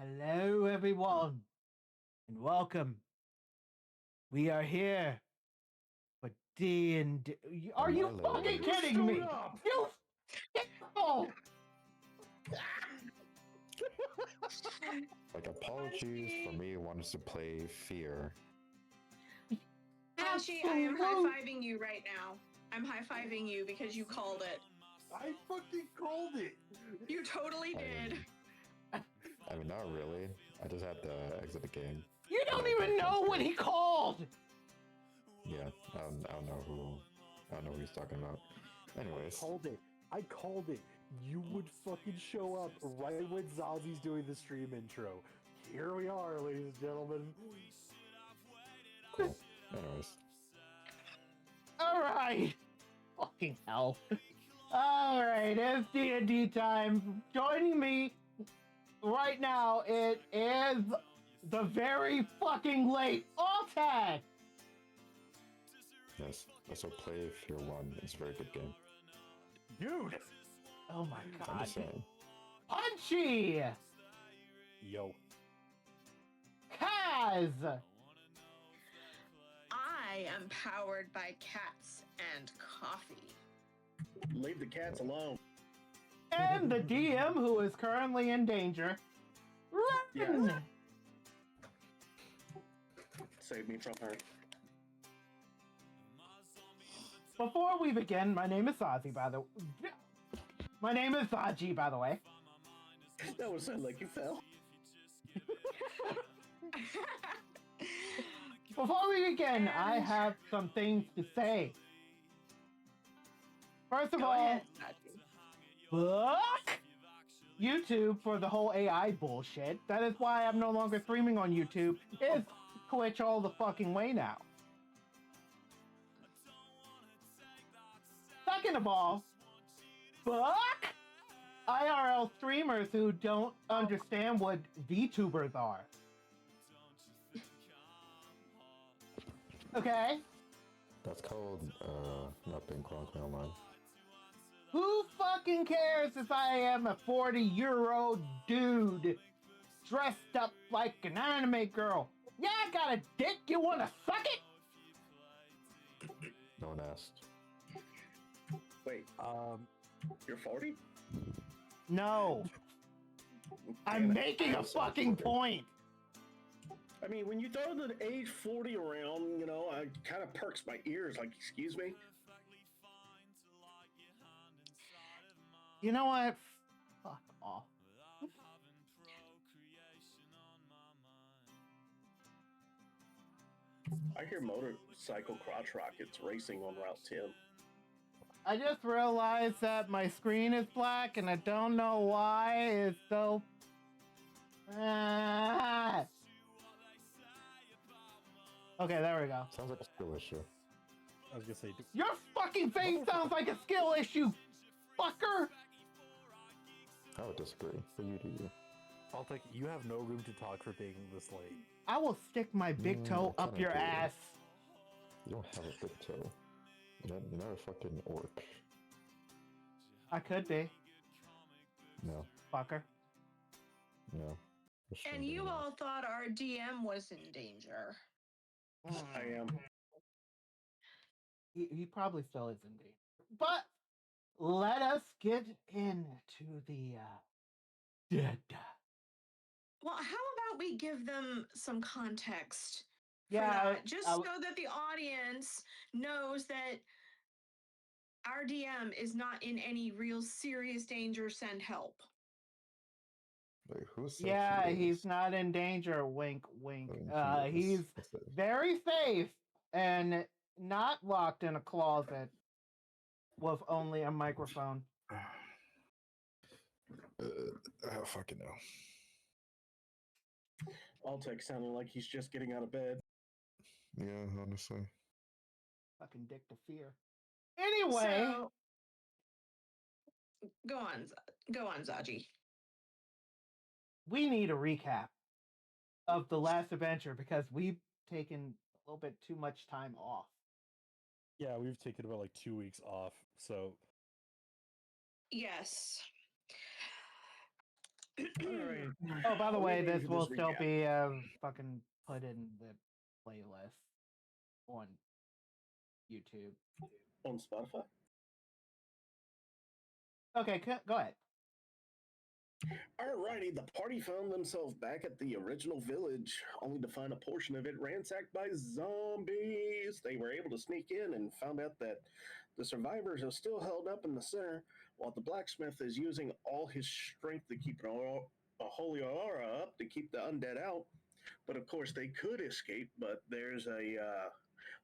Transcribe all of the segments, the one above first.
Hello, everyone, and welcome. We are here for D&D. Are And you my fucking lady. kidding me? You oh, Like, apologies for me wanting to play Fear. Hashi, I am absolute- high-fiving you right now. I'm high-fiving you because you called it. I fucking called it. You totally I did. mean, not really. I just had to exit the game. You don't even know what he called. Yeah, I don't know who he's talking about. Anyways, I called it. You would fucking show up right when Zazi's doing the stream intro. Here we are, ladies and gentlemen. cool. Anyways, All right. Fucking hell. All right, it's D&D time. Joining me right now, it is the very fucking late Altag. yes. Also play Fear 1. It's a very good game. Dude! Oh my I'm god. just saying. Punchy. Yo. Kaz. I am powered by cats and coffee. Leave the cats alone. And the DM, who is currently in danger. Run! Yes. Save me from her. Before we begin, my name is Zaji, by the My name is Zaji, by the way. That would sound like you fell. Before we begin, I have some things to say. First of Go all, ahead, Sachi. fuck YouTube for the whole AI bullshit. That is why I'm no longer streaming on YouTube. It's Twitch all the fucking way now. Second of all, fuck IRL streamers who don't understand what VTubers are. Okay? That's called not being chronically online. Who fucking cares if I am a 40-year-old dude dressed up like an anime girl? Yeah, I got a dick. You wanna suck it? No one asked. Wait, you're 40? No. I'm Damn it. making a fucking point. I mean, when you throw the age 40 around, you know, I kind of perks my ears. Like, excuse me? You know what? Fuck off. I hear motorcycle crotch rockets racing on Route 10. I just realized that my screen is black and I don't know why it's so... Ah. Okay, there we go. Sounds like a skill issue. I was gonna say, Your fucking face sounds like a skill issue, fucker! I would disagree, but you do you. Altek, you have no room to talk for being this late. I will stick my big toe I up kinda your do. ass. You don't have a big toe. You're not a fucking orc. I could be, No, fucker. no. And you all thought our DM was in danger. I am. He probably still is indeed. But let us get into the dead. Well, how about we give them some context for Yeah, that, just so that the audience knows that our DM is not in any real serious danger. Send help. Wait, who's so yeah, serious? he's not in danger. Wink, wink. He is. He's very safe and not locked in a closet with only a microphone. I don't fucking know. Altec sounding like he's just getting out of bed. Yeah, honestly. Fucking dick to fear. Anyway, So, go on, Zaji. we need a recap of the last adventure because we've taken a little bit too much time off. Yeah, we've taken about like 2 weeks off, so Yes. Alright. Oh, by the Well, way, maybe this you will just still recap. be fucking put in the playlist on YouTube. On Spotify? Okay, go ahead. Alrighty, the party found themselves back at the original village, only to find a portion of it ransacked by zombies. They were able to sneak in and found out that the survivors are still held up in the center, while the blacksmith is using all his strength to keep a holy aura up to keep the undead out. But of course, they could escape, but there's a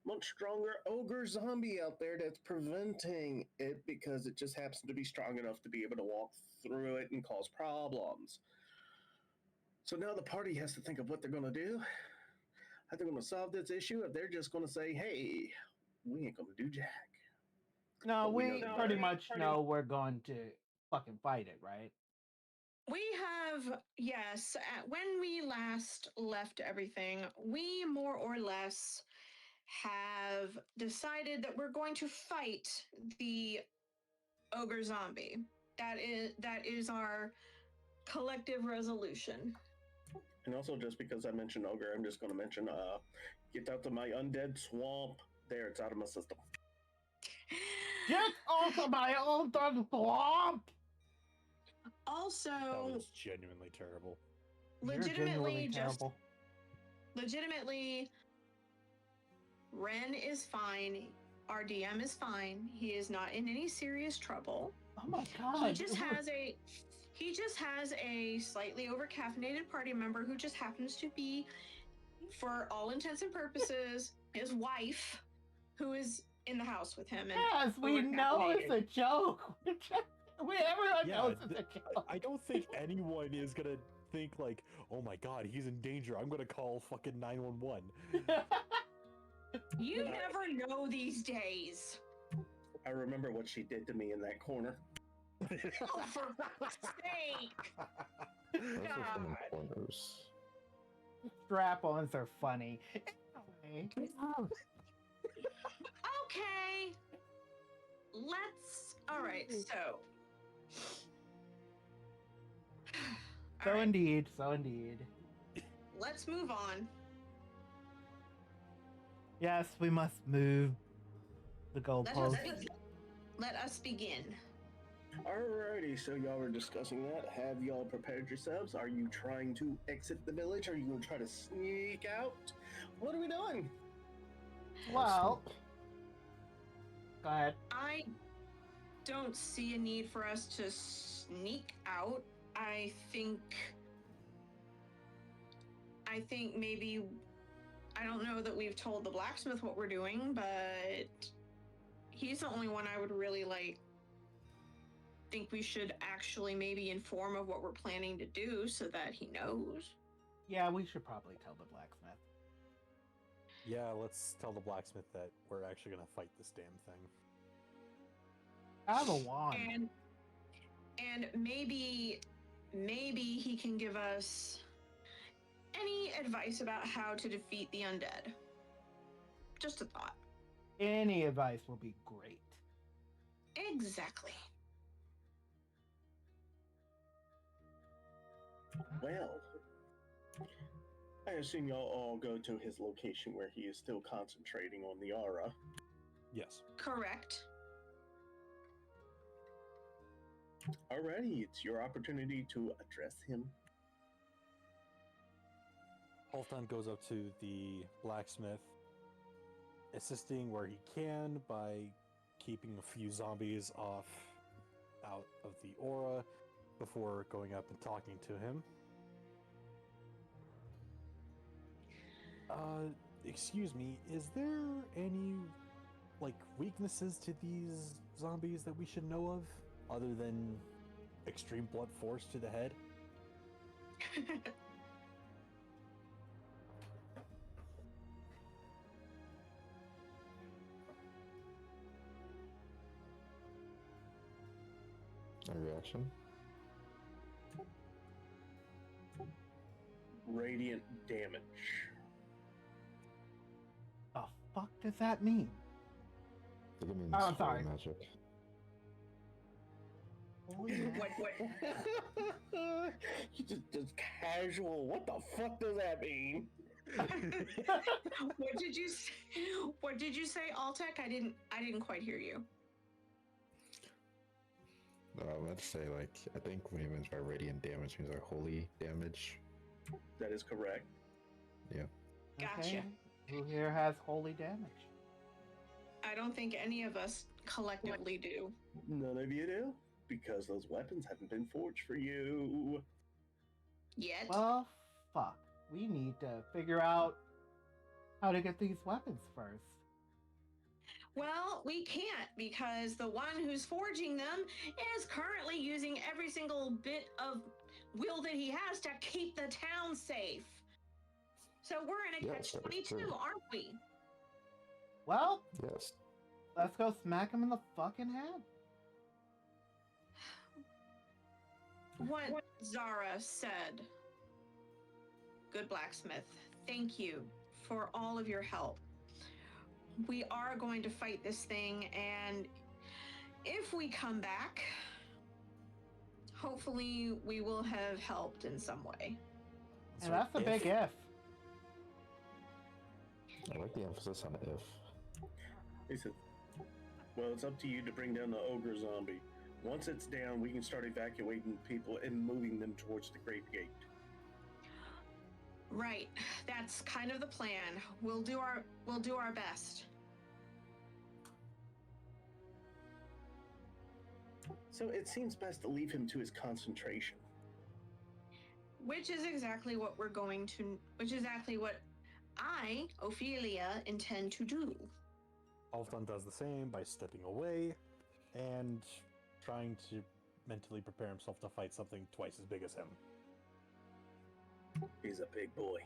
much stronger ogre zombie out there that's preventing it because it just happens to be strong enough to be able to walk through it and cause problems. So now the party has to think of what they're going to do. How they're going to solve this issue, if they're just going to say, hey, we ain't going to do jack. No, But we know we that pretty they're- much know we're going to fucking fight it, right? We have, yes, when we last left everything, we more or less have decided that we're going to fight the ogre zombie. That is our collective resolution. And also, just because I mentioned ogre, I'm just going to mention get out to my undead swamp. There, it's out of my system. Get off my own swamp! That Also, was genuinely terrible. You're genuinely terrible. legitimately, Ren is fine. Our DM is fine. He is not in any serious trouble. Oh my god. He just has a slightly over caffeinated party member who just happens to be, for all intents and purposes, his wife, who is in the house with him. And Yes, we know it's a joke. Everyone Yeah, knows it's a joke. I don't think anyone is gonna think like, oh my god, he's in danger. I'm gonna call fucking 911. You never know these days. I remember what she did to me in that corner. Oh, for fuck's sake! Those are some God. corners. Strap-ons are funny. Okay. All right, so. So All right, indeed, so indeed. let's move on. Yes, we must move the goalpost. Let us begin. Alrighty, so y'all were discussing that. Have y'all prepared yourselves? Are you trying to exit the village? Are you going to try to sneak out? What are we doing? Well, go ahead. I don't see a need for us to sneak out. I think maybe, I don't know that we've told the blacksmith what we're doing, but he's the only one I would really think we should actually maybe inform of what we're planning to do so that he knows. Yeah, we should probably tell the blacksmith. Yeah, let's tell the blacksmith that we're actually gonna fight this damn thing. I have a wand. And maybe he can give us any advice about how to defeat the undead. Just a thought. Any advice will be great. Exactly. Well, I assume y'all all go to his location where he is still concentrating on the aura. Yes. Correct. Alrighty, it's your opportunity to address him. Halfdan goes up to the blacksmith, assisting where he can by keeping a few zombies out of the aura before going up and talking to him. Excuse me, is there any, weaknesses to these zombies that we should know of, other than extreme blunt force to the head? A reaction? Radiant damage. The fuck does that mean? I think it means Oh, holy sorry. magic. Holy damage. You just casual. What the fuck does that mean? What did you say? What did you say, Altec? I didn't quite hear you. Let's say, like, I think when he means by radiant damage, means like holy damage. That is correct. Yeah. Gotcha. Okay. Who here has holy damage? I don't think any of us collectively do. None of you do, because those weapons haven't been forged for you. Yet. Well, fuck. We need to figure out how to get these weapons first. Well, we can't because the one who's forging them is currently using every single bit of will that he has to keep the town safe. So we're in a Yes, that is catch-22, true. aren't we? Well, Yes. let's go smack him in the fucking head. What Zara said. Good blacksmith, thank you for all of your help. We are going to fight this thing, and if we come back, hopefully we will have helped in some way. And that's a big if. I like the emphasis on if. He said, well, it's up to you to bring down the ogre zombie. Once it's down, we can start evacuating people and moving them towards the Great Gate. Right, that's kind of the plan. We'll do our best. So it seems best to leave him to his concentration. Which is exactly what I, Ophelia, intend to do. Halfdan does the same by stepping away and trying to mentally prepare himself to fight something twice as big as him. He's a big boy.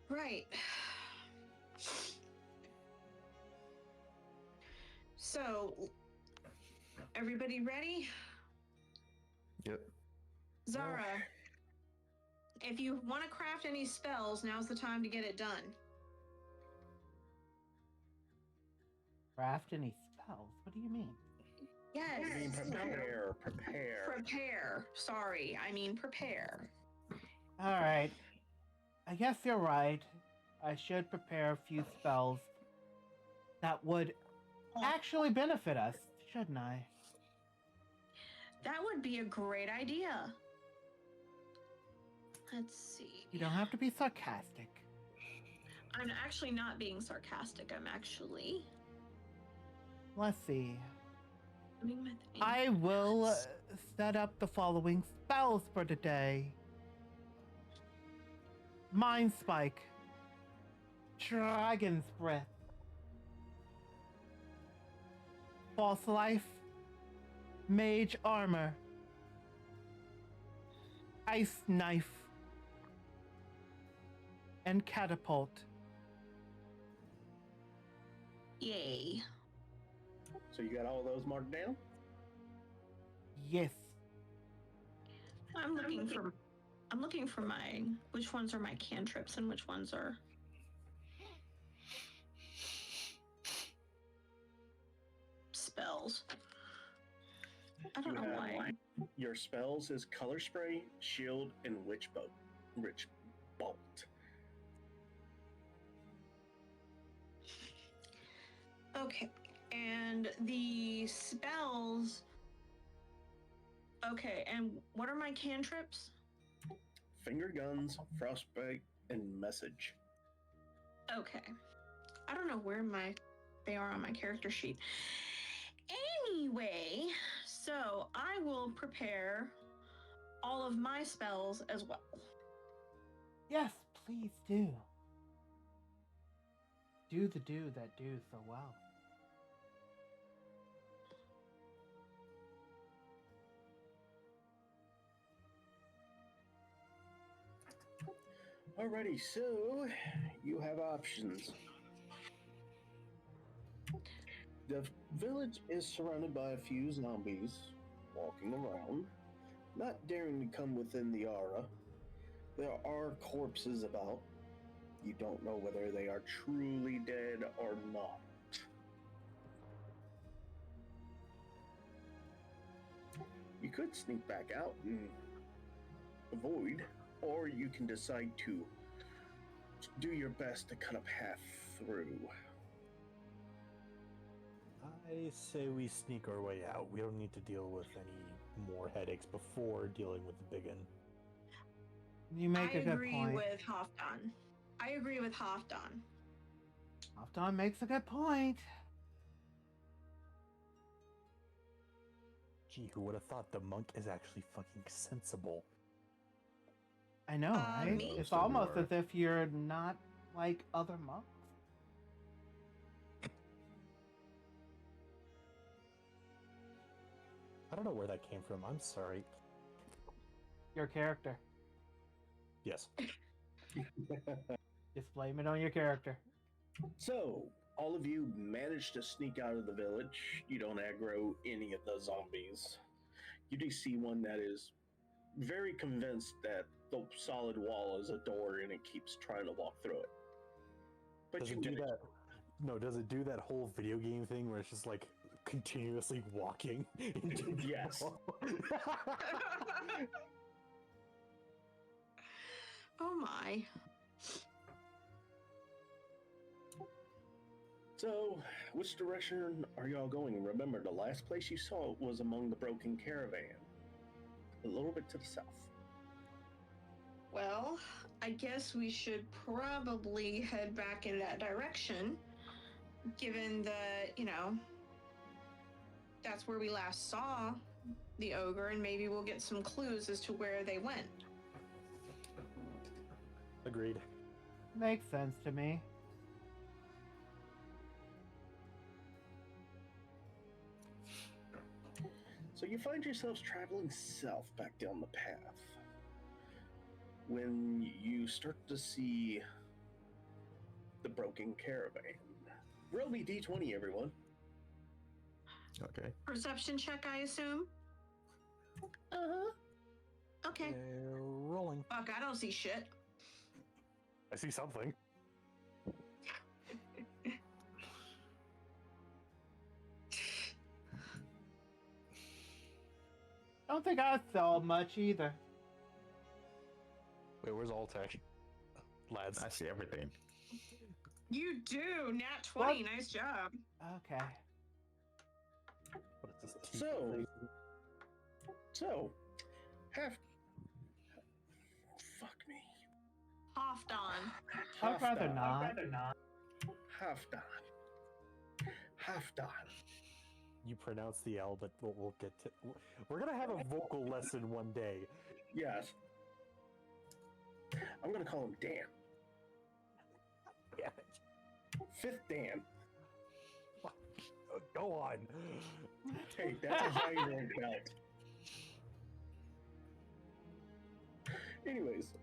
Right. So, everybody ready? Yep. Zara, if you want to craft any spells, now's the time to get it done. Craft any spells? What do you mean? Yes. I mean, prepare. Prepare. Sorry, I mean prepare. Alright. I guess you're right. I should prepare a few spells that would actually benefit us, shouldn't I? That would be a great idea. Let's see. You don't have to be sarcastic. I'm actually not being sarcastic. I'm actually Let's see. doing my thing. I will set up the following spells for today. Mind Spike. Dragon's Breath. False Life. Mage Armor. Ice Knife. And Catapult. Yay. So you got all those marked down? Yes. I'm looking for my which ones are my cantrips and which ones are spells. I don't know why. Your spells is Color Spray, Shield, and Witch Bolt. Okay. And the spells. Okay, and what are my cantrips? Finger Guns, Frostbite, and Message. Okay. I don't know where they are on my character sheet. Anyway, so I will prepare all of my spells as well. Yes, please do. Do the do that do so well. Alrighty, so you have options. The village is surrounded by a few zombies walking around, not daring to come within the aura. There are corpses about. You don't know whether they are truly dead or not. could sneak back out and avoid, or you can decide to do your best to cut a path through. I say we sneak our way out. We don't need to deal with any more headaches before dealing with the big one. You make a good point. With Halfdan. I agree with Halfdan. Halfdan makes a good point. Gee, who would have thought the monk is actually fucking sensible? I know, right? Me? It's almost as if you're not like other monks. I don't know where that came from. I'm sorry. Your character. Yes. Just blame it on your character. So, all of you managed to sneak out of the village. You don't aggro any of the zombies. You do see one that is very convinced that the solid wall is a door and it keeps trying to walk through it. But Does you it do managed- that? No, does it do that whole video game thing where it's just like continuously walking? Into the Yes. wall? Oh my. So, which direction are y'all going? Remember, the last place you saw it was among the broken caravan. A little bit to the south. Well, I guess we should probably head back in that direction, given that, that's where we last saw the ogre, and maybe we'll get some clues as to where they went. Agreed. Makes sense to me. So you find yourselves traveling south back down the path. When you start to see the broken caravan. Roll me D20, everyone. Okay. Perception check, I assume? Uh-huh. Okay. Rolling. Fuck, I don't see shit. I see something. I don't think I saw much either. Wait, where's Altec? Lads. I see everything. You do! Nat 20, nice job. Okay. What is this? So, fuck me. Halfdan. I'd rather Halfdan. not. Halfdan. You pronounce the L, but we'll get to. We're gonna have a vocal lesson one day. Yes. I'm gonna call him Dan. Yeah. Fifth Dan. Go on. Hey, that's a high rank belt. Anyways,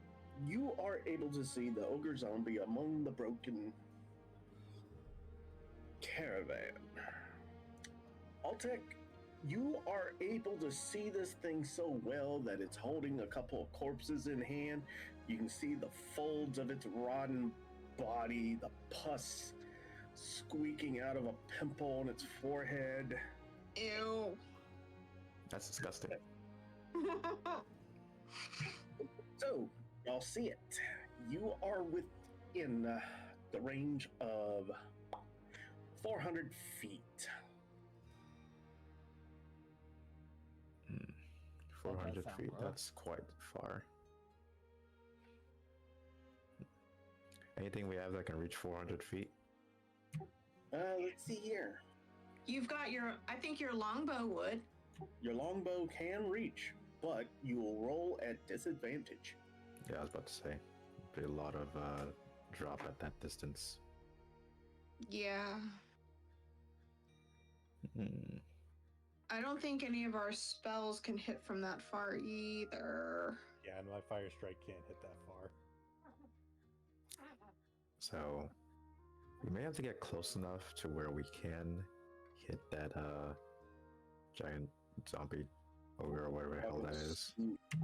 you are able to see the ogre zombie among the broken caravan. Altek, you are able to see this thing so well that it's holding a couple of corpses in hand. You can see the folds of its rotten body, the pus squeaking out of a pimple on its forehead. Ew. That's disgusting. So, y'all see it. You are within the range of 400 feet. 400 sound feet, rough. that's quite far. Anything we have that can reach 400 feet? Let's see here. You've got I think your longbow would. Your longbow can reach, but you will roll at disadvantage. Yeah, I was about to say. Be a lot of drop at that distance. Yeah. Hmm. I don't think any of our spells can hit from that far either. Yeah, and my fire strike can't hit that far. So we may have to get close enough to where we can hit that giant zombie ogre or whatever the hell that is.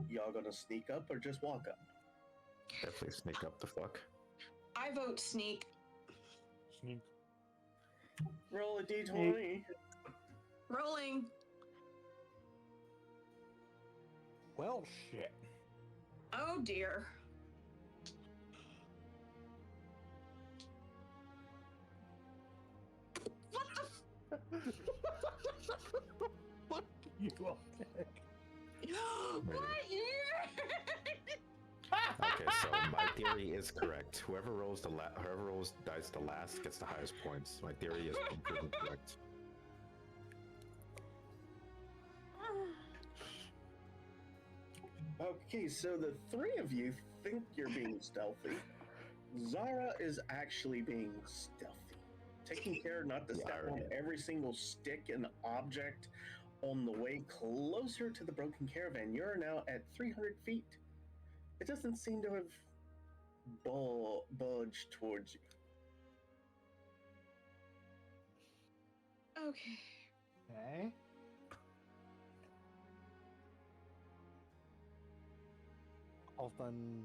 Y'all gonna sneak up or just walk up? Definitely sneak up the fuck. I vote sneak. Sneak. Roll a d20. Rolling. Well, shit. Oh dear. What the Fuck you, okay. What? Okay, so my theory is correct. Whoever rolls dies the last gets the highest points. My theory is proven correct. Okay, so the three of you think you're being stealthy. Zara is actually being stealthy, taking care not to Yeah, step I on am. every single stick and object on the way closer to the broken caravan. You're now at 300 feet. It doesn't seem to have budged towards you. Okay. Okay. Halfdan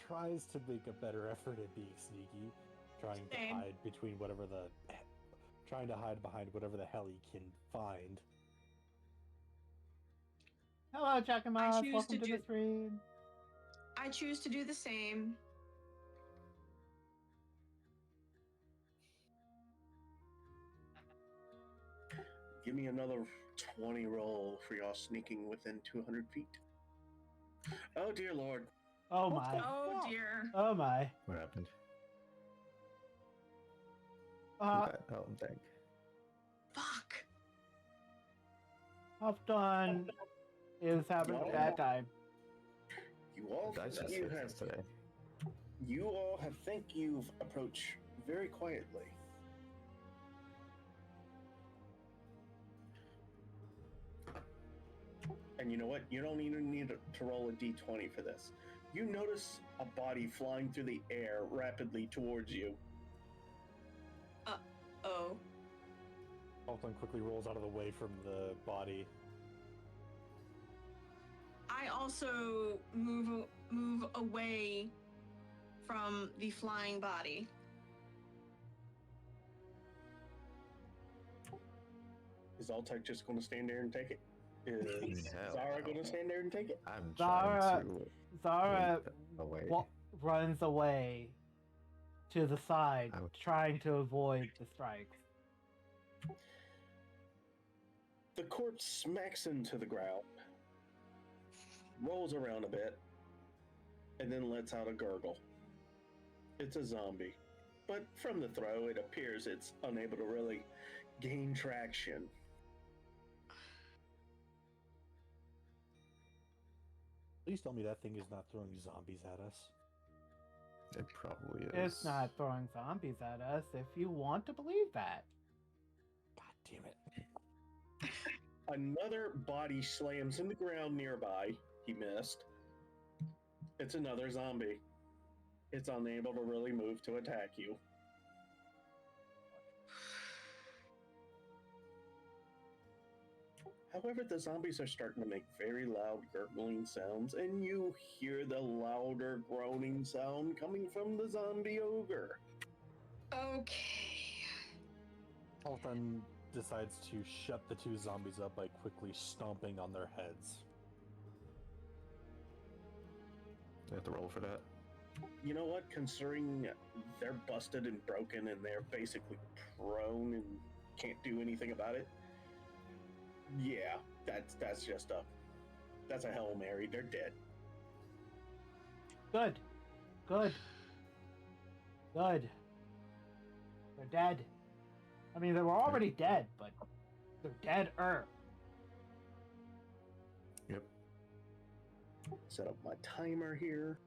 tries to make a better effort at being sneaky, trying to Same. hide between trying to hide behind whatever the hell he can find. Hello, Giacomo. I choose Welcome to to do- the stream. I choose to do the same. Give me another 20 roll for y'all sneaking within 200 feet. Oh, dear Lord. Oh my. Oh dear. Oh my. What happened? Uh, Oh, dang. Fuck. Halfdan is having a bad time. You all Dice just you hits have us today. you all have think you've approached very quietly. And you know what? You don't even need to roll a d20 for this. You notice a body flying through the air rapidly towards you. Oh. Halfdan quickly rolls out of the way from the body. I also move away from the flying body. Is Altek just going to stand there and take it? Is Hell Zara no. going to stand there and take it? I'm Zara- trying to Zara away. runs away to the side, Ouch. trying to avoid the strikes. The corpse smacks into the ground, rolls around a bit, and then lets out a gurgle. It's a zombie, but from the throw, it appears it's unable to really gain traction. Please tell me that thing is not throwing zombies at us. It probably is. It's not throwing zombies at us if you want to believe that. God damn it. Another body slams in the ground nearby. He missed. It's another zombie. It's unable to really move to attack you. However, the zombies are starting to make very loud gurgling sounds, and you hear the louder groaning sound coming from the zombie ogre. Okay. Halfdan decides to shut the two zombies up by quickly stomping on their heads. You have to roll for that. You know what? Considering they're busted and broken and they're basically prone and can't do anything about it, yeah, that's just that's a Hail Mary. They're dead. Good. Good. Good. They're dead. I mean, they were already dead, but they're dead-er. Yep. Set up my timer here.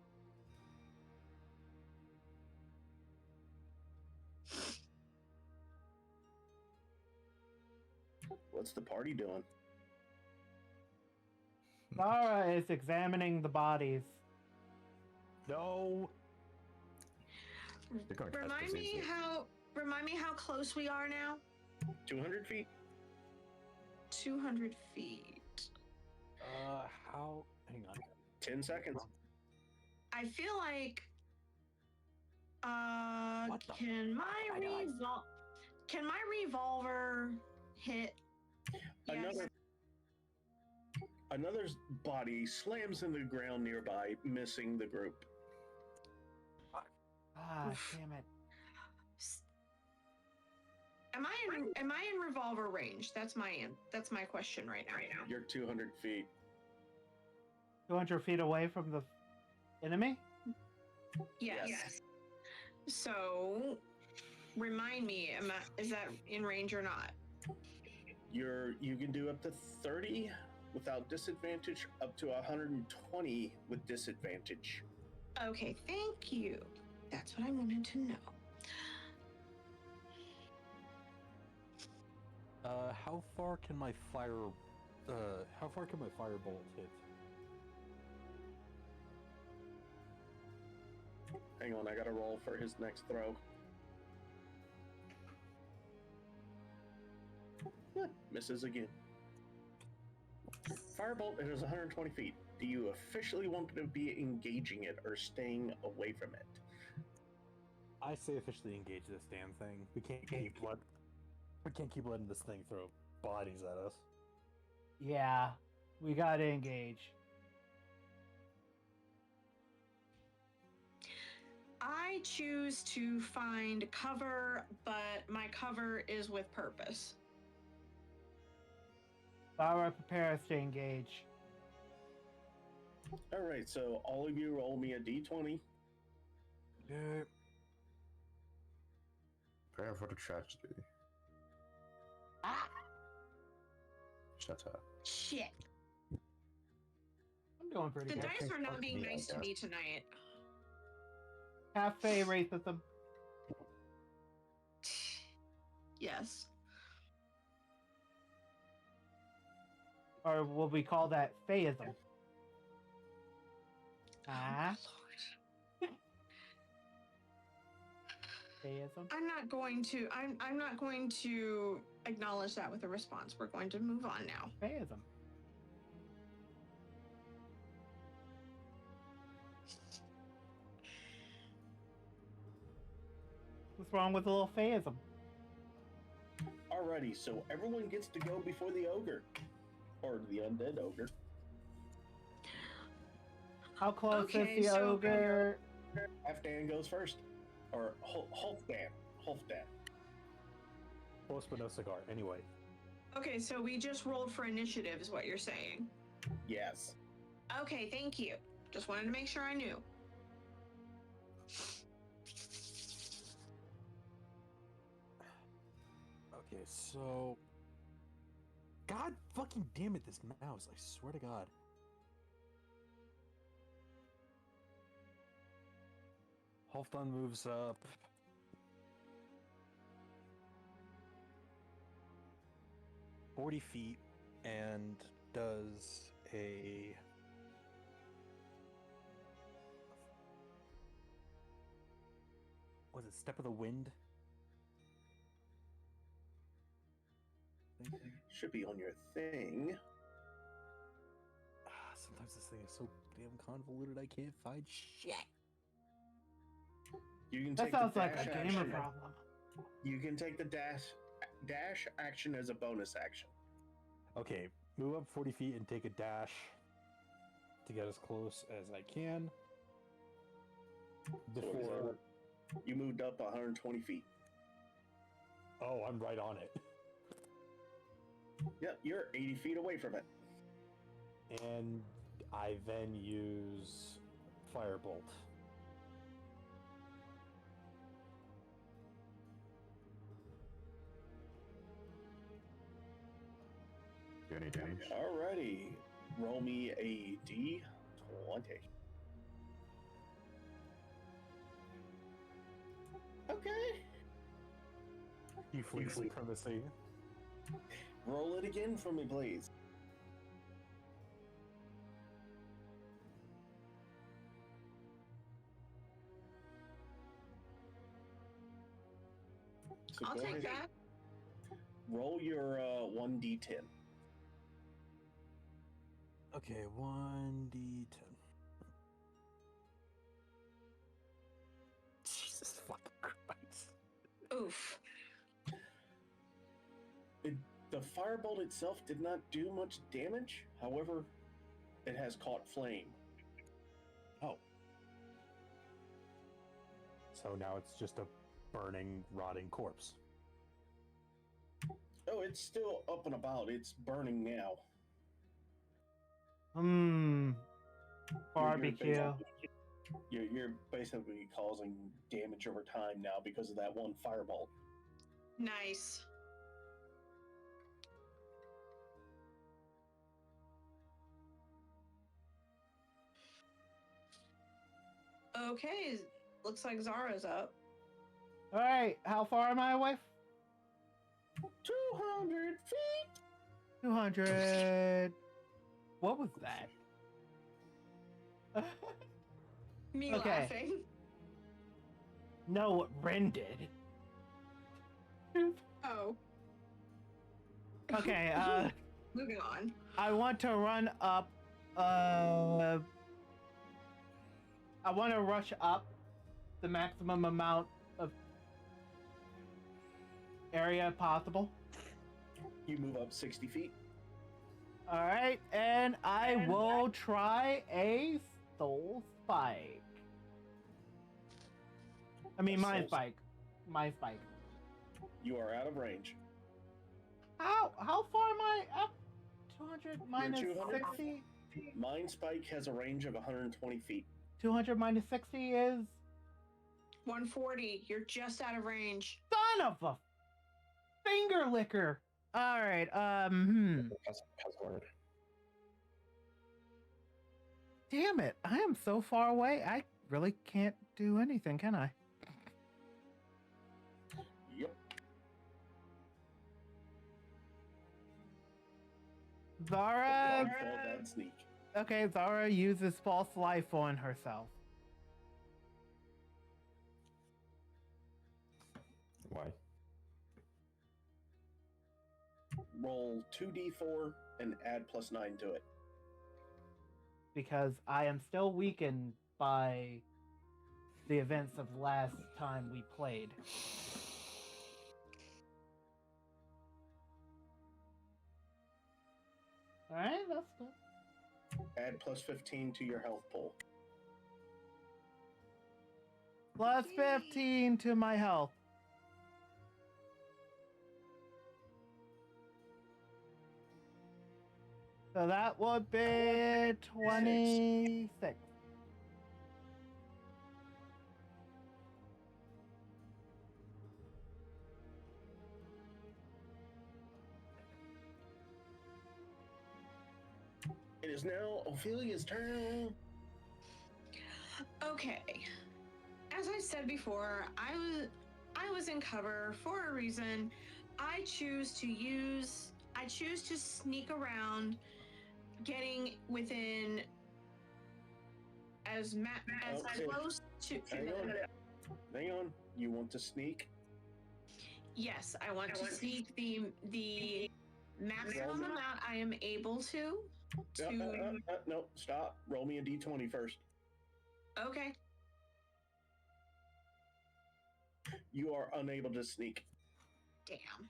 What's the party doing? Zara is examining the bodies. No! They're going to Remind me how close we are now? 200 feet? 200 feet. How? Hang on. 10 seconds. I feel like What the can my revolver hit? Yes. Another body slams into the ground nearby, missing the group. Ah, Oof. damn it. Am I in revolver range? That's my question right now. You're 200 feet. 200 feet away from the enemy? Yes. So, remind me, is that in range or not? You can do up to 30 without disadvantage, up to 120 with disadvantage. Okay, thank you. That's what I wanted to know. How far can my firebolt hit? Hang on, I gotta roll for his next throw. Misses again. Firebolt is 120 feet. Do you officially want to be engaging it or staying away from it? I say officially engage this damn thing. We can't keep letting this thing throw bodies at us. Yeah, we gotta engage. I choose to find cover, but my cover is with purpose. Zara, prepare us to engage. All right, so all of you roll me a d20. Yeah. Prepare for the tragedy. Ah! Shut up. Shit. I'm doing pretty The good. dice are not being Yeah, nice to yeah. me tonight. Cafe racism. Yes. Or will we call that Fayeism? Ah, Lord. Fayeism? I'm not going to acknowledge that with a response. We're going to move on now. Fayeism. What's wrong with a little Fayeism? Alrighty, so everyone gets to go before the ogre. Or the undead ogre. How close Okay, is the so- ogre? Halfdan goes first. Or Halfdan. Halfdan. Close but no cigar. Anyway. Okay, so we just rolled for initiative, is what you're saying. Yes. Okay, thank you. Just wanted to make sure I knew. Okay, so... God fucking damn it, this mouse. I swear to God. Halfdan moves up. ...40 feet and does a... Was it Step of the Wind? Should be on your thing. Sometimes this thing is so damn convoluted I can't find shit. You can That take sounds the like dash a gamer action. problem. You can take the dash action as a bonus action. Okay, move up 40 feet and take a dash to get as close as I can. Before... You moved up 120 feet. Oh, I'm right on it. Yep, you're 80 feet away from it. And I then use Firebolt. Do any damage? Alrighty. Roll me a d20. Okay. Tiefling supremacy. Roll it again for me, please. So I'll go take ahead. that. Roll your 1d10. Okay, 1d10. Jesus fucking Christ. Oof. The firebolt itself did not do much damage. However, it has caught flame. Oh. So now it's just a burning, rotting corpse. Oh, it's still up and about. It's burning now. Barbecue. You're basically causing damage over time now because of that one fireball. Nice. Okay, looks like Zara's up. All right, how far am I away? 200 feet. 200. What was that? Me Okay. laughing. No, what Ren did. Oh. Okay, Moving on. I want to run up, I want to rush up the maximum amount of area possible. You move up 60 feet. All right, and I will try a soul spike. I mean, my spike. My spike. You are out of range. How far am I up? 200 minus 200? 60? Mine spike has a range of 120 feet. 200 minus 60 is... 140. You're just out of range. Son of a finger licker. All right. Password. Damn it! I am so far away. I really can't do anything, can I? Yep. Zara. That sneak. Okay, Zara uses false life on herself. Why? Roll 2d4 and add +9 to it. Because I am still weakened by the events of last time we played. Alright, that's good. Add +15 to your health pool. Plus 15 to my health. So that would be 26. It is now Ophelia's turn. Okay. As I said before, I was in cover for a reason. I choose to sneak around, getting within as Okay. close to. Hang on. You want to sneak? Yes, I want to sneak the maximum amount I am able to. No, stop. Roll me a d20 first. Okay. You are unable to sneak. Damn.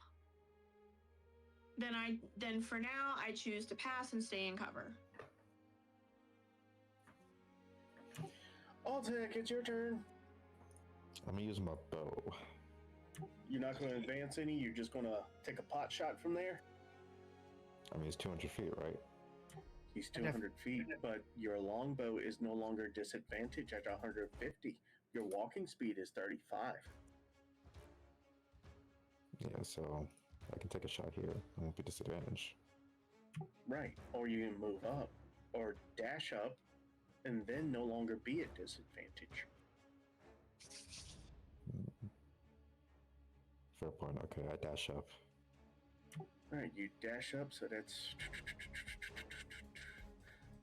Then for now I choose to pass and stay in cover. Altek, it's your turn. I'm gonna use my bow. You're not going to advance any. You're just going to take a pot shot from there. I mean, it's 200 feet, right? He's 200 feet, but your longbow is no longer disadvantaged at 150. Your walking speed is 35. Yeah, so I can take a shot here. I won't be disadvantaged. Right. Or you can move up or dash up and then no longer be at disadvantage. Fair point. Okay, I dash up. All right, you dash up, so that's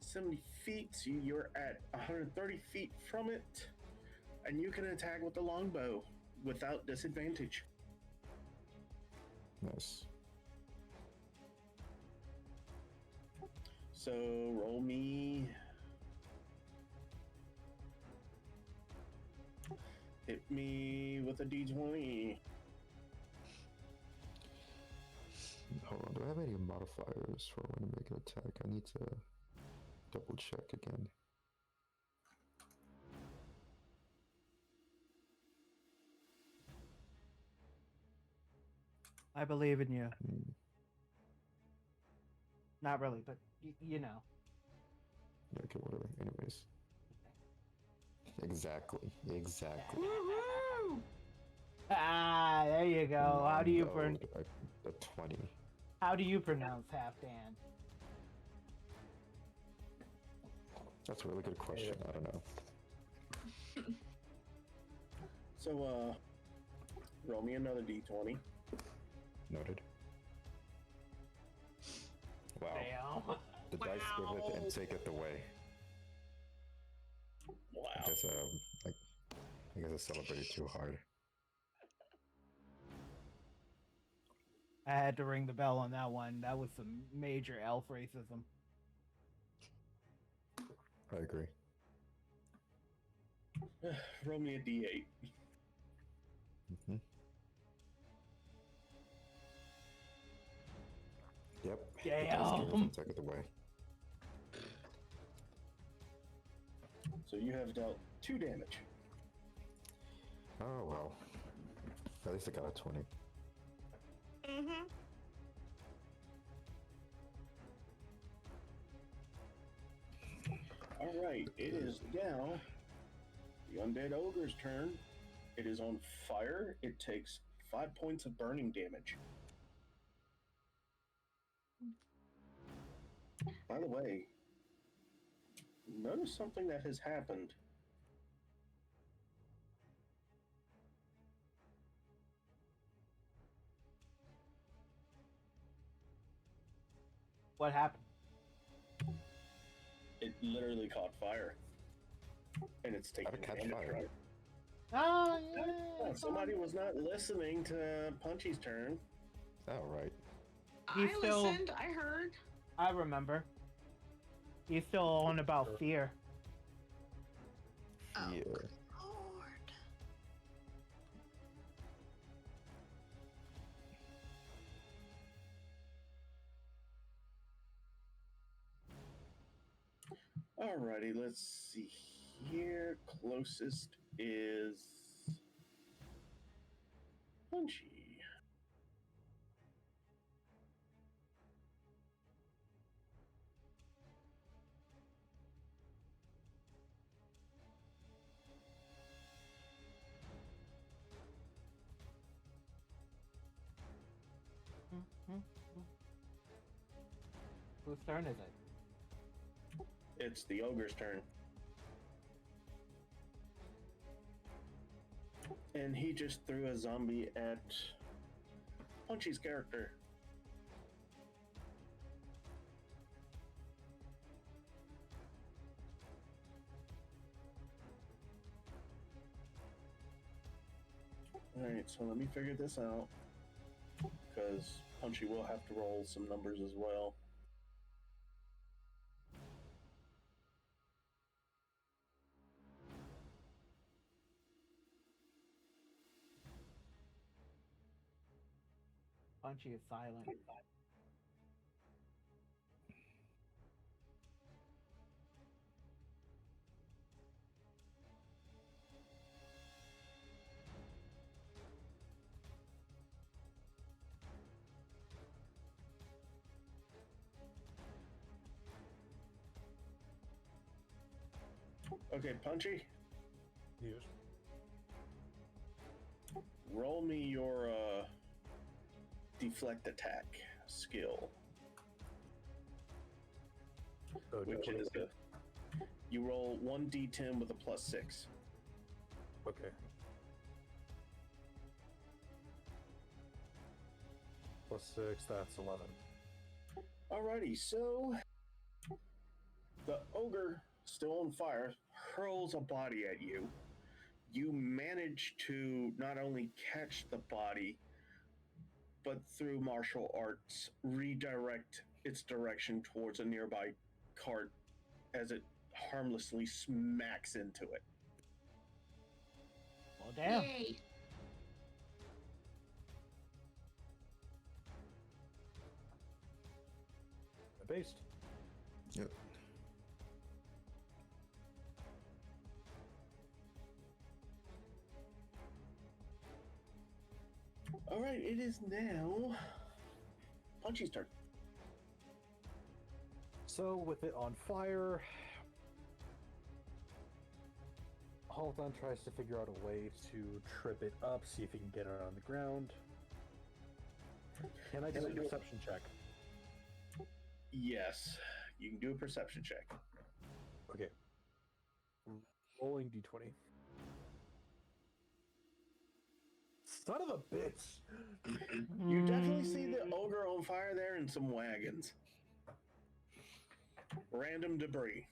70 feet. So you're at 130 feet from it, and you can attack with the longbow without disadvantage. Nice. So roll me. Hit me with a d20. Hold on, do I have any modifiers for when I make an attack? I need to double check again. I believe in you. Hmm. Not really, but you know. Okay, whatever. Anyways. Exactly. Woohoo! Ah, there you go. How do you a 20. How do you pronounce Halfdan? That's a really good question. I don't know. So, roll me another d20. Noted. Wow. Damn. The dice give it and take it away. Wow. I guess I celebrated too hard. I had to ring the bell on that one. That was some major elf racism. I agree. Roll me a d8. Mm-hmm. Yep. Damn. Take it away. So you have dealt 2 damage. Oh well. At least I got a 20. Mm-hmm. All right, it is now the undead ogre's turn. It is on fire. It takes 5 points of burning damage. By the way, notice something that has happened. What happened? It literally caught fire. And it's taking How'd it catch damage fire? from it. Oh, yeah. Somebody was not listening to Punchy's turn. Oh right. He's I still- listened. I heard. I remember. He's still on about fear. Oh, Yeah. good Lord. Alrighty, let's see here. Closest is Punchy. Whose turn is it? It's the ogre's turn. And he just threw a zombie at Punchy's character. Alright, so let me figure this out. Because Punchy will have to roll some numbers as well. Punchy is silent. Okay, Punchy, Yes. roll me your deflect attack skill, So which is you roll 1d10 with a +6. okay. +6, that's 11. Alrighty, so the ogre, still on fire, hurls a body at you. You manage to not only catch the body, but through martial arts, redirect its direction towards a nearby cart as it harmlessly smacks into it. Well, damn. Yay. Based. Yep. right, it is now Punchy's turn. So, with it on fire, Halfdan tries to figure out a way to trip it up, see if he can get it on the ground. Can I do a perception check? Yes, you can do a perception check. Okay. Rolling d20. Son of a bitch! You definitely see the ogre on fire there and some wagons. Random debris.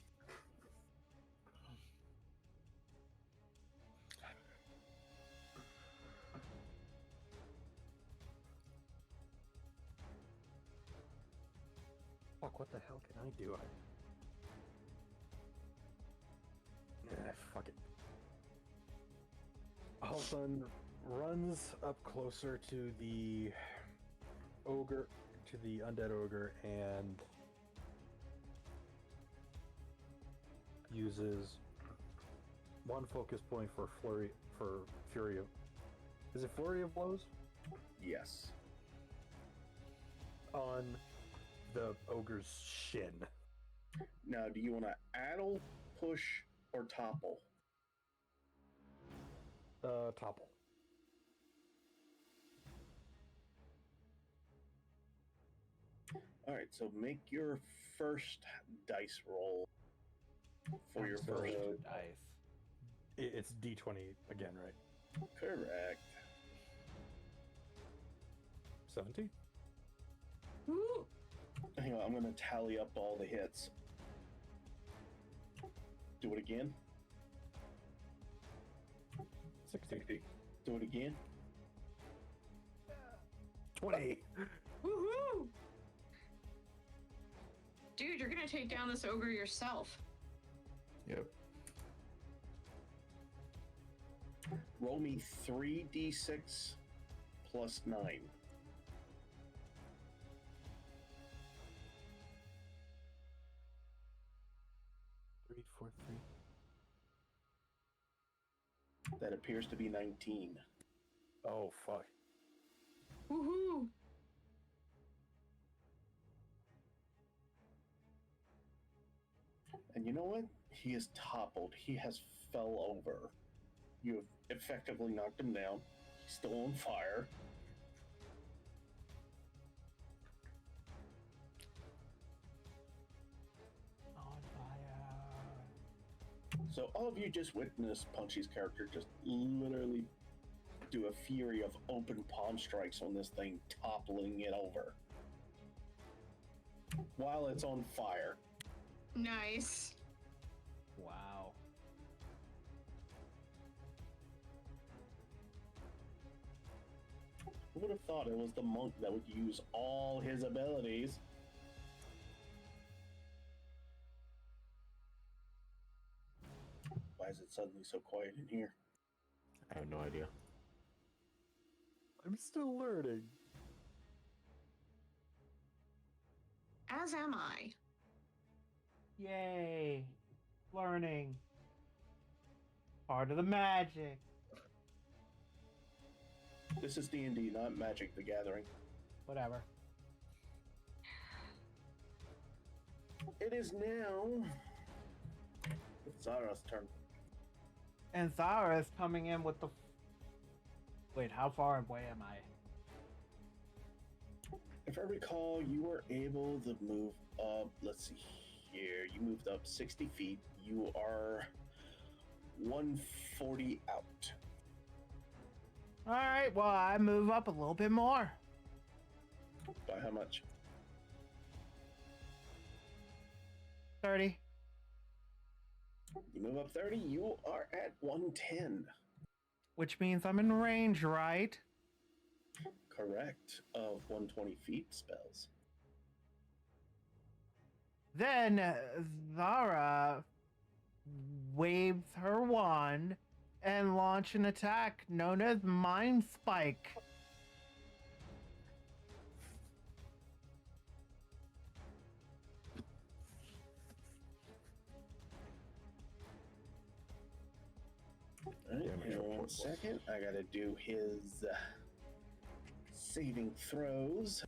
Fuck, what the hell can I do? Fuck it. Halfdan runs up closer to the ogre, to the undead ogre, and uses one focus point for fury of. Is it flurry of blows? Yes. On the ogre's shin. Now, do you want to addle, push, or topple? Topple. All right, so make your first dice roll for your So- first. Dice. It's d20 again, right? Correct. 17? Ooh. Hang on, I'm going to tally up all the hits. Do it again. 60. Do it again. 20. Woohoo! Dude, you're gonna take down this ogre yourself. Yep. Roll me 3d6 plus 9. 3, 4, 3. That appears to be 19. Oh, fuck. Woohoo! And you know what? He is toppled. He has fell over. You have effectively knocked him down. He's still on fire. On fire. So all of you just witnessed Punchy's character just literally do a fury of open palm strikes on this thing, toppling it over. While it's on fire. Nice. Wow. Who would have thought it was the monk that would use all his abilities? Why is it suddenly so quiet in here? I have no idea. I'm still learning. As am I. Yay. Learning. Part of the magic. This is D&D, not Magic the Gathering. Whatever. It is now Zara's turn. And Zara is coming in with the... Wait, how far away am I? If I recall, you were able to move up, let's see here, you moved up 60 feet. You are 140 out. Alright, well, I move up a little bit more. By how much? 30. You move up 30, you are at 110. Which means I'm in range, right? Correct, of 120 feet spells. Then Zara waves her wand and launch an attack known as Mind Spike. Alright, Damage hang on one reports. second. I gotta do his saving throws.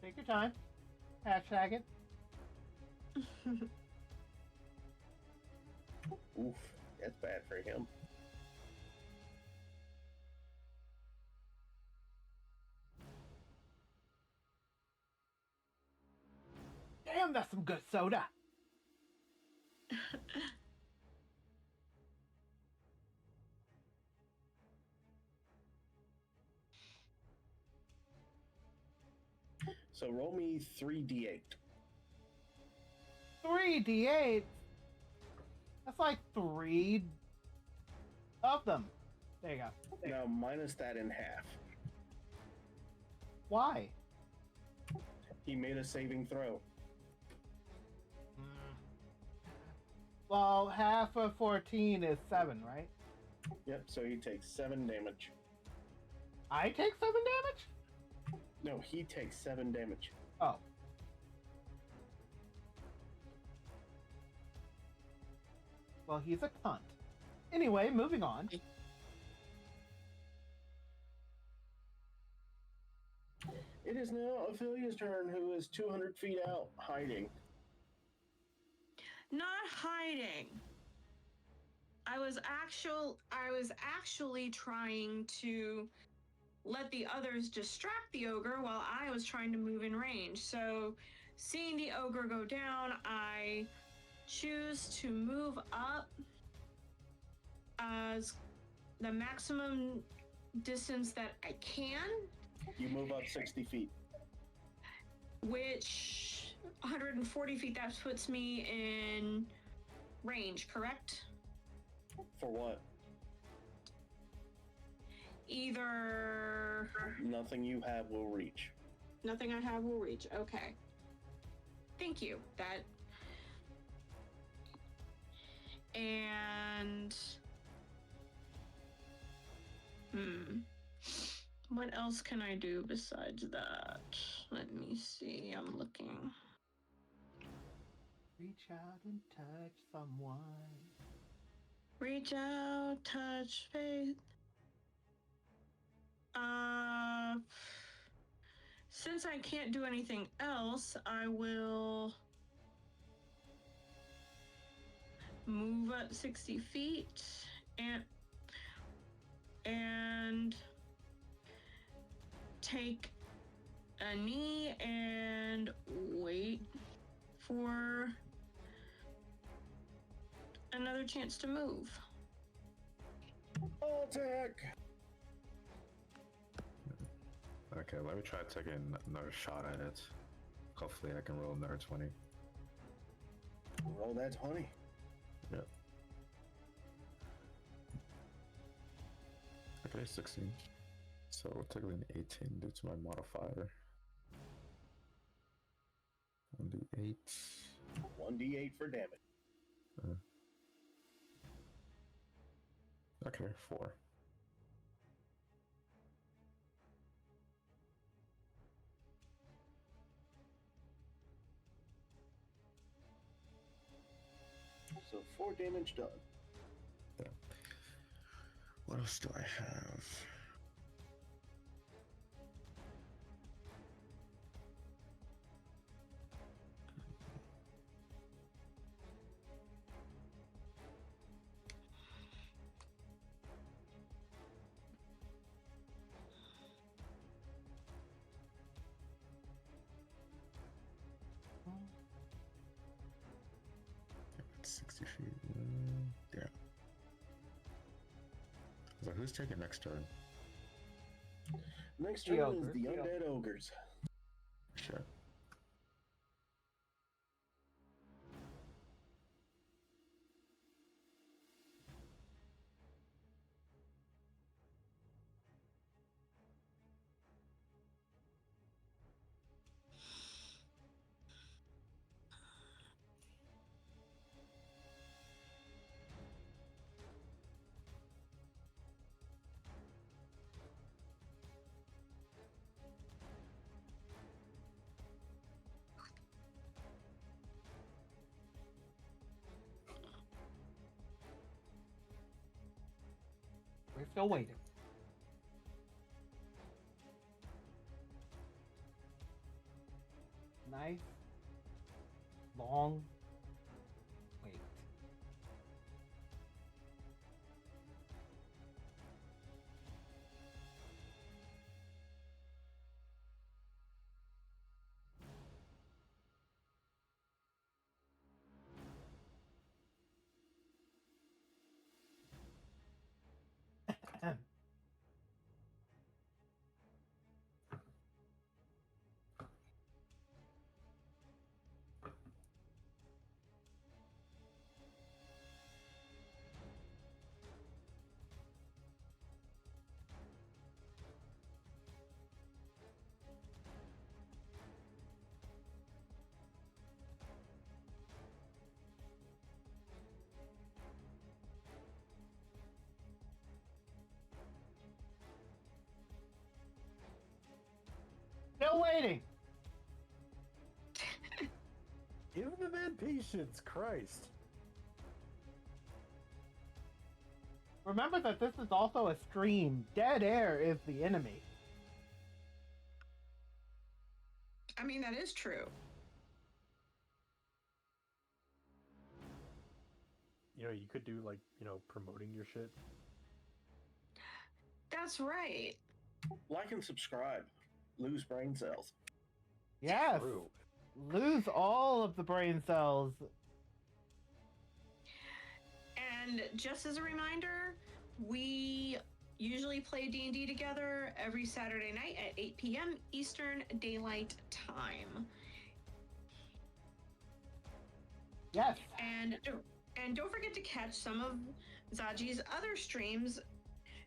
Take your time. Hashtag it. Oof, that's bad for him. Damn, that's some good soda. So roll me 3d8. 3d8. That's like 3 of them. There you go. Now minus that in half. Why? He made a saving throw. Well, half of 14 is 7, right? Yep, so he takes 7 damage. I take 7 damage? No, he takes 7 damage. Oh. Well, he's a cunt. Anyway, moving on. It is now Ophelia's turn, who is 200 feet out, hiding. Not hiding. I was actually trying to let the others distract the ogre while I was trying to move in range. So, seeing the ogre go down, I choose to move up as the maximum distance that I can, You move up 60 feet. which 140 feet, that puts me in range, correct? For what? Either Nothing you have will reach. nothing I have will reach. Okay. Thank you. That. And. What else can I do besides that? Let me see. I'm looking. Reach out and touch someone. Reach out, touch faith. Since I can't do anything else, I will move up 60 feet and take a knee and wait for another chance to move. Attack! Okay, let me try taking another shot at it. Hopefully I can roll another 20. Roll that 20. Yep. Okay, 16. So technically an 18 due to my modifier. 1d8. 1d8 for damage. Okay, 4. So 4 damage done. Yeah. What else do I have? It's 60 feet. Yeah. So who's taking next turn? Next The turn ogre. is the undead ogres. Sure. Still waiting. Nice. Long. Wait. Still waiting. Give the man patience, Christ. Remember that this is also a stream. Dead air is the enemy. I mean, that is true. You know, you could do like, promoting your shit. That's right. Like and subscribe. Lose brain cells. Yes. True. Lose all of the brain cells. And just as a reminder, we usually play D&D together every Saturday night at 8 p.m. Eastern Daylight Time. Yes. And don't forget to catch some of Zaji's other streams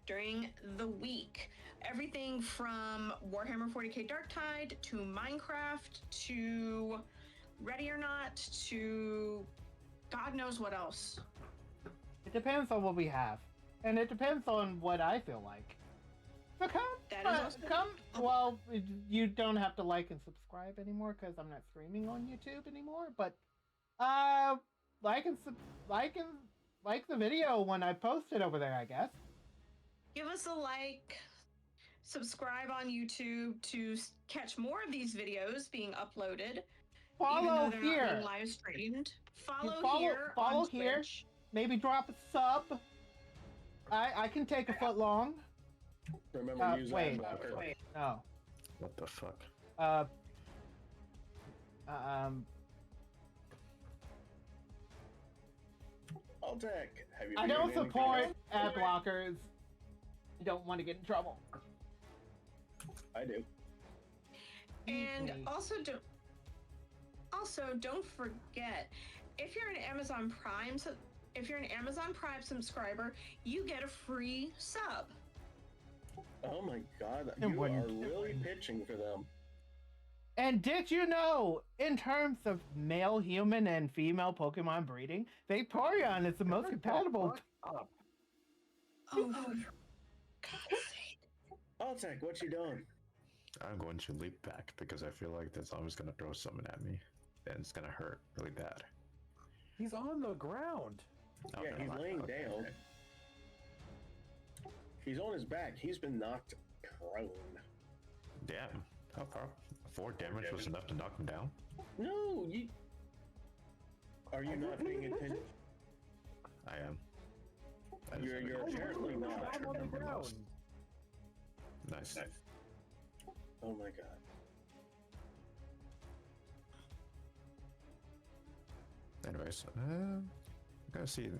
during the week. Everything from Warhammer 40k Darktide to Minecraft to Ready or Not to God knows what else. It depends on what we have. And it depends on what I feel like. So That is also- come. Well, you don't have to like and subscribe anymore because I'm not streaming on YouTube anymore. But like the video when I post it over there, I guess. Give us a like, subscribe on YouTube to catch more of these videos being uploaded. Even Follow though they're not here. being live streamed. Follow Follow on here. Twitch. Maybe drop a sub. I can take a foot long. Remember, use wait. Adblocker. No. What the fuck? Altec, have you I been don't anything support else? ad blockers. I don't want to get in trouble. I do. And Okay. also don't forget, if you're an Amazon Prime subscriber, you get a free sub. Oh my god, And you when- are really pitching for them. And did you know, in terms of male human and female Pokemon breeding, Vaporeon is the most compatible. Oh, for God's sake. Altec, what you doing? I'm going to leap back because I feel like the zombie's gonna throw something at me, and it's gonna hurt really bad. He's on the ground. Oh, Yeah, never he's mind. laying Okay, down. okay. He's on his back. He's been knocked prone. Damn. How far? 4 damage was enough to knock him down? No, you. Are you not paying attention? I am. I just You're haven't- apparently not. I'm on the ground. Nice. Oh my god. Anyways,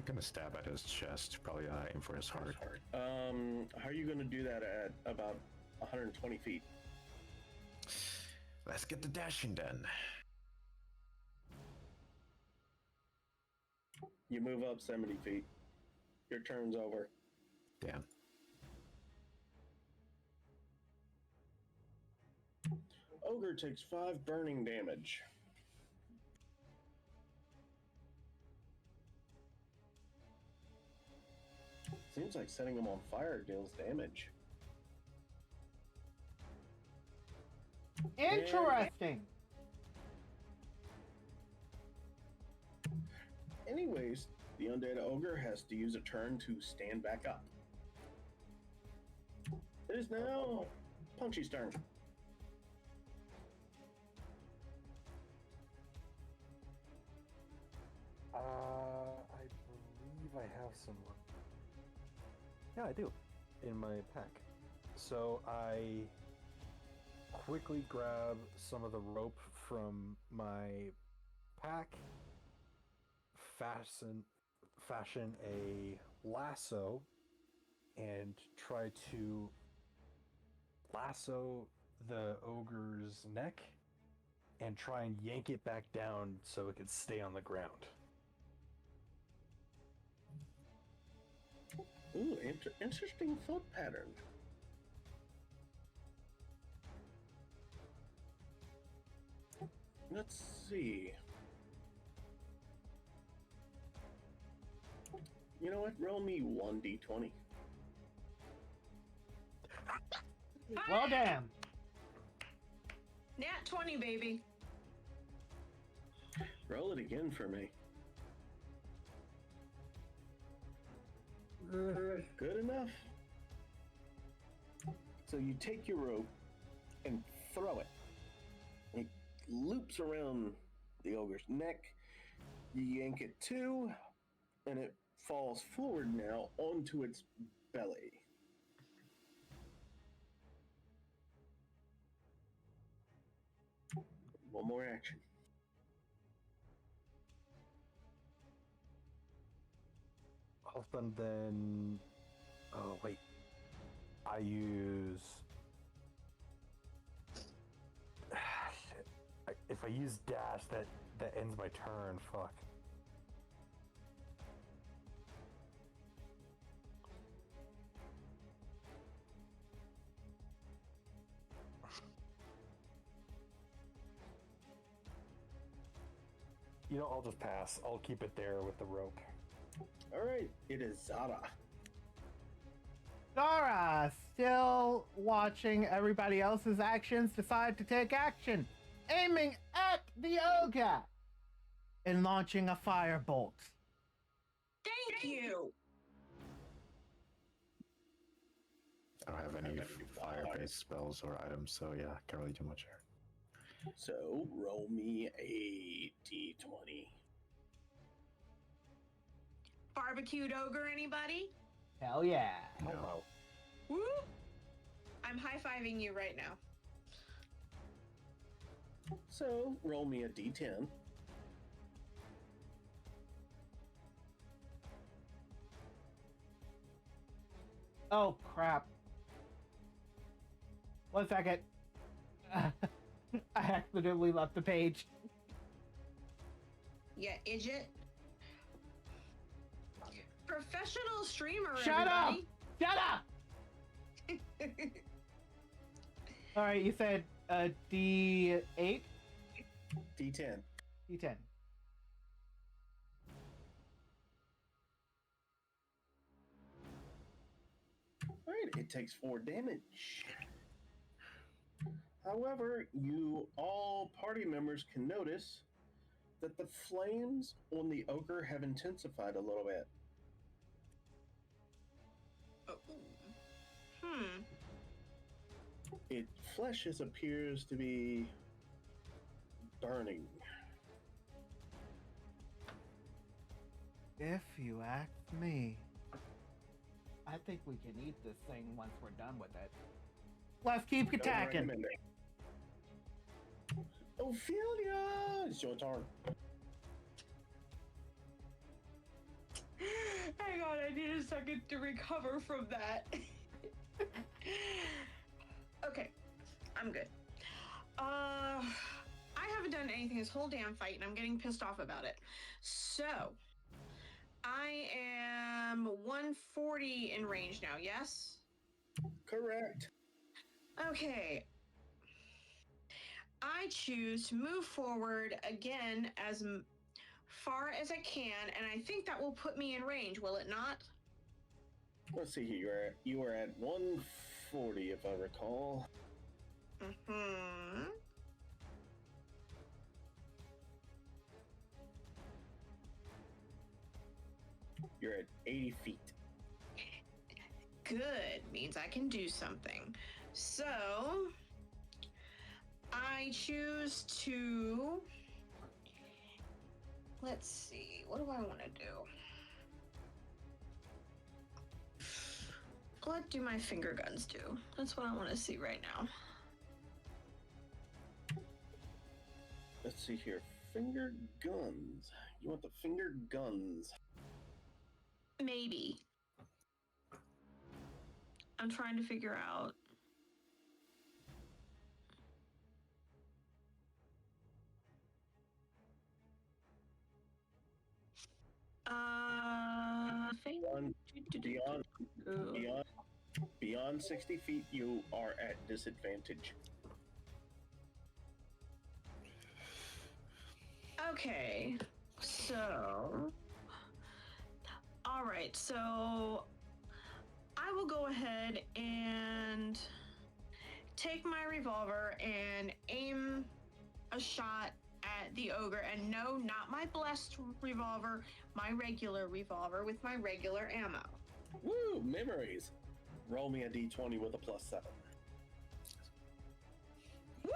gonna stab at his chest. Probably aim for his heart. How are you going to do that at about 120 feet? Let's get the dashing done. You move up 70 feet. Your turn's over. Damn. Ogre takes 5 burning damage. Seems like setting him on fire deals damage. Interesting. Anyways, the undead ogre has to use a turn to stand back up. It is now Punchy's turn. I believe I have some. Yeah, I do, in my pack. So I quickly grab some of the rope from my pack, fashion a lasso, and try to lasso the ogre's neck and try and yank it back down so it could stay on the ground. Ooh, interesting thought pattern. Let's see. You know what? Roll me 1d20. Well, damn. Nat 20, baby. Roll it again for me. Good enough. So you take your rope and throw it. It loops around the ogre's neck. You yank it too, and it falls forward now onto its belly. One more action. Halfdan then. Oh wait, I use. Shit. If I use dash, that ends my turn. Fuck. You know, I'll just pass. I'll keep it there with the rope. All right, it is Zara. Zara, still watching everybody else's actions, decide to take action, aiming at the ogre and launching a firebolt. Thank you. I don't have any fire-based spells or items, so yeah, can't really do much here. So roll me a d20. Barbecued ogre, anybody? Hell yeah. No. Oh, Woo! I'm high-fiving you right now. So roll me a d10. Oh, crap. 1 second. I accidentally left the page. Yeah, idiot. Professional streamer, Shut up! everybody. Shut up! Alright, you said D8? D10. D10. All right, it takes 4 damage. However, you all party members can notice that the flames on the ogre have intensified a little bit. Its flesh appears to be burning. If you ask me, I think we can eat this thing once we're done with it. Let's keep Don't attacking. recommend it. Ophelia, it's your turn. Hang on, I need a second to recover from that. Okay, I'm good. I haven't done anything this whole damn fight, and I'm getting pissed off about it. So, I am 140 in range now, yes? Correct. Okay. I choose to move forward again as far as I can, and I think that will put me in range, will it not? Let's see here. You are at 140, if I recall. Mm-hmm. You're at 80 feet. Good. Means I can do something. So, I choose to. Let's see. What do I want to do? What do my finger guns do? That's what I want to see right now. Let's see here. Finger guns. You want the finger guns? Maybe. I'm trying to figure out. Beyond 60 feet, you are at disadvantage. Okay, so. Alright, so. I will go ahead and take my revolver and aim a shot at the ogre. And no, not my blessed revolver, my regular revolver with my regular ammo. Woo! Memories. Roll me a d20 with a +7. Woo!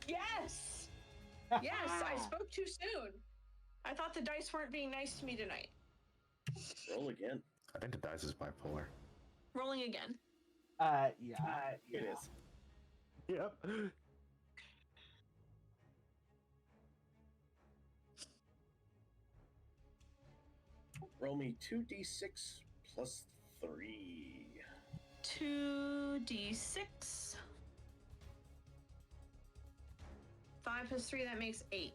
Yes! Yes, I spoke too soon. I thought the dice weren't being nice to me tonight. Roll again. I think the dice is bipolar. Rolling again. Yeah. It is. Yep. Roll me 2d6 plus 3. 2d6. 5 plus 3, that makes 8.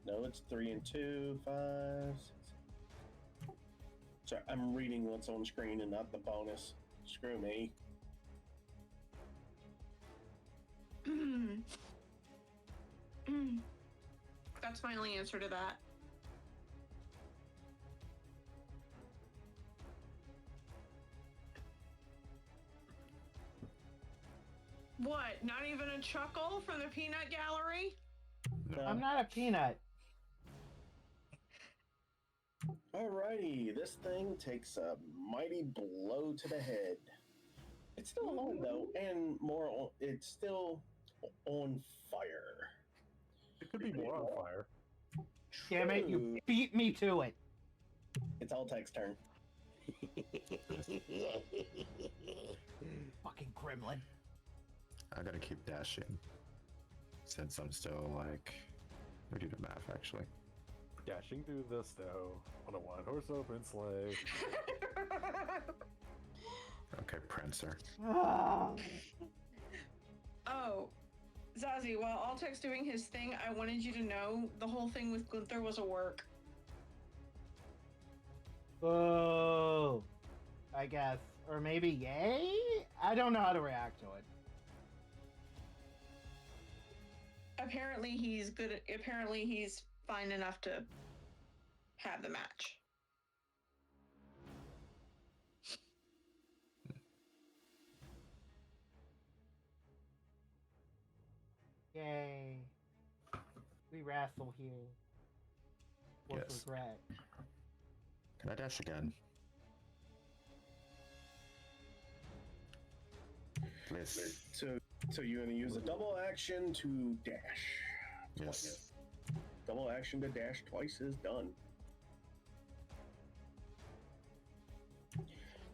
No, it's 3 and 2, 5, 6. Sorry, I'm reading what's on screen and not the bonus. Screw me. That's my only answer to that. What? Not even a chuckle from the peanut gallery? No. I'm not a peanut. Alrighty, this thing takes a mighty blow to the head. It's still alive though, and it's still on fire. It could be more on fire. Damn it, you True. beat me to it. It's Altek's turn. Fucking gremlin. I'm gonna keep dashing. Since I'm still like... We do the math actually. Dashing through the snow on a one-horse open sleigh. Okay, Prancer. Ah. Oh, Zazie, while Altek's doing his thing, I wanted you to know the whole thing with Gunther was a work. Oh, I guess. Or maybe yay? I don't know how to react to it. Apparently he's good. Apparently he's fine enough to have the match. Yay. We wrestle here. With Yes. regret. Can I dash again? Please. So you're gonna use a double action to dash. Yes. Double action to dash twice is done.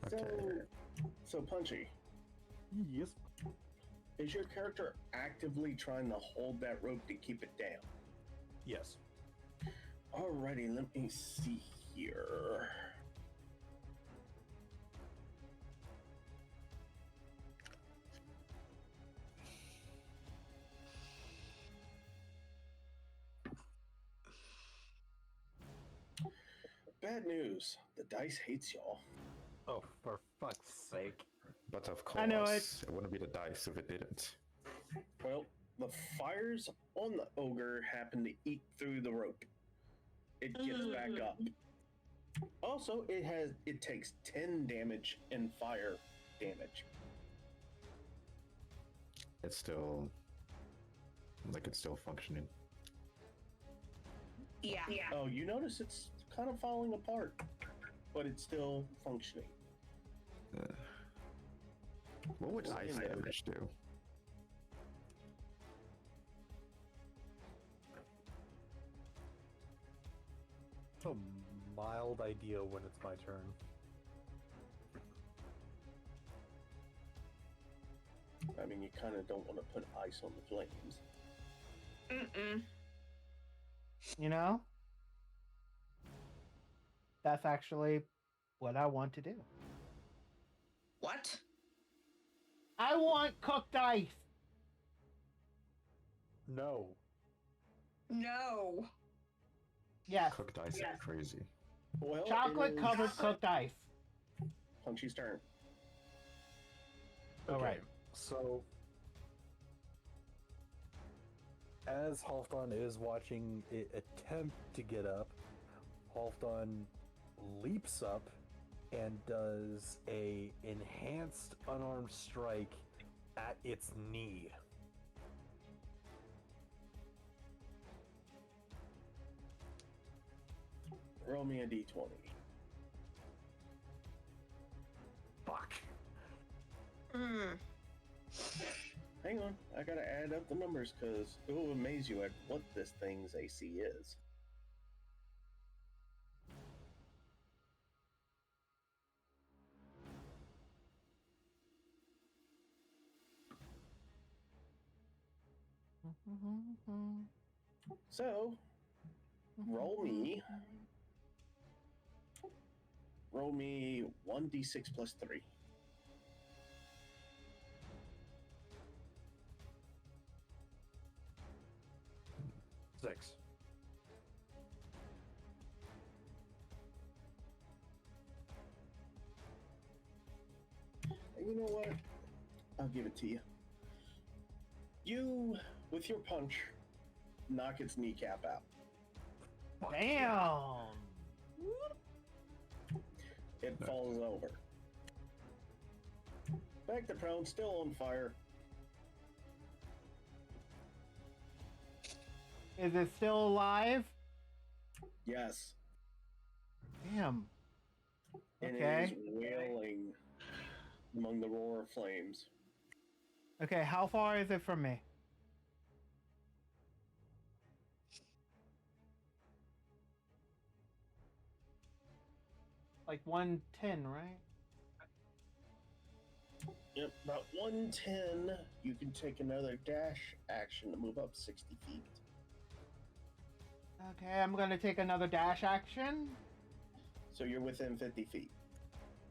Okay. So Punchy, Yes. is your character actively trying to hold that rope to keep it down? Yes. Alrighty, let me see here. Bad news. The dice hates y'all. Oh, for fuck's sake. But of course, I know it. it wouldn't be the dice if it didn't. Well, the fires on the ogre happen to eat through the rope. It gets back up. Also, it takes 10 damage and fire damage. It's still... Like, it's still functioning. Yeah. Oh, you notice it's kind of falling apart, but it's still functioning. What would ice Yeah. damage do? It's a mild idea when it's my turn. I mean, you kind of don't want to put ice on the flames. Mm-mm. You know? That's actually what I want to do. What? I want cooked ice. No. No. Yes. Cooked ice is crazy. Well, Chocolate it is covered cooked ice. Punchy's turn. All right. So, as Halfdan is watching it attempt to get up, Halfdan leaps up and does a enhanced unarmed strike at its knee. Roll me a d20. Fuck. Mm. Hang on, I gotta add up the numbers because it will amaze you at what this thing's AC is. So, roll me 1d6 plus 3. Six. And you know what? I'll give it to you. You, with your punch, knock its kneecap out. Damn. It falls over. Back to prone, still on fire. Is it still alive? Yes. Damn. And Okay. it is wailing among the roar of flames. Okay, how far is it from me? Like 110, right? Yep, about 110. You can take another dash action to move up 60 feet. Okay, I'm gonna take another dash action. So you're within 50 feet.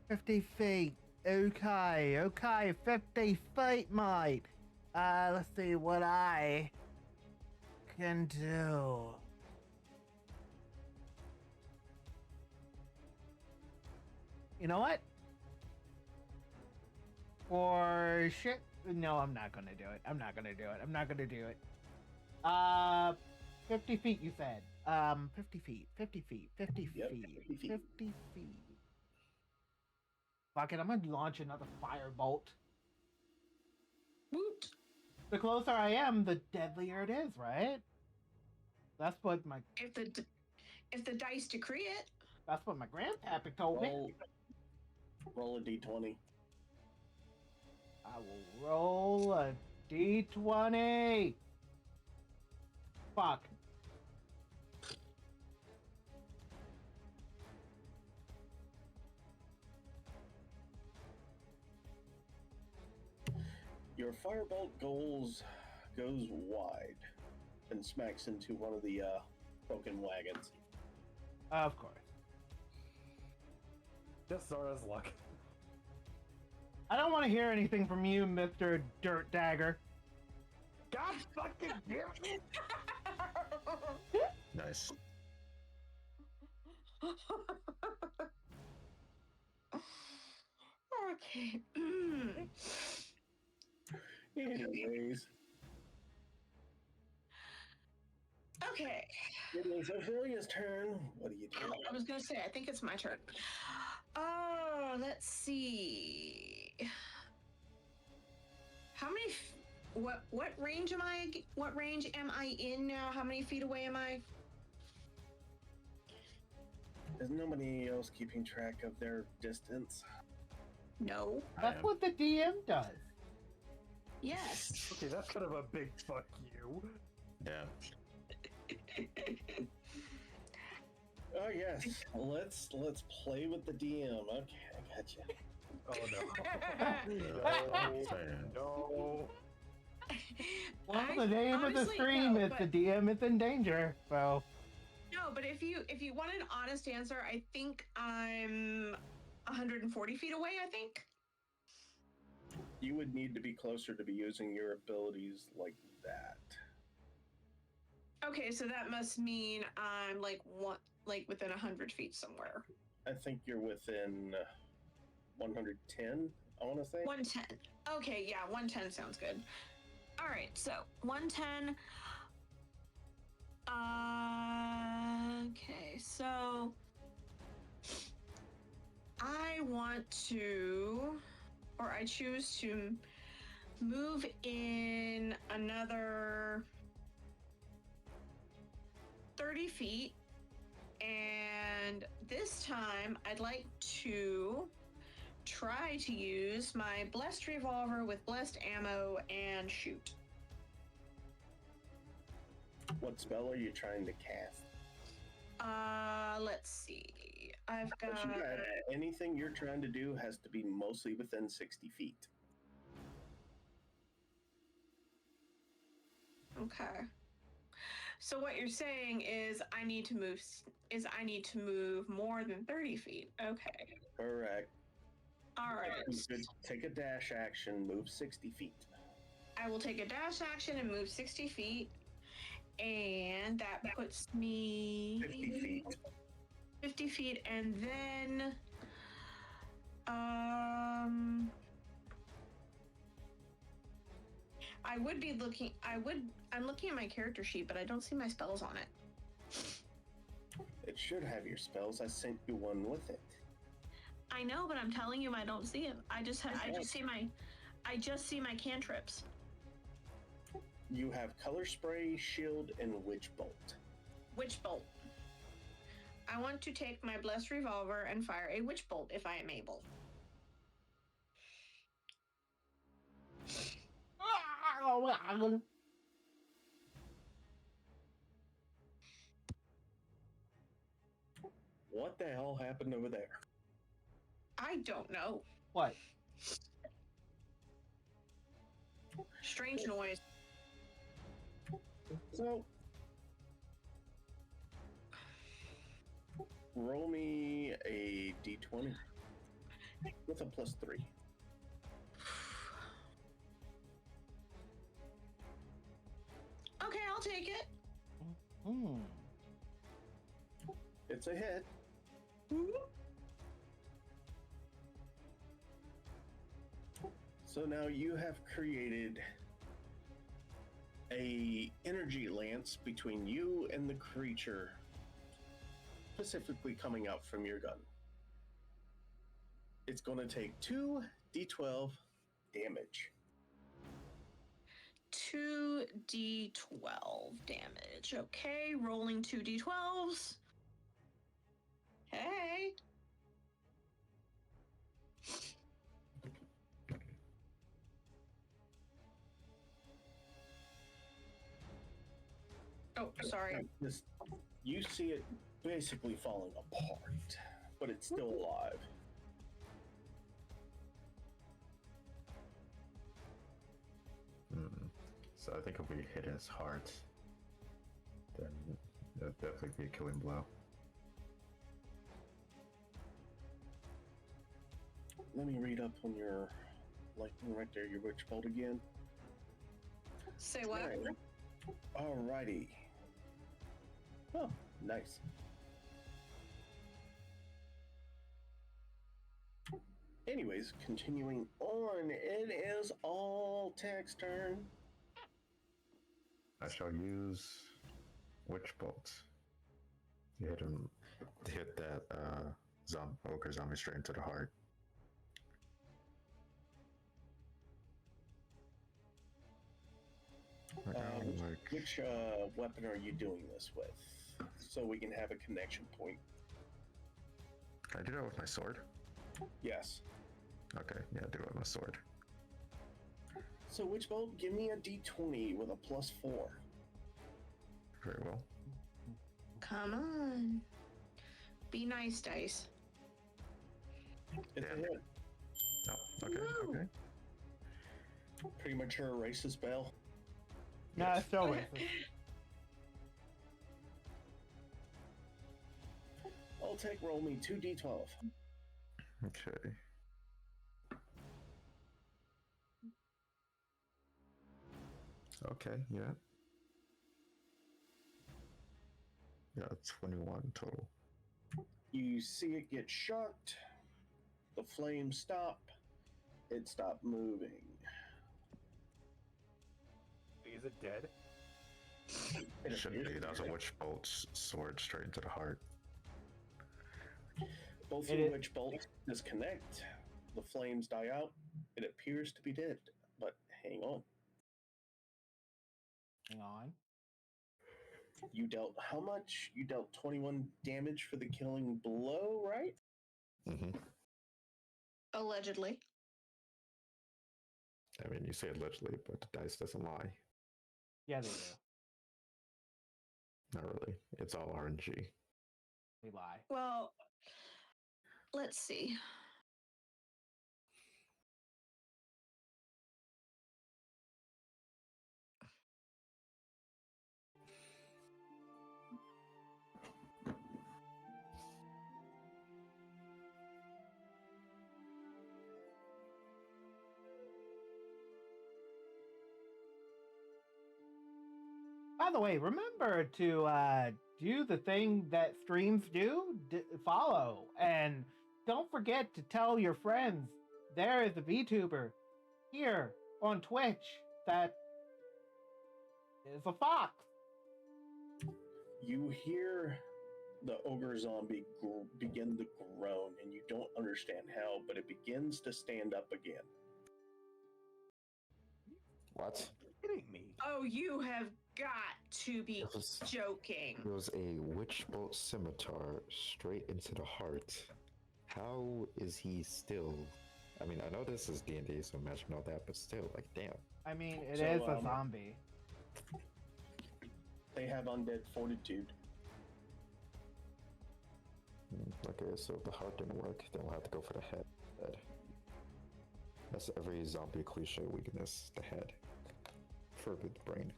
50 feet. Okay, 50 feet, mate. Let's see what I can do. You know what? For shit. No, I'm not gonna do it. I'm not gonna do it. 50 feet, you said. 50 feet. Yep, 50 feet. 50 feet. Fuck it, I'm gonna launch another firebolt. Woot. The closer I am, the deadlier it is, right? That's what my If the dice decree it. that's what my grandpappy told me. Roll a d20. I will roll a d20. Fuck. Your firebolt goes wide and smacks into one of the broken wagons. Of course. Just Zara's luck. I don't want to hear anything from you, Mr. Dirt Dagger. God fucking damn it! Nice. Okay. Anyways, Okay. it is Ophelia's turn. What do you do? I was gonna say, I think it's my turn. Oh, let's see. How many? What range am I? What range am I in now? How many feet away am I? Is nobody else keeping track of their distance? No. I That's am. what the DM does. Yes. Okay, that's kind of a big fuck you. Yeah. Oh yes, let's play with the DM. Okay, I got you. Oh no. I'm no. saying. No. Well, the name of the honestly, stream no, is the but- DM is in danger. So No, but if you want an honest answer, I think I'm 140 feet away. I think. You would need to be closer to be using your abilities like that. Okay, so that must mean I'm like within 100 feet somewhere. I think you're within 110. I want to say. 110. Okay, yeah, 110 sounds good. All right, so 110. Okay, so I want to, or I choose to move in another 30 feet, and this time I'd like to try to use my blessed revolver with blessed ammo and shoot. What spell are you trying to cast? Let's see. I've got. Anything you're trying to do has to be mostly within 60 feet. Okay. So what you're saying is I need to move more than 30 feet. Okay. Correct. All right. You could take a dash action, move 60 feet. I will take a dash action and move 60 feet. And that puts me 50 feet. 50 feet, and then I'm looking at my character sheet, but I don't see my spells on it. It should have your spells. I sent you one with it. I know, but I'm telling you I don't see it. I just see my cantrips. You have color spray, shield, and witch bolt. Witch bolt. I want to take my blessed revolver and fire a witch bolt if I am able. What the hell happened over there? I don't know. what? Strange noise. So, roll me a d20 with a +3. Okay, I'll take it. Hmm. It's a hit. So now you have created a energy lance between you and the creature, specifically coming out from your gun. It's going to take 2d12 damage. 2d12 damage. Okay, rolling 2d12s. Hey. Oh, sorry. You see it basically falling apart, but it's still alive. So I think if we hit his heart, then that'd definitely be a killing blow. Let me read up on your lightning right there, your witch bolt again. Say what? Alrighty. Oh, nice. Anyways, continuing on, it is all Tech's turn. I shall use Witch Bolt to hit him, to hit that ogre zombie straight into the heart. Which weapon are you doing this with? So we can have a connection point. Can I do that with my sword? Yes. Okay, yeah, do it with my sword. So Witch Bolt, give me a d20 with a +4. Very well. Come on. Be nice, dice. It's a Damn. hit. Oh, okay, Woo. okay. Premature racist spell. No, it's still racist. I'll take roll me 2d12. Okay. Okay, yeah. Yeah, 21 total. You see it get shocked. The flames stop. It stopped moving. Is it dead? It Should appears be. to That was a dead. witch bolt's sword straight into the heart. Both It your is- witch bolts disconnect. The flames die out. It appears to be dead. But hang on. Hang on. You dealt how much? You dealt 21 damage for the killing blow, right? Mm-hmm. Allegedly. I mean, you say allegedly, but the dice doesn't lie. Yeah, they do. Not really. It's all RNG. They lie. Well, let's see. By the way, remember to do the thing that streams do. Follow, and don't forget to tell your friends there is a VTuber here on Twitch that is a fox. You hear the ogre zombie begin to groan, and you don't understand how, but it begins to stand up again. What? Kidding me? Oh, you have got to be It was, joking. it was a witch bolt scimitar straight into the heart. How is he still? I mean, I know this is D&D, so imagine all that, but still, like, damn. I mean, it So, is a zombie. They have undead fortitude. Okay, so if the heart didn't work, then we'll have to go for the head. That's every zombie cliche weakness, the head. Forbid the brain.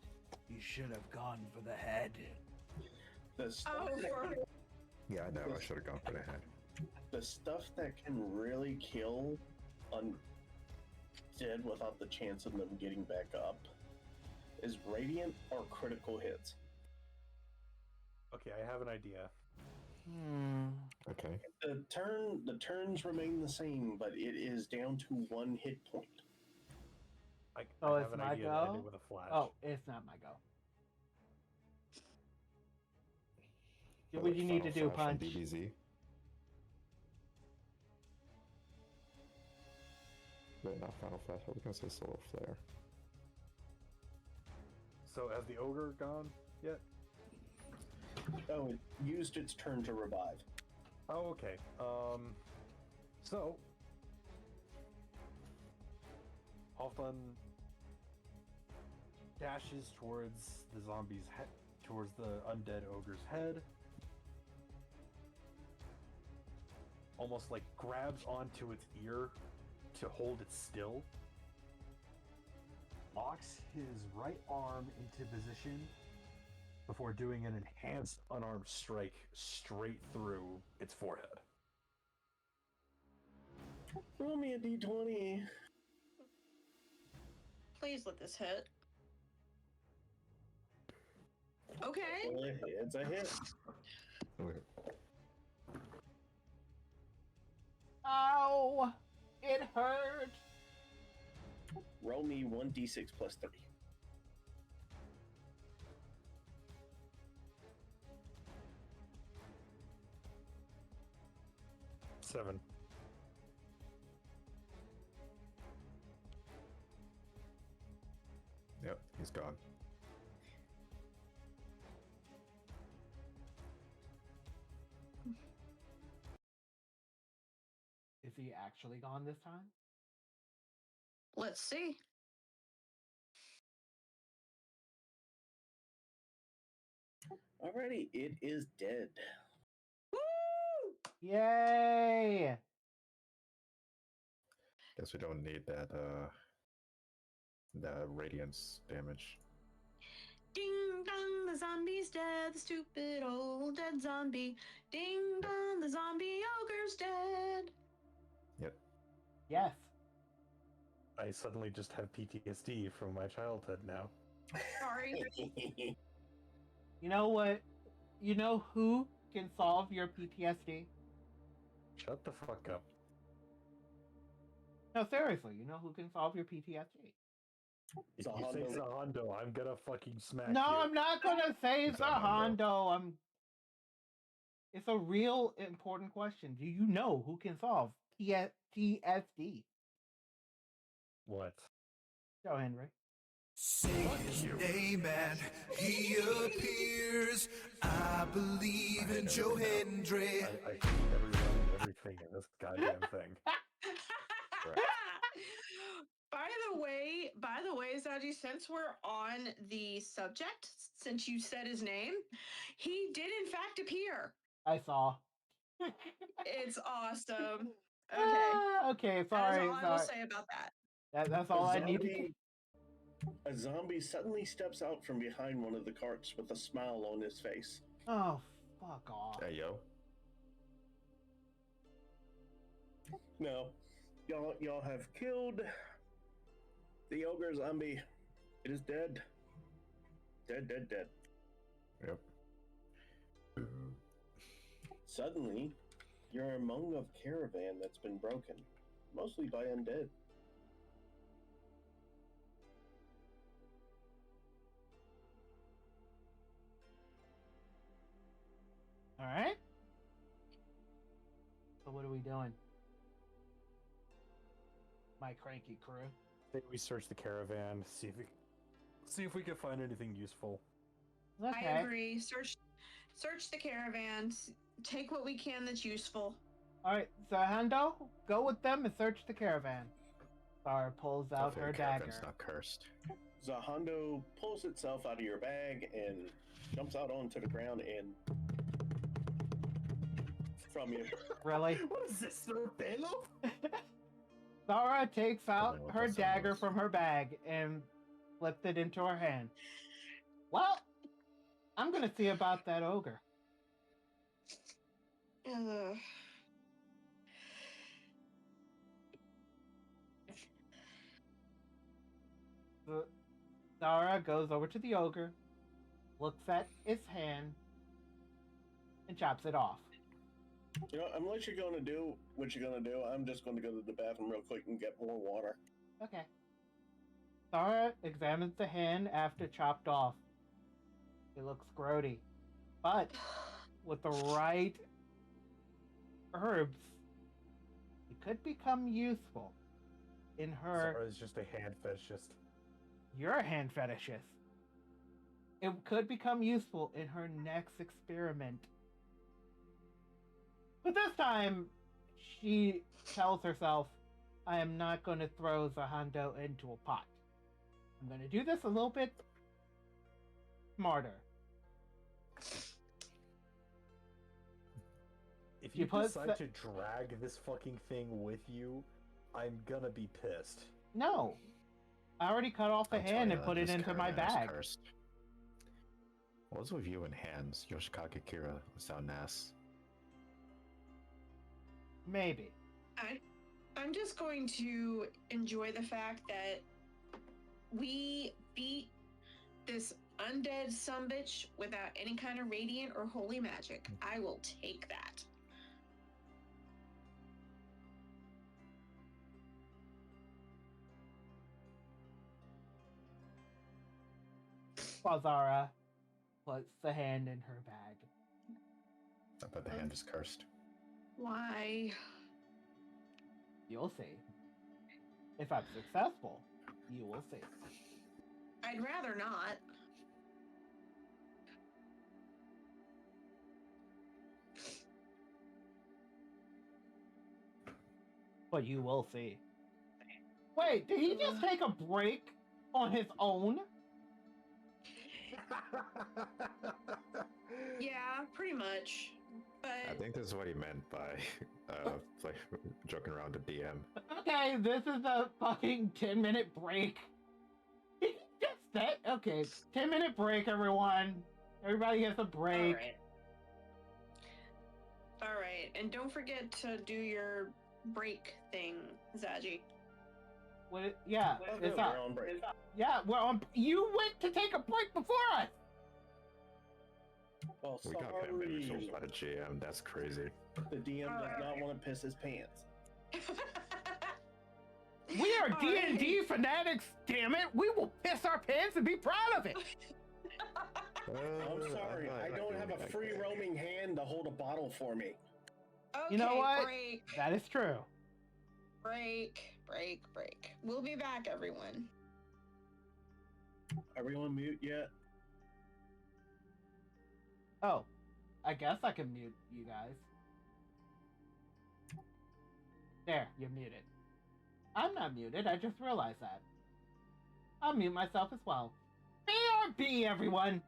You should have gone for the head. The stuff, Oh, for Yeah, I know, I should have gone for the head. the stuff that can really kill undead without the chance of them getting back up is radiant or critical hits. Okay, I have an idea. Okay. The turns remain the same, but it is down to 1 hit point. I Oh, have it's an my idea to end go? it with a flash. Oh, it's not my go. Or What like you need to Final do, Flash on Punch? DBZ. Wait, not Final Flash, I was gonna say Solar Flare. So has the ogre gone yet? Oh, it used its turn to revive. Oh, okay. So Halfdan dashes towards the zombie's head, towards the undead ogre's head. Almost like grabs onto its ear to hold it still. Locks his right arm into position before doing an enhanced unarmed strike straight through its forehead. Roll me a d20. please let this hit. Okay. It's a hit. Okay. Ow! It hurt! Roll me 1d6 plus 3. Seven. Yep, he's gone. Is he actually gone this time? Let's see. Alrighty, it is dead. Woo! Yay! Guess we don't need that radiance damage. Ding dong, the zombie's dead, the stupid old dead zombie. Ding dong, the zombie ogre's dead. Yep. Yes. I suddenly just have PTSD from my childhood now. Sorry. You know what? You know who can solve your PTSD? Shut the fuck up. No, seriously, you know who can solve your PTSD? If you say Zahando. Zahando, I'm gonna fucking smack you. No, I'm not gonna say Zahando. Zahando. It's a real important question. Do you know who can solve PTSD? What? Joe Henry. Say his name and he appears. I believe in Joe Hendry. I hate everyone and everything in this goddamn thing. By the way, Zaji, since we're on the subject, since you said his name, he did in fact appear. I saw. It's awesome. Okay. Okay, That is sorry. all I will say about that. That's all I need to do. A zombie suddenly steps out from behind one of the carts with a smile on his face. Oh, fuck off. Hey, yo. No, y'all have killed the ogre zombie. It is dead. Dead. Yep. Suddenly, you're among a caravan that's been broken, mostly by undead. Alright? So what are we doing? My cranky crew. I think we search the caravan, see if we can find anything useful. Okay. I agree. Search the caravans. Take what we can that's useful. Alright, so Hando, go with them and search the caravan. Zara pulls out Hopefully her the caravan's dagger. not cursed. Zahando pulls itself out of your bag and jumps out onto the ground and from you. Really? What is this, Balo? Zara takes out know what her that sound dagger was. from her bag and flipped it into her hand. Well, I'm gonna see about that ogre. Ugh. Zara goes over to the ogre, looks at its hand, and chops it off. You know, unless you're going to do what you're going to do, I'm just going to go to the bathroom real quick and get more water. Okay. Zara examines the hand after chopped off. It looks grody. But with the right herbs, it could become useful in her... Zara's just a hand fetishist. You're a hand fetishist. It could become useful in her next experiment. But this time, she tells herself, I am not going to throw Zahando into a pot. I'm going to do this a little bit smarter. If You you put decide to drag this fucking thing with you, I'm gonna be pissed. No. I already cut off the I'm telling hand you and that put it this into my caravan is bag. cursed. What's with you and hands? Yoshikage Kira sound ass. Maybe. I'm just going to enjoy the fact that we beat this undead sumbitch without any kind of radiant or holy magic. I will take that. While Zara puts the hand in her bag. I bet the hand is cursed. Why? You'll see. If I'm successful, you will see. I'd rather not. but you will see. Wait, did he just take a break on his own? Yeah, pretty much. I But think this is what he meant by like joking around the DM. Okay, this is a fucking 10-minute break. Just that. Okay, 10-minute break, everyone. Everybody gets a break. All right, and don't forget to do your break thing, Zaji. What? Yeah, Oh, it's good, up. we're on break. Yeah, we're on. You went to take a break before us. Well, We got bamboozled sorry. by the GM. That's crazy. The DM does not want to piss his pants. We are All D&D fanatics. Damn it, we will piss our pants and be proud of it. I'm sorry, I don't have a free roaming hand to hold a bottle for me. Okay, You know what? break, That is true. break. We'll be back, everyone. Are we on mute yet? Oh, I guess I can mute you guys. There, you're muted. I'm not muted, I just realized that. I'll mute myself as well. BRB, everyone!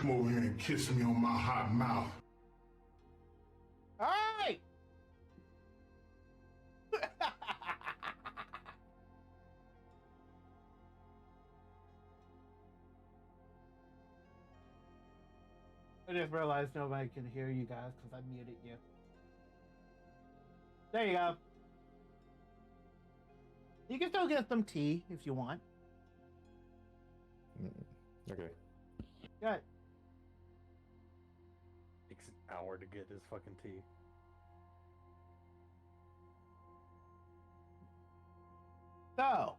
Come over here and kiss me on my hot mouth. Hey! I just realized nobody can hear you guys because I muted you. There you go. You can still get some tea if you want. Okay. Good. Takes an hour to get his fucking tea. So,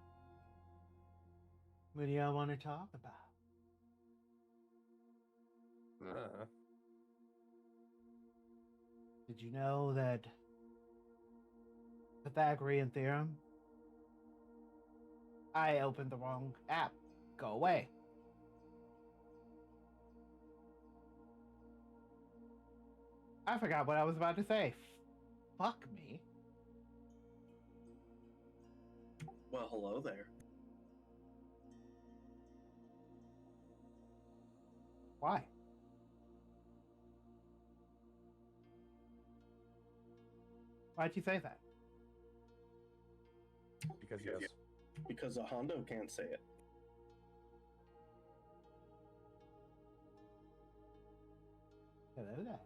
what do y'all want to talk about? Did you know that Pythagorean theorem? I opened the wrong app. Go away. I forgot what I was about to say. Fuck me. Well, hello there. Why? Why'd you say that? Because yes. Because a Hondo can't say it. Hello there.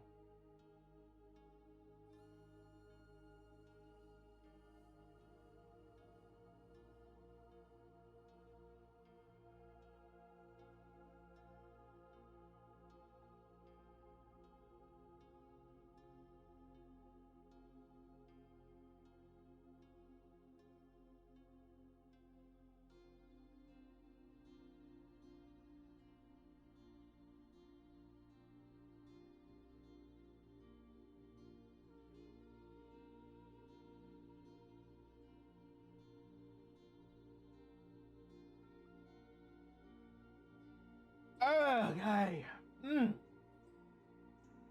Okay.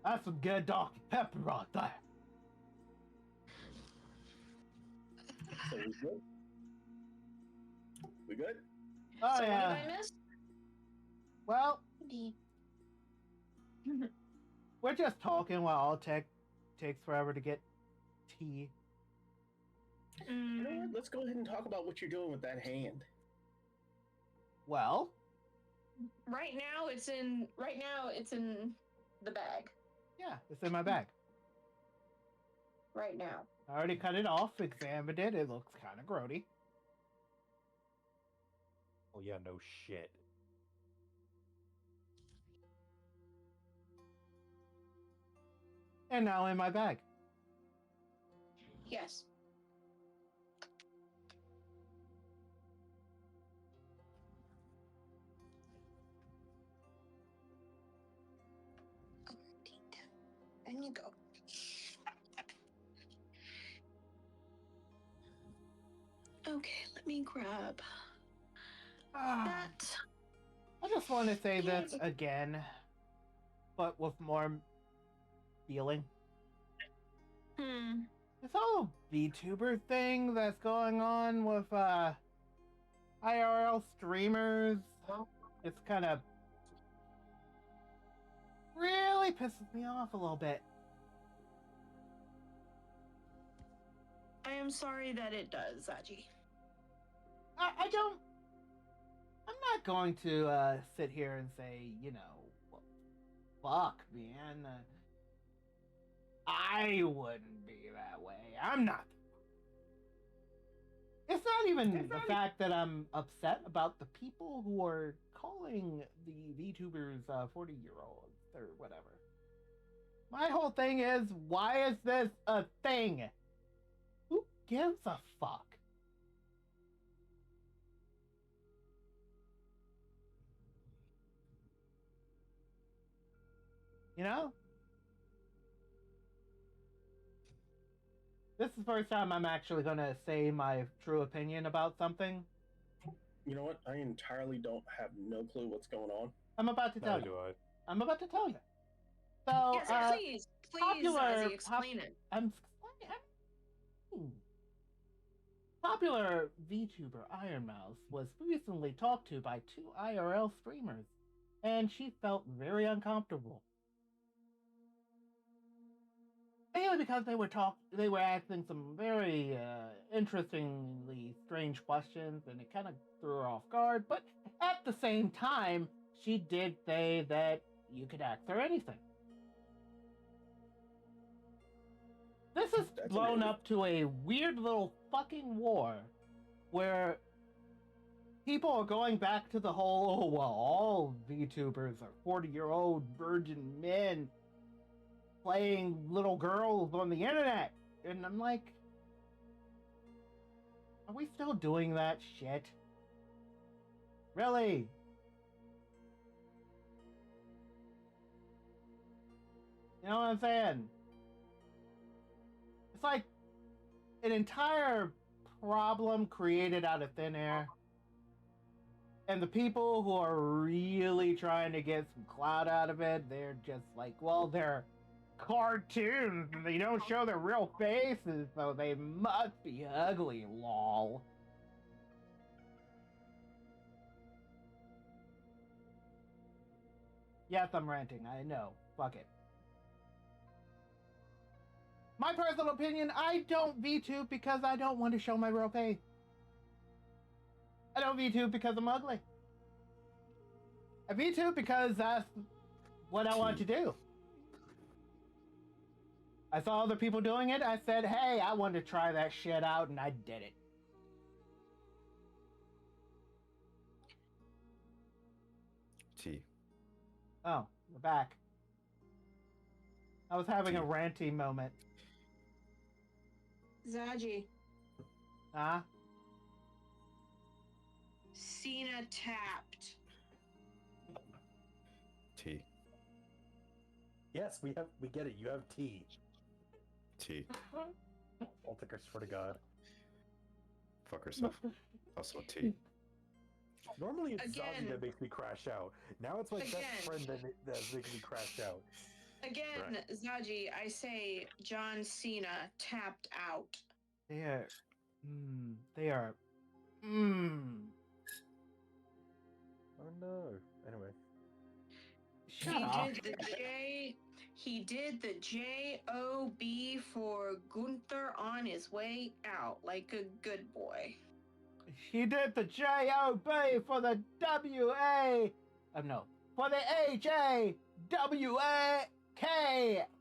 That's some good Dr. Pepper right there. So we good? We good? Oh So yeah. what did I miss? Well, we're just talking while all tech takes forever to get tea. You know what? Let's go ahead and talk about what you're doing with that hand. Well, Right now it's in the bag. yeah, it's in my bag. Right now. I already cut it off, examined it. It looks kind of grody. Oh yeah, no shit. And now in my bag. Yes. And you go. Okay, let me grab that. I just want to say this Yeah. again, but with more feeling. This whole VTuber thing that's going on with IRL streamers, it's kind of really pisses me off a little bit. I am sorry that it does, Zaji. I don't. I'm not going to sit here and say, you know, well, fuck, man. I wouldn't be that way. I'm not. It's not even the fact that I'm upset about the people who are calling the VTubers 40-year-olds or whatever. My whole thing is, why is this a thing? Who gives a fuck? You know? This is the first time I'm actually going to say my true opinion about something. You know what? I entirely don't have no clue what's going on. I'm about to tell Neither you. do I. I'm about to tell you. So, Yes, please, popular, Zazie, explain it. Popular VTuber Iron Mouse was recently talked to by two IRL streamers and she felt very uncomfortable. Mainly because they were asking some very interestingly strange questions, and it kind of threw her off guard. But at the same time, she did say that you could ask her anything. This has That's blown amazing. up to a weird little fucking war where people are going back to the whole, oh, well, all VTubers are 40-year-old virgin men playing little girls on the internet. And I'm like, are we still doing that shit? Really? You know what I'm saying? It's like an entire problem created out of thin air. And the people who are really trying to get some clout out of it, they're just like, well, they're cartoons and they don't show their real faces, so they must be ugly, lol. Yes, I'm ranting, I know. Fuck it. My personal opinion, I don't VTube because I don't want to show my real face. I don't VTube because I'm ugly. I VTube because that's what I want to do. I saw other people doing it. I said, hey, I want to try that shit out, and I did it. T. Oh, we're back. I was having a T. ranty moment. Zaji, Huh? Cena tapped. T. Yes, we get it. You have tea. T. I'll take her, swear to God. Fuck herself. Also T. Normally it's Again. Zaji that makes me crash out. Now it's my Again. best friend that makes me crash out. Again, Zaji, I say John Cena tapped out. They are. They are. Oh no. Anyway. Shut up. He did the J-O-B for Gunther on his way out, like a good boy. He did the J-O-B for the W-A. No. For the A-J-W-A-K.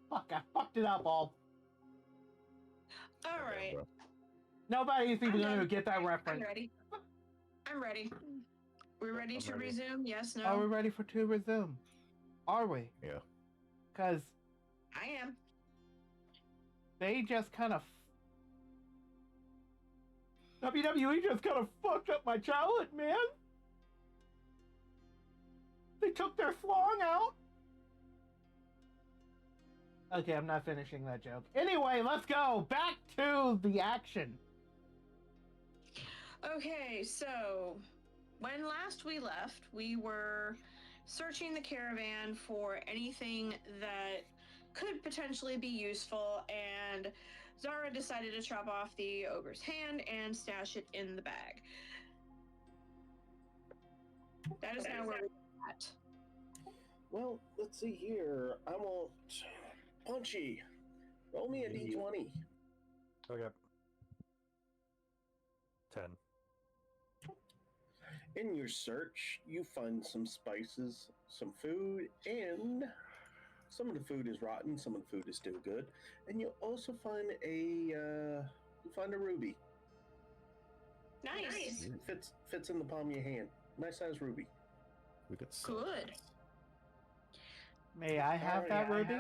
Fuck, I fucked it up, all. All right. Bro. Nobody's even I'm going to done. get that I'm reference. ready. I'm ready. We're ready I'm to ready. resume? Yes, no? Are we ready to resume? Are we? Yeah. Because I am. they just kind of... WWE just kind of fucked up my childhood, man. They took their slong out. Okay, I'm not finishing that joke. Anyway, let's go back to the action. Okay, so when last we left, we were searching the caravan for anything that could potentially be useful, and Zara decided to chop off the ogre's hand and stash it in the bag. That is now where we're at. Well, let's see here. I want Punchy. Roll me a d20. Okay. 10. In your search, you find some spices, some food, and some of the food is rotten, some of the food is still good. And you also find a ruby. Nice. Fits in the palm of your hand. Nice size ruby. We got some. Good. May I have that, Ruby?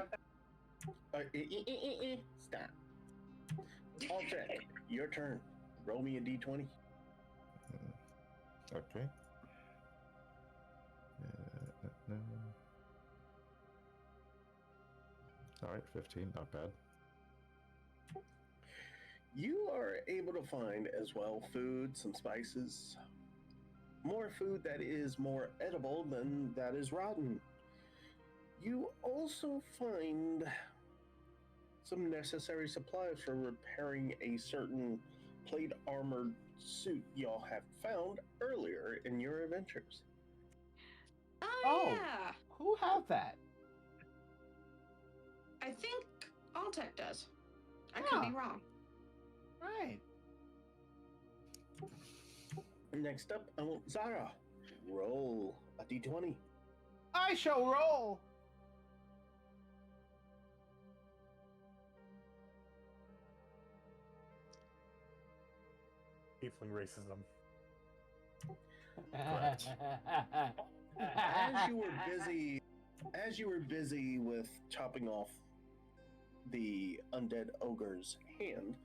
Stop. All check. Your turn. Roll me a d20. Okay. No. All right, 15. Not bad. You are able to find as well food, some spices, more food that is more edible than that is rotten. You also find some necessary supplies for repairing a certain plate armored suit y'all have found earlier in your adventures. Oh. yeah. Who has that? I think Altec does. I could be Yeah. wrong. Right. Next up, I want Zara. Roll a d20. I shall roll. Tiefling racism. Correct. As you were busy with chopping off the undead ogre's hand,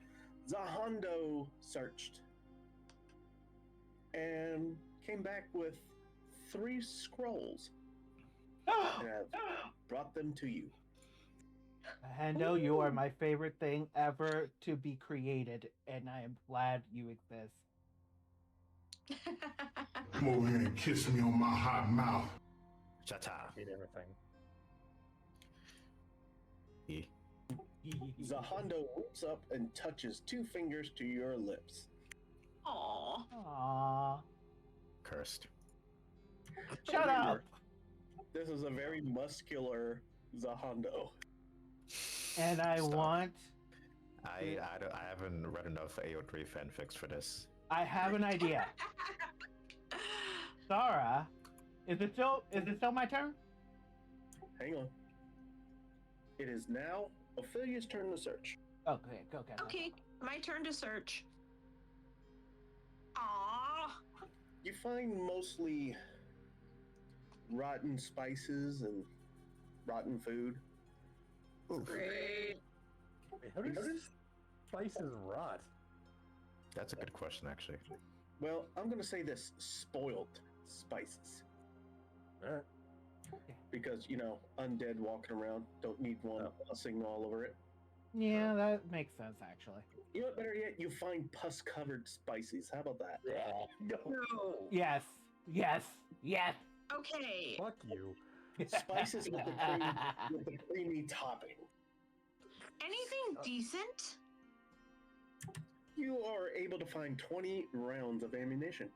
Zahando searched and came back with 3 scrolls and have brought them to you. Hando, you are my favorite thing ever to be created, and I am glad you exist. Come over here and kiss me on my hot mouth. Cha-cha. Hate everything. E. Zahando whips up and touches 2 fingers to your lips. Aw. Aww. Cursed. Shut up. This is a very muscular Zahando. And I Stop. want. I haven't read enough AO3 fanfics for this. I have an idea. Zara, is it still my turn? Hang on. It is now Ophelia's turn to search. Okay, go. Okay, my turn to search. Aw. You find mostly rotten spices and rotten food. Oof. Great. Wait, how does spices rot? That's a good question, actually. Well, I'm going to say this, spoiled spices. Alright. Because, undead walking around, don't need one pussing all over it. Yeah, that makes sense actually. You know what, better yet, you find pus-covered spices. How about that? No. Yes. Okay. Fuck you. Spices with the creamy topping. Anything decent? You are able to find 20 rounds of ammunition.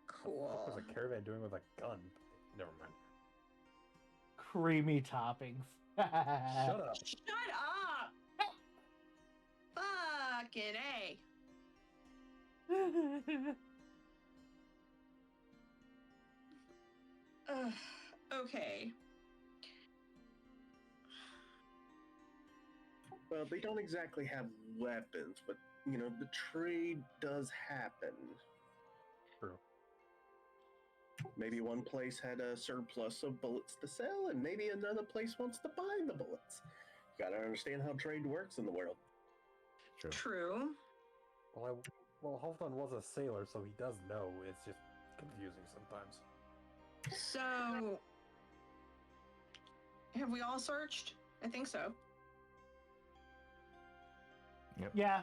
Cool. What was a caravan doing with a gun? Never mind. Creamy toppings. Shut up. Shut up! Fucking A. Okay. Well, they don't exactly have weapons, but, the trade does happen. True. Maybe one place had a surplus of bullets to sell, and maybe another place wants to buy the bullets. You gotta understand how trade works in the world. True. True. Well, Halfdan was a sailor, so he does know. It's just confusing sometimes. So, have we all searched? I think so. Yeah.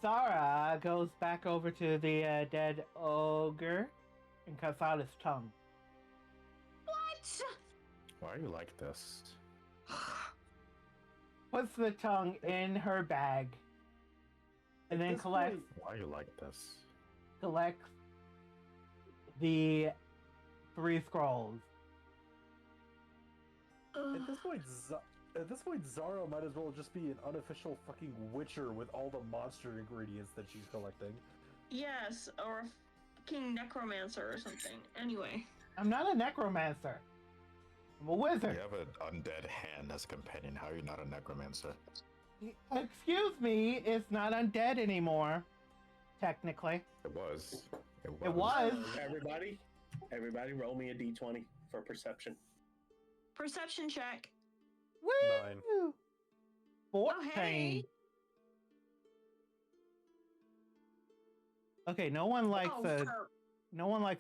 Zara goes back over to the dead ogre and cuts out his tongue. What? Why are you like this? Puts the tongue in her bag. And then This collects point- Why are you like this? the 3 scrolls. At this point, Zara might as well just be an unofficial fucking witcher with all the monster ingredients that she's collecting. Yes, or a fucking necromancer or something. Anyway. I'm not a necromancer. I'm a You wizard. have an undead hand as a companion. How are you not a necromancer? Excuse me, it's not undead anymore. Technically. It was. It was. Everybody roll me a d20 for perception. Perception check. Woo! 9. 14. Oh, hey. Okay, no one likes Oh,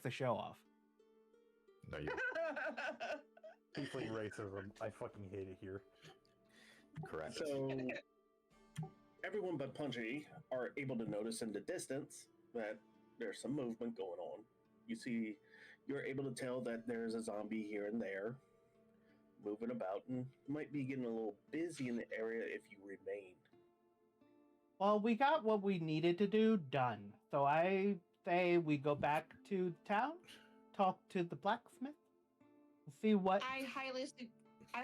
a show off. No, you. Tiefling racism. I fucking hate it here. Correct. So, everyone but Punchy are able to notice in the distance that there's some movement going on. You're able to tell that there's a zombie here and there moving about, and might be getting a little busy in the area if you remained. Well, we got what we needed to do done. So I say we go back to town, talk to the blacksmith? See what? I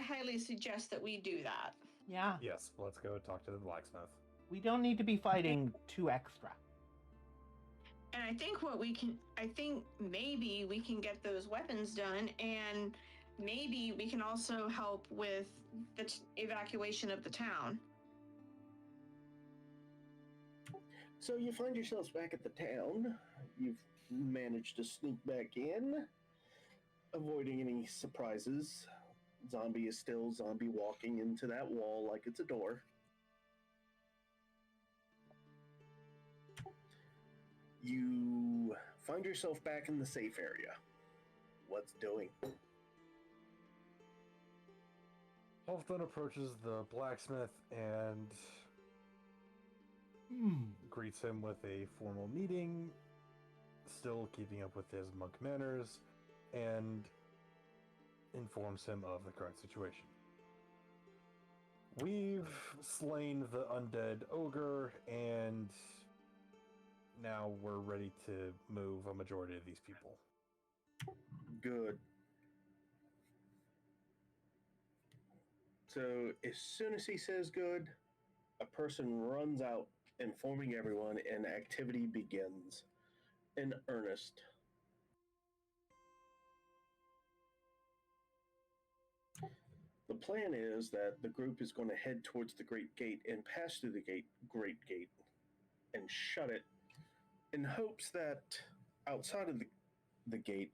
highly suggest that we do that. Yeah, Yes, let's go talk to the blacksmith. we don't need to be fighting 2 extra. And I think maybe we can get those weapons done, and maybe we can also help with the evacuation of the town. So you find yourselves back at the town. You've managed to sneak back in, avoiding any surprises. Zombie is still zombie walking into that wall like it's a door. You find yourself back in the safe area. What's doing? Halfdan approaches the blacksmith and greets him with a formal meeting, still keeping up with his monk manners, and informs him of the current situation. We've slain the undead ogre, and now we're ready to move a majority of these people. Good. So as soon as he says good, a person runs out, informing everyone, and activity begins in earnest. The plan is that the group is going to head towards the Great Gate and pass through the Great Gate and shut it in hopes that outside of the gate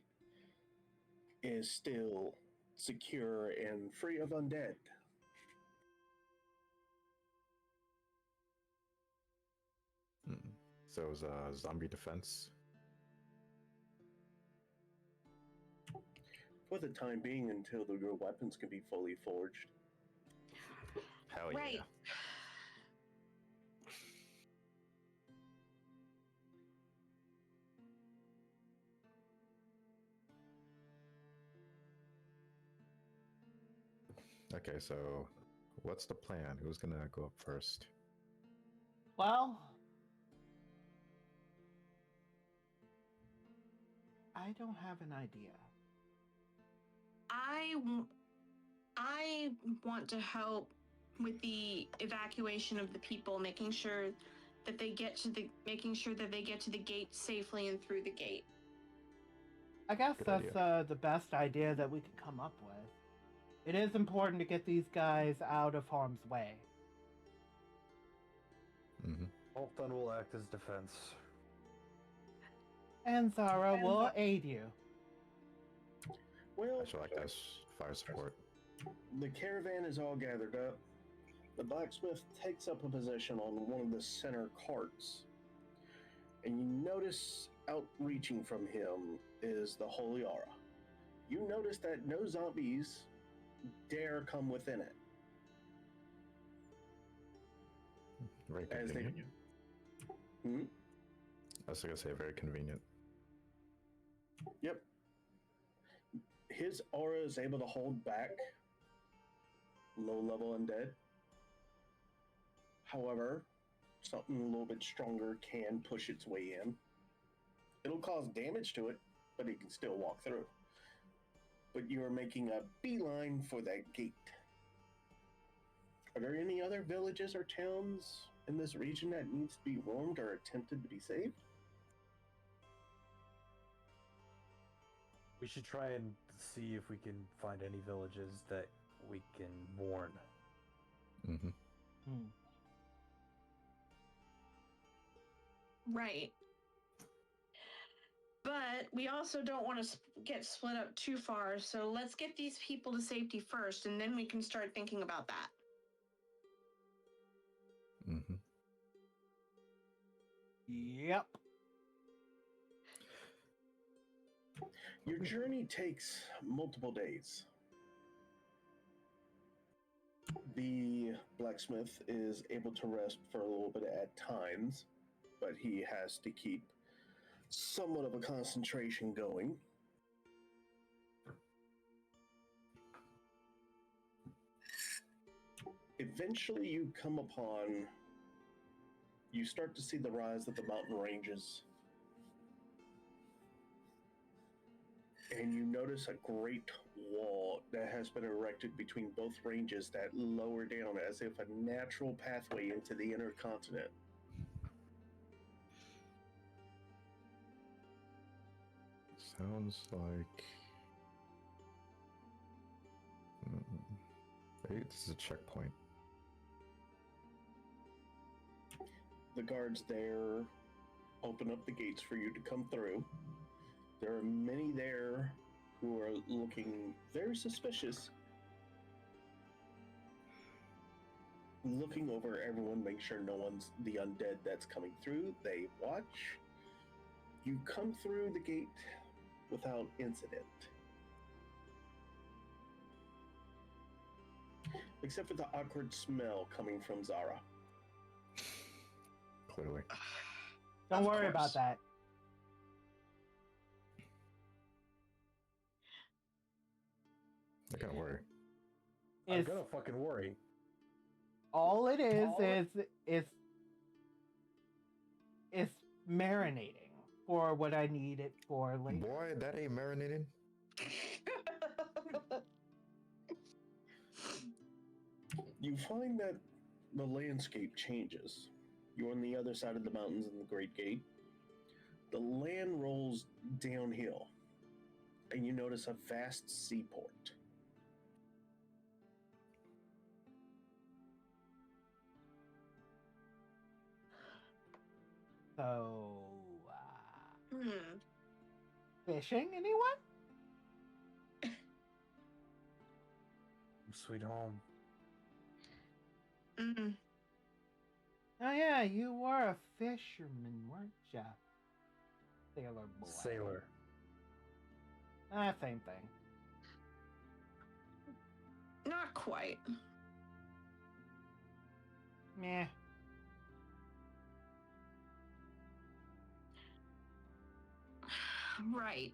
is still secure and free of undead. So it was zombie defense. For the time being, until your weapons can be fully forged. Hell Right. yeah. Okay, so what's the plan? Who's gonna go up first? Well, I don't have an idea. I want to help with the evacuation of the people, making sure that they get to the gate safely and through the gate. I guess Good that's the best idea that we could come up with. It is important to get these guys out of harm's way. Mm-hmm. Halfdan will act as defense. And Zara will aid you. Well, I should like this fire support. the caravan is all gathered up. The blacksmith takes up a position on one of the center carts. And you notice outreaching from him is the holy aura. You notice that no zombies dare come within it. Very As they- convenient. I was gonna say very convenient. Yep. His aura is able to hold back low-level undead. However, something a little bit stronger can push its way in. It'll cause damage to it, but it can still walk through. But you are making a beeline for that gate. Are there any other villages or towns in this region that needs to be warned or attempted to be saved? We should try and see if we can find any villages that we can warn. Mm-hmm. Right. But we also don't want to get split up too far, so let's get these people to safety first, and then we can start thinking about that. Mm-hmm. Yep. Your journey takes multiple days. The blacksmith is able to rest for a little bit at times, but he has to keep somewhat of a concentration going. Eventually, you start to see the rise of the mountain ranges. and you notice a great wall that has been erected between both ranges that lower down as if a natural pathway into the inner continent. Sounds like. Maybe this is a checkpoint. The guards there open up the gates for you to come through. There are many there who are looking very suspicious. Looking over everyone, make sure no one's the undead that's coming through. They watch. You come through the gate without incident. Except for the awkward smell coming from Zara. Clearly. Don't Of worry about course. that. I can't worry. I'm It's gonna fucking worry. all it is marinating for what I need it for later. Boy, that ain't marinating. You find that the landscape changes. You're on the other side of the mountains in the Great Gate. The land rolls downhill, and you notice a vast seaport. So, Hmm. fishing, anyone? Sweet home. Mm. Oh yeah, you were a fisherman, weren't ya? Sailor boy. Sailor. Same thing. Not quite. Meh. Right.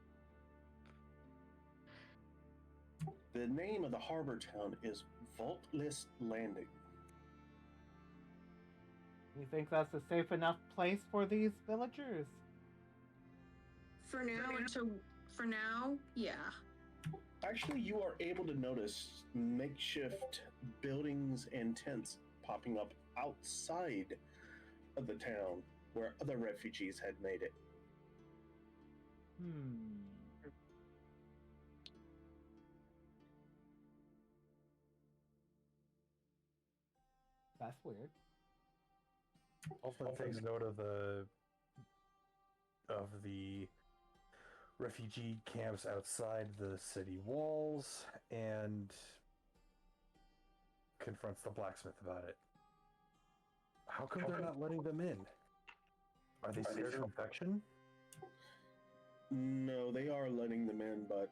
The name of the harbor town is Vaultless Landing. You think that's a safe enough place for these villagers? For now, yeah. Actually, you are able to notice makeshift buildings and tents popping up outside of the town where other refugees had made it. That's weird. Halfdan takes note of the refugee camps outside the city walls and confronts the blacksmith about it. How come they're not letting them in? Are they scared of infection? No, they are letting them in, but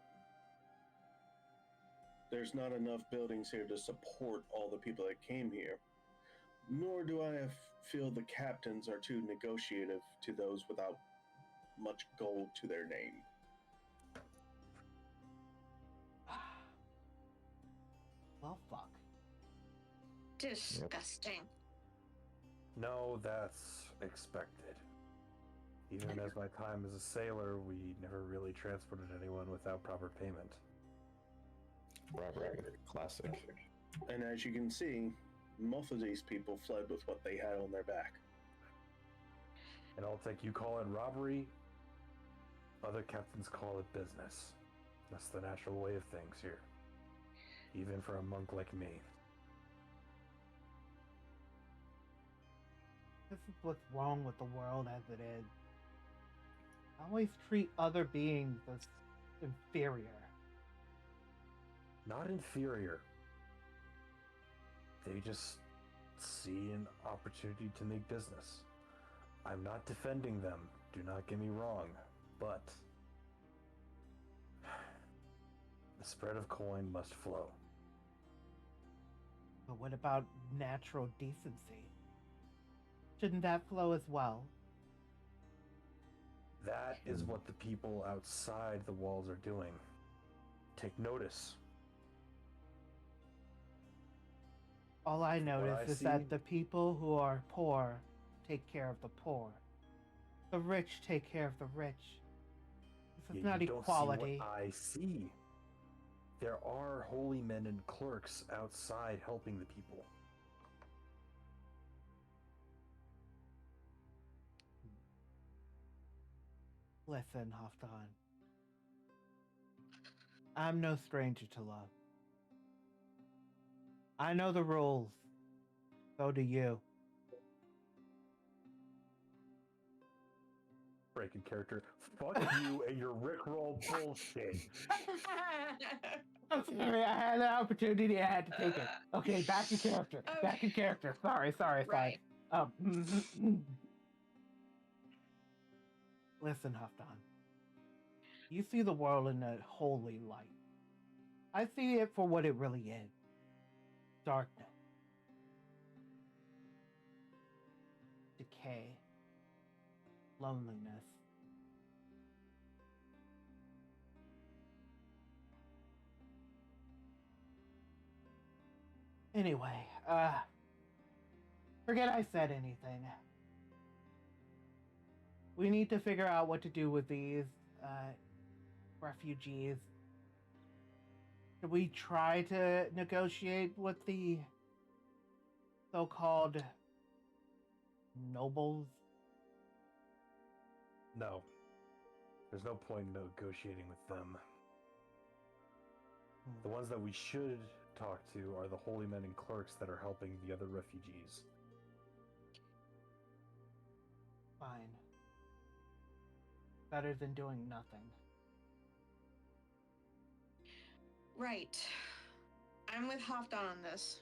there's not enough buildings here to support all the people that came here. Nor do I feel the captains are too negotiative to those without much gold to their name. Well, fuck. Disgusting. No, that's expected. Even as my time as a sailor, we never really transported anyone without proper payment. Right. Classic. And as you can see, most of these people fled with what they had on their back. And I'll take you call it robbery, other captains call it business. That's the natural way of things here. Even for a monk like me. This is what's wrong with the world as it is. Always treat other beings as inferior. Not inferior. They just see an opportunity to make business. I'm not defending them, do not get me wrong, but the spread of coin must flow. But what about natural decency? Shouldn't that flow as well? That is what the people outside the walls are doing. Take notice. All I notice I is see- that the people who are poor take care of the poor. The rich take care of the rich. It's Yeah, not you don't equality. see what I see. There are holy men and clerks outside helping the people. Listen, Halfdan. I'm no stranger to love. I know the rules. So do you. Breaking character. Fuck you and your Rickroll bullshit. I'm sorry, I had the opportunity, I had to take it. Okay, back in character. Back in character. Sorry. Right. Listen, Halfdan. You see the world in a holy light. I see it for what it really is. Darkness. Decay. Loneliness. Anyway, forget I said anything. We need to figure out what to do with these, refugees. Should we try to negotiate with the so-called nobles? No. There's no point in negotiating with them. The ones that we should talk to are the holy men and clerks that are helping the other refugees. Fine. Better than doing nothing. Right. I'm with Halfdan on this.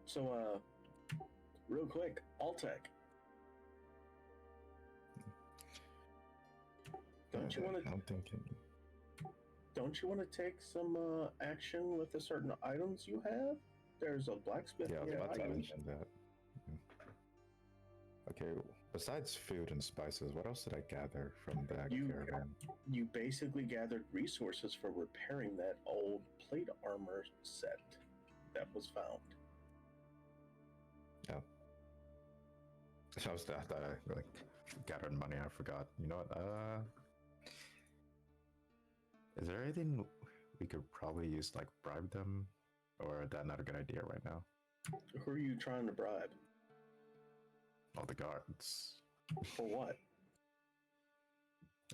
So, real quick, Altec. Don't you want to? I'm thinking. Don't you want to take some action with the certain items you have? There's a blacksmith. Yeah, I was about to nearby. mention that. Okay, besides food and spices, what else did I gather from that caravan? You basically gathered resources for repairing that old plate armor set that was found. Yeah. I was that I like gathered money. I forgot. You know what? Is there anything we could probably use to, like, bribe them, or is that not a good idea right now? Who are you trying to bribe? All the guards. For what?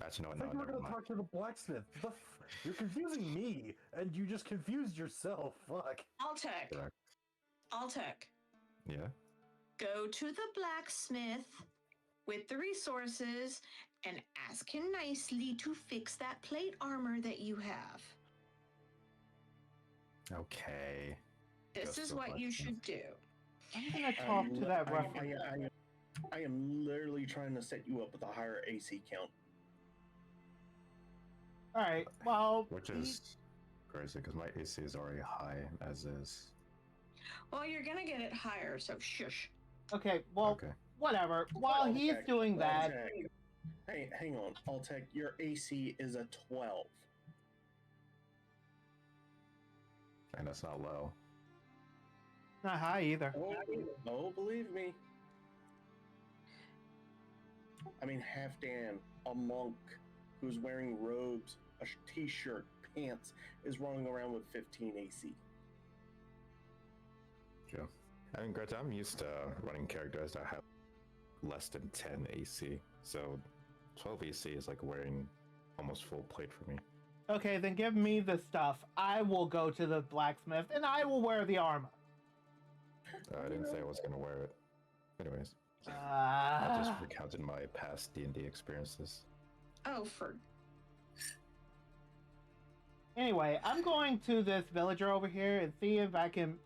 Actually, I no, thought you were never going to mind. talk to the blacksmith. You're confusing me, and you just confused yourself. Fuck. Altec. Correct. Altec. Yeah. Go to the blacksmith with the resources and ask him nicely to fix that plate armor that you have. Okay. This Just is the what you blacksmith. should do. I'm gonna talk to that refugee. I am literally trying to set you up with a higher AC count. Alright, well... Which is crazy, because my AC is already high, as is. Well, you're gonna get it higher, so shush. Okay, well, Okay. whatever. While he's Altec, doing that... Altec. Hey, hang on. Altec, your AC is a 12. And that's not low. Not high either. Oh, believe me. I mean, Halfdan, a monk who's wearing robes, a t-shirt, pants, is running around with 15 AC. Sure. I mean, granted, I'm used to running characters that have less than 10 AC, so 12 AC is like wearing almost full plate for me. Okay, then give me the stuff. I will go to the blacksmith, and I will wear the armor. I didn't say I was gonna wear it. Anyways, I Ah, just recounted my past D&D experiences. Oh, for anyway, I'm going to this villager over here and see if I can...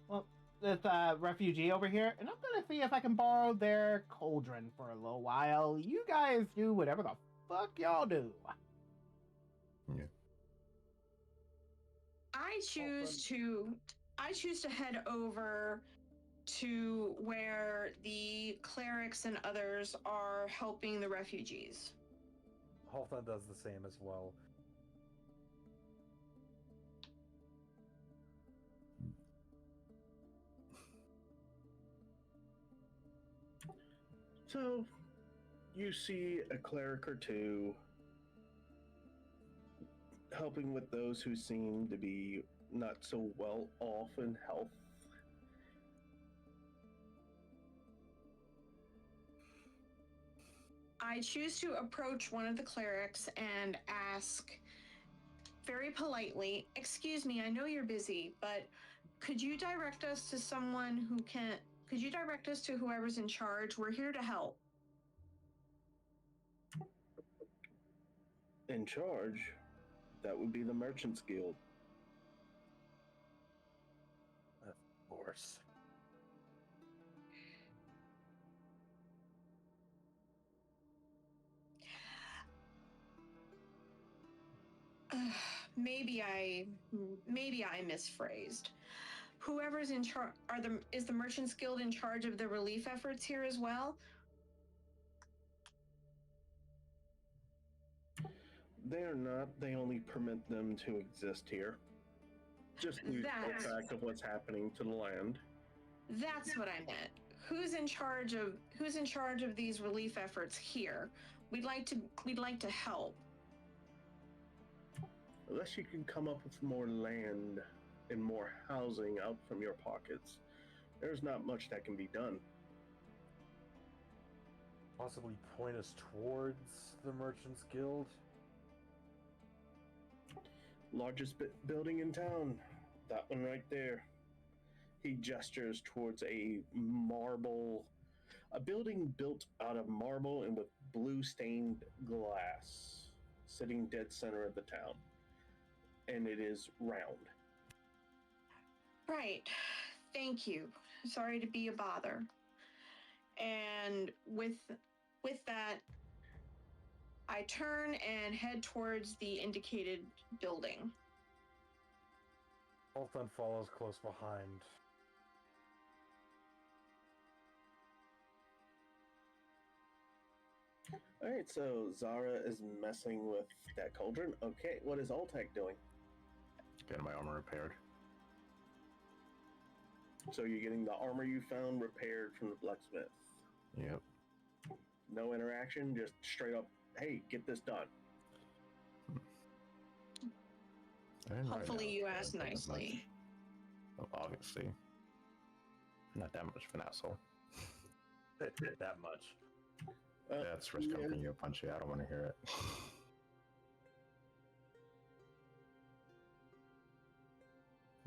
Well, this refugee over here, and I'm gonna see if I can borrow their cauldron for a little while. You guys do whatever the fuck y'all do. Yeah. I choose to head over to where the clerics and others are helping the refugees. Halfdan does the same as well. So, you see a cleric or two helping with those who seem to be not so well off in health. I choose to approach one of the clerics and ask very politely, "Excuse me, I know you're busy, but could you direct us to someone who can, could you direct us to whoever's in charge? We're here to help." In charge, that would be the Merchants Guild. Of course. Maybe I misphrased. Whoever's in charge, is the Merchants Guild in charge of the relief efforts here as well? They're not. They only permit them to exist here. Just the fact of what's happening to the land. That's what I meant. Who's in charge of these relief efforts here? We'd like to help. Unless you can come up with more land and more housing out from your pockets, there's not much that can be done. Possibly point us towards the Merchants Guild? Largest building in town. That one right there. He gestures towards a building built out of marble and with blue stained glass, sitting dead center of the town. And it is round. Right. Thank you. Sorry to be a bother. And with that, I turn and head towards the indicated building. Halfdan follows close behind. Alright, so Zara is messing with that cauldron. Okay, what is Altek doing? Getting my armor repaired. So you're getting the armor you found repaired from the blacksmith. Yep. No interaction, just straight up, hey, get this done. Hopefully you asked nicely. Well, obviously. Not that much of an asshole. That much. That's risk coming from you, Punchy. I don't want to hear it.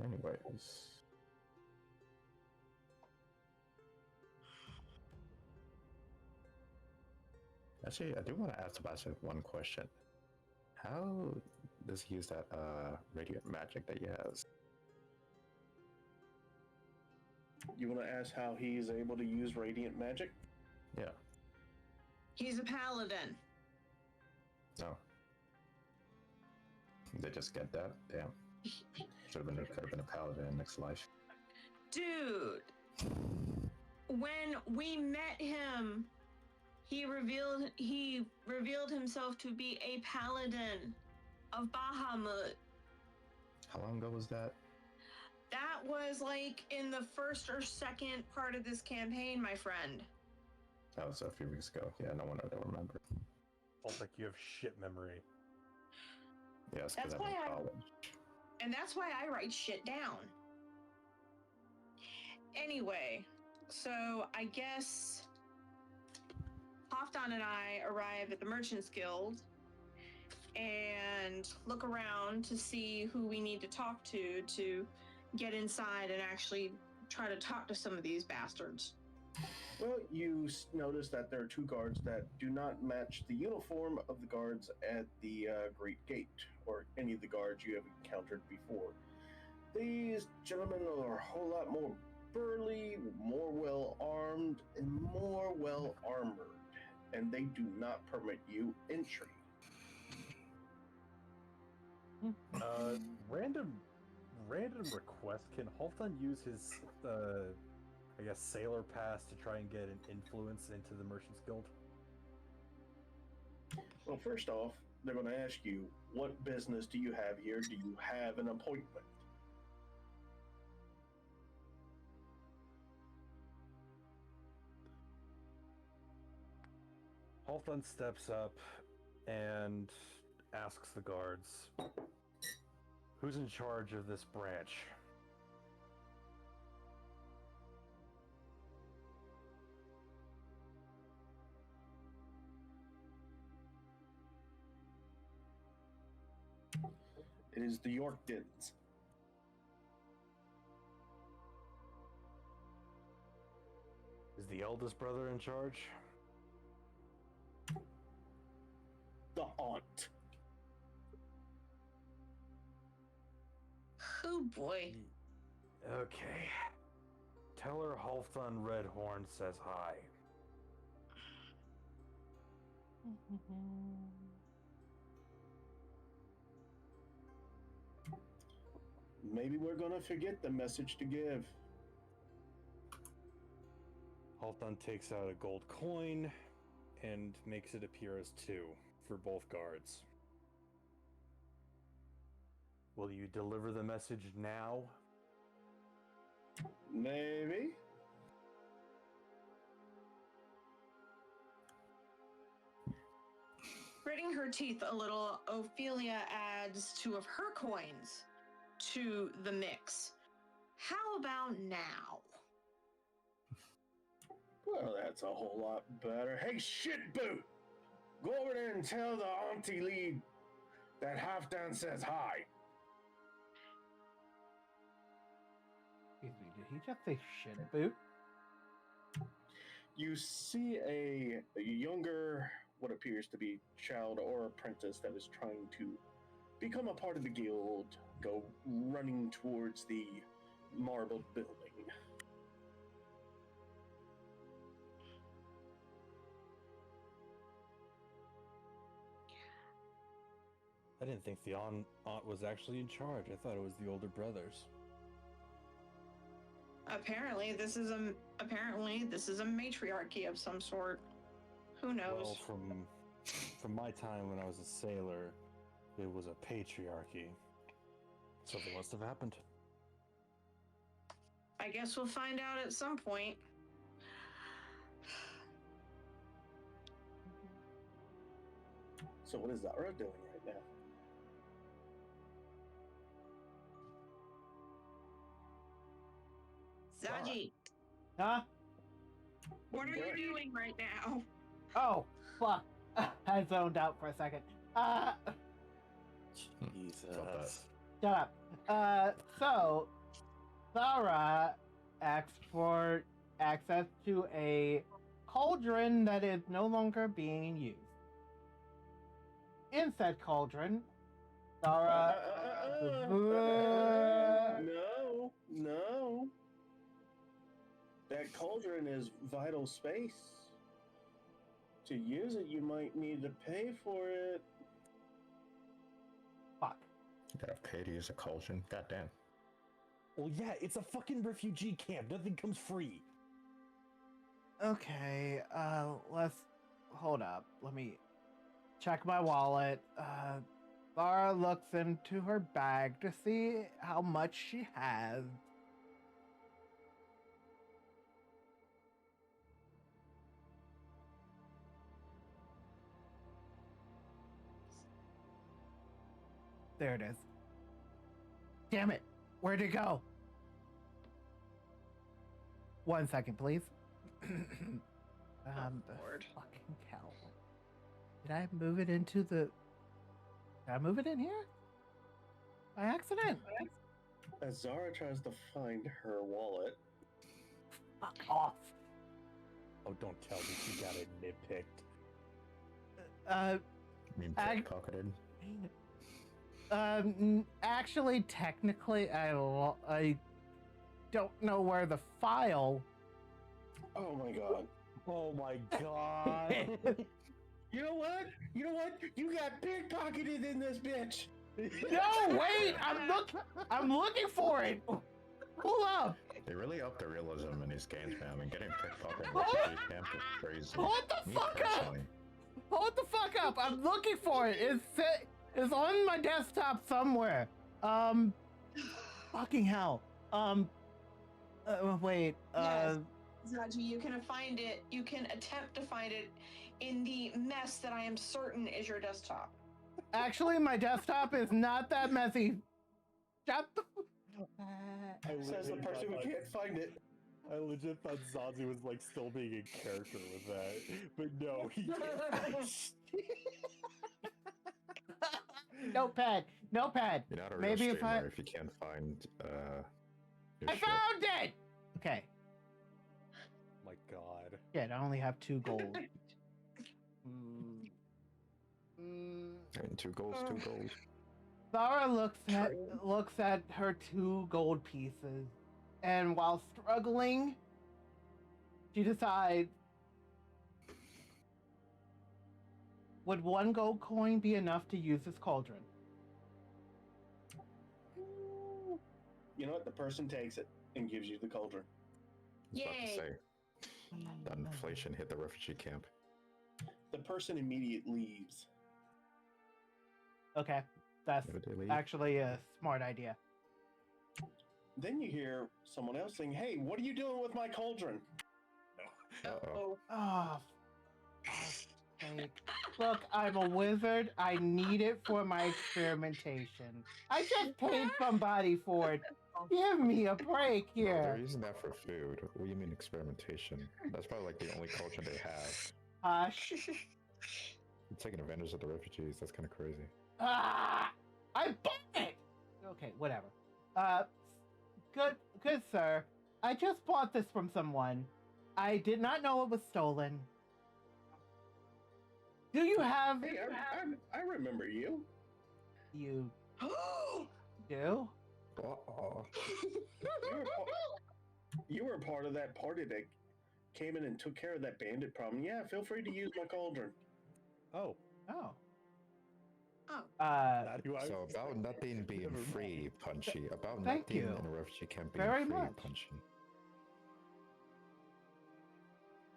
Anyways. Actually, I do want to ask Sebastian one question. How does he use that radiant magic that he has? You want to ask how he's able to use radiant magic? Yeah. He's a paladin. No. They just get that? Damn. Could have been a paladin in next life. Dude, when we met him, he revealed himself to be a paladin of Bahamut. How long ago was that? That was like in the first or second part of this campaign, my friend. That was a few weeks ago. Yeah, no one ever remembered. Feels like you have shit memory. Yes, because I'm in college. And that's why I write shit down. Anyway, so I guess Halfdan and I arrive at the Merchants Guild and look around to see who we need to talk to get inside and actually try to talk to some of these bastards. Well, you notice that there are two guards that do not match the uniform of the guards at the Great Gate, or any of the guards you have encountered before. These gentlemen are a whole lot more burly, more well-armed, and more well-armored, and they do not permit you entry. Random request. Can Halfdan use his, I guess, sailor pass to try and get an influence into the Merchants Guild? Well, first off, they're going to ask you, what business do you have here? Do you have an appointment? Halfdan steps up and asks the guards, "Who's in charge of this branch?" It is the Yorktons. Is the eldest brother in charge? The aunt. Oh boy. Okay. Tell her Halfdan Redhorn says hi. Maybe we're gonna forget the message to give. Halfdan takes out a gold coin and makes it appear as 2 for both guards. Will you deliver the message now? Maybe. Gritting her teeth a little, Ophelia adds 2 of her coins to the mix. How about now? Well, that's a whole lot better. Hey, shit boot! Go over there and tell the auntie lead that Halfdan says hi. Excuse me, did he just say shit boot? You see a younger, what appears to be child or apprentice that is trying to become a part of the guild go running towards the marbled building. I didn't think the aunt was actually in charge. I thought it was the older brothers. Apparently this is a matriarchy of some sort. Who knows? Well, from my time when I was a sailor, it was a patriarchy. Something must have happened. I guess we'll find out at some point. So what is Zara doing right now? Zaji, Huh? what are you doing right now? Oh, fuck. I zoned out for a second. Jesus. Shut up. So, Zara asked for access to a cauldron that is no longer being used. In said cauldron, Zara. No. That cauldron is vital space. To use it, you might need to pay for it. Fuck. You gotta pay to use a cauldron. Goddamn. Well, yeah, it's a fucking refugee camp. Nothing comes free. Okay, let's hold up. Let me check my wallet. Zara looks into her bag to see how much she has. There it is. Damn it! Where'd it go? 1 second, please. The Lord. fucking cow. Did I move it into the... Did I move it in here? By accident. As Zara tries to find her wallet, Fuck off. Oh, don't tell me she got it nitpicked. I mean, pickpocketed. Actually, technically, I don't know where the file. oh my god. Oh my god. You know what? You got pickpocketed in this bitch. No, wait! I'm looking for it. Hold up. They really upped the realism in these games, man. I mean, getting pickpocketed in refugee camp is crazy. Hold the Me fuck up. personally, Hold the fuck up. I'm looking for it. It's on my desktop somewhere. Fucking hell. Wait. Yes. Zaji, you can find it. You can attempt to find it in the mess that I am certain is your desktop. Actually, my desktop is not that messy. Shut the. Says the person who can't find it. I legit thought Zazi was like still being in character with that, but no, he didn't. Notepad. You're not a real Maybe if streamer I. if you can't find your I shit. found it. Okay. My God. Shit, I only have 2 gold. Mm. I mean, 2 golds, 2 gold. Zara looks at her 2 gold pieces, and while struggling, she decides, would 1 gold coin be enough to use this cauldron? You know what? The person takes it and gives you the cauldron. I was about to Yay. say, that inflation hit the refugee camp. The person immediately leaves. Okay, that's Would they leave? actually a smart idea. Then you hear someone else saying, "Hey, what are you doing with my cauldron?" Uh-oh. Oh, fuck's sake. Look, I'm a wizard. I need it for my experimentation. I just paid somebody for it. Give me a break No, they're here. using that for food. What do you mean experimentation? That's probably like the only culture they have. Hush. You're taking advantage of the refugees. That's kind of crazy. Ah, I bought it. Okay, whatever. Good sir. I just bought this from someone. I did not know it was stolen. Do you have? Hey, I remember you. You do? Uh-oh. You were part of that party that came in and took care of that bandit problem. Yeah, feel free to use my cauldron. Oh, Oh. Oh. not who I So was about expecting. nothing being Never mind. free, Punchy. About Thank nothing you in a refugee camp being very free, much. Punchy.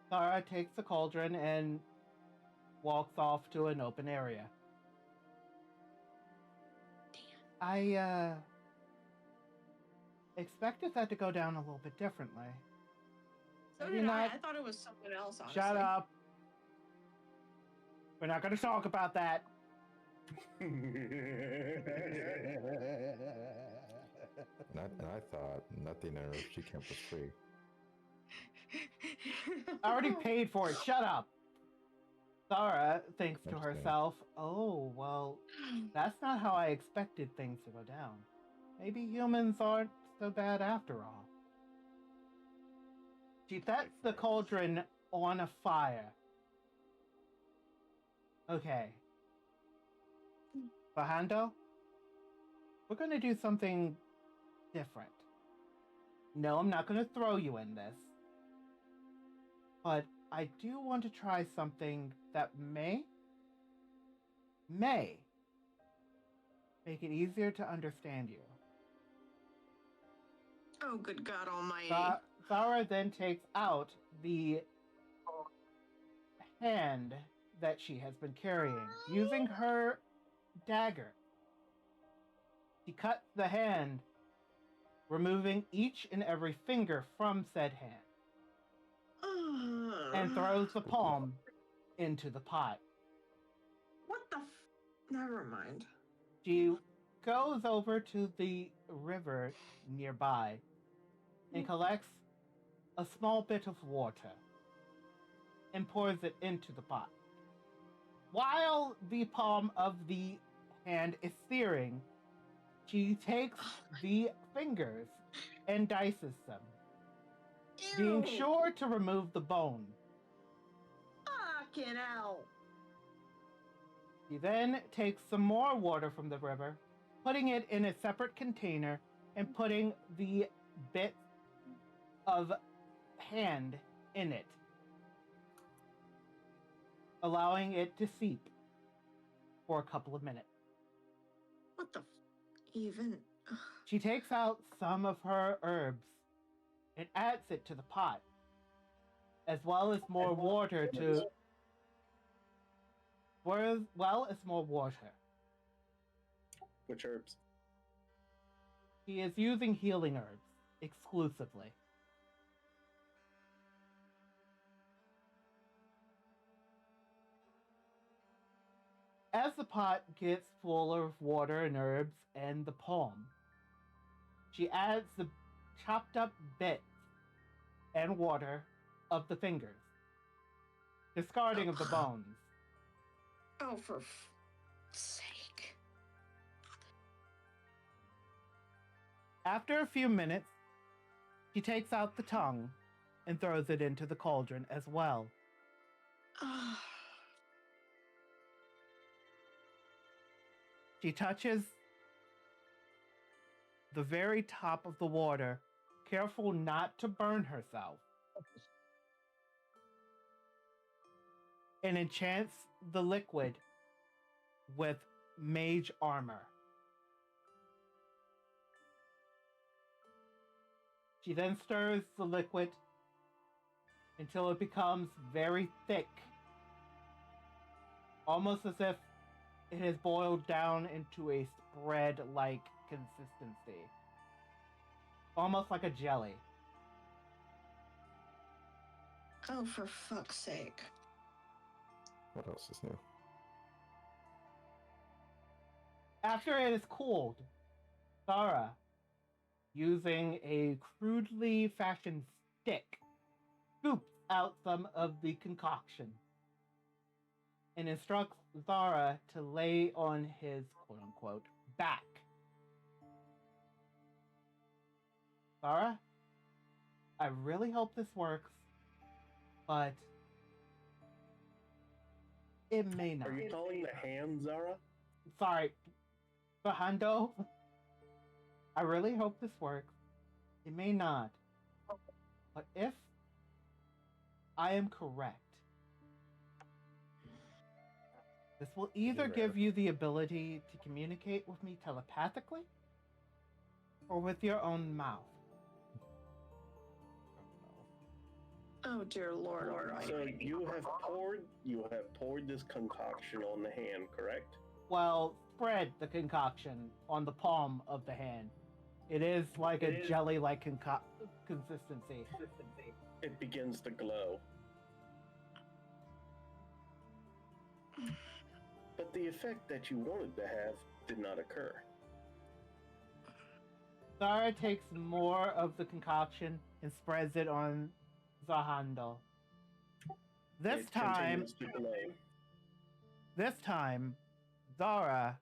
Zara takes the cauldron and walks off to an open area. I expected that to go down a little bit differently. So Maybe did not. I thought it was someone else, honestly. Shut up. We're not going to talk about that. And I thought nothing in a refugee camp was free. I already paid for it. Shut up. Zara thinks to Understand. herself, oh, well, that's not how I expected things to go down. Maybe humans aren't so bad after all. She sets the cauldron on a fire. Okay. Fajando, we're going to do something different. No, I'm not going to throw you in this. But I do want to try something that may make it easier to understand you. Oh, good God Almighty! Zara then takes out the hand that she has been carrying. Using her dagger, she cuts the hand, removing each and every finger from said hand, and throws the palm into the pot. What the? Never mind. She goes over to the river nearby and collects a small bit of water and pours it into the pot. While the palm of the hand is searing, she takes the fingers and dices them, being Ew. sure to remove the bone. Fucking hell! She then takes some more water from the river, putting it in a separate container and putting the bit of hand in it, allowing it to seep for a couple of minutes. What the? Even? She takes out some of her herbs and adds it to the pot, as well as more water to... as more water. Which herbs? She is using healing herbs exclusively. As the pot gets full of water and herbs and the palm, she adds the chopped up bits and water of the fingers, discarding of the bones. Oh, for sake. After a few minutes, she takes out the tongue and throws it into the cauldron as well. She touches the very top of the water, careful not to burn herself, and enchants the liquid with mage armor. She then stirs the liquid until it becomes very thick, almost as if it has boiled down into a spread-like consistency, almost like a jelly. Oh, for fuck's sake. What else is new? After it is cooled, Zara, using a crudely fashioned stick, scoops out some of the concoction and instructs Zara to lay on his quote-unquote back. Zara, I really hope this works, but it may not. Are you calling the hand Zara? Sorry, Fahando. I really hope this works. It may not. But if I am correct, this will either give you the ability to communicate with me telepathically or with your own mouth. Oh, dear Lord. So you have poured this concoction on the hand, correct? Well, spread the concoction on the palm of the hand. It is like a jelly-like consistency. It begins to glow. But the effect that you wanted to have did not occur. Zara takes more of the concoction and spreads it on Zahando. This time, Zara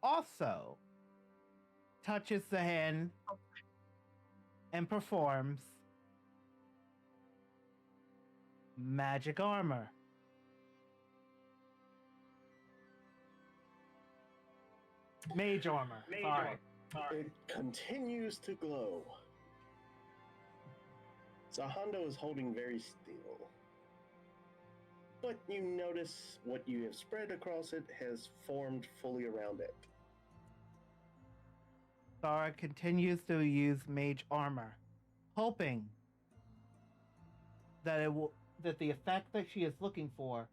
also touches the hand and performs magic armor. Mage armor. Sorry. It continues to glow. Zahando is holding very still. But you notice what you have spread across it has formed fully around it. Zara continues to use mage armor, hoping that that the effect that she is looking for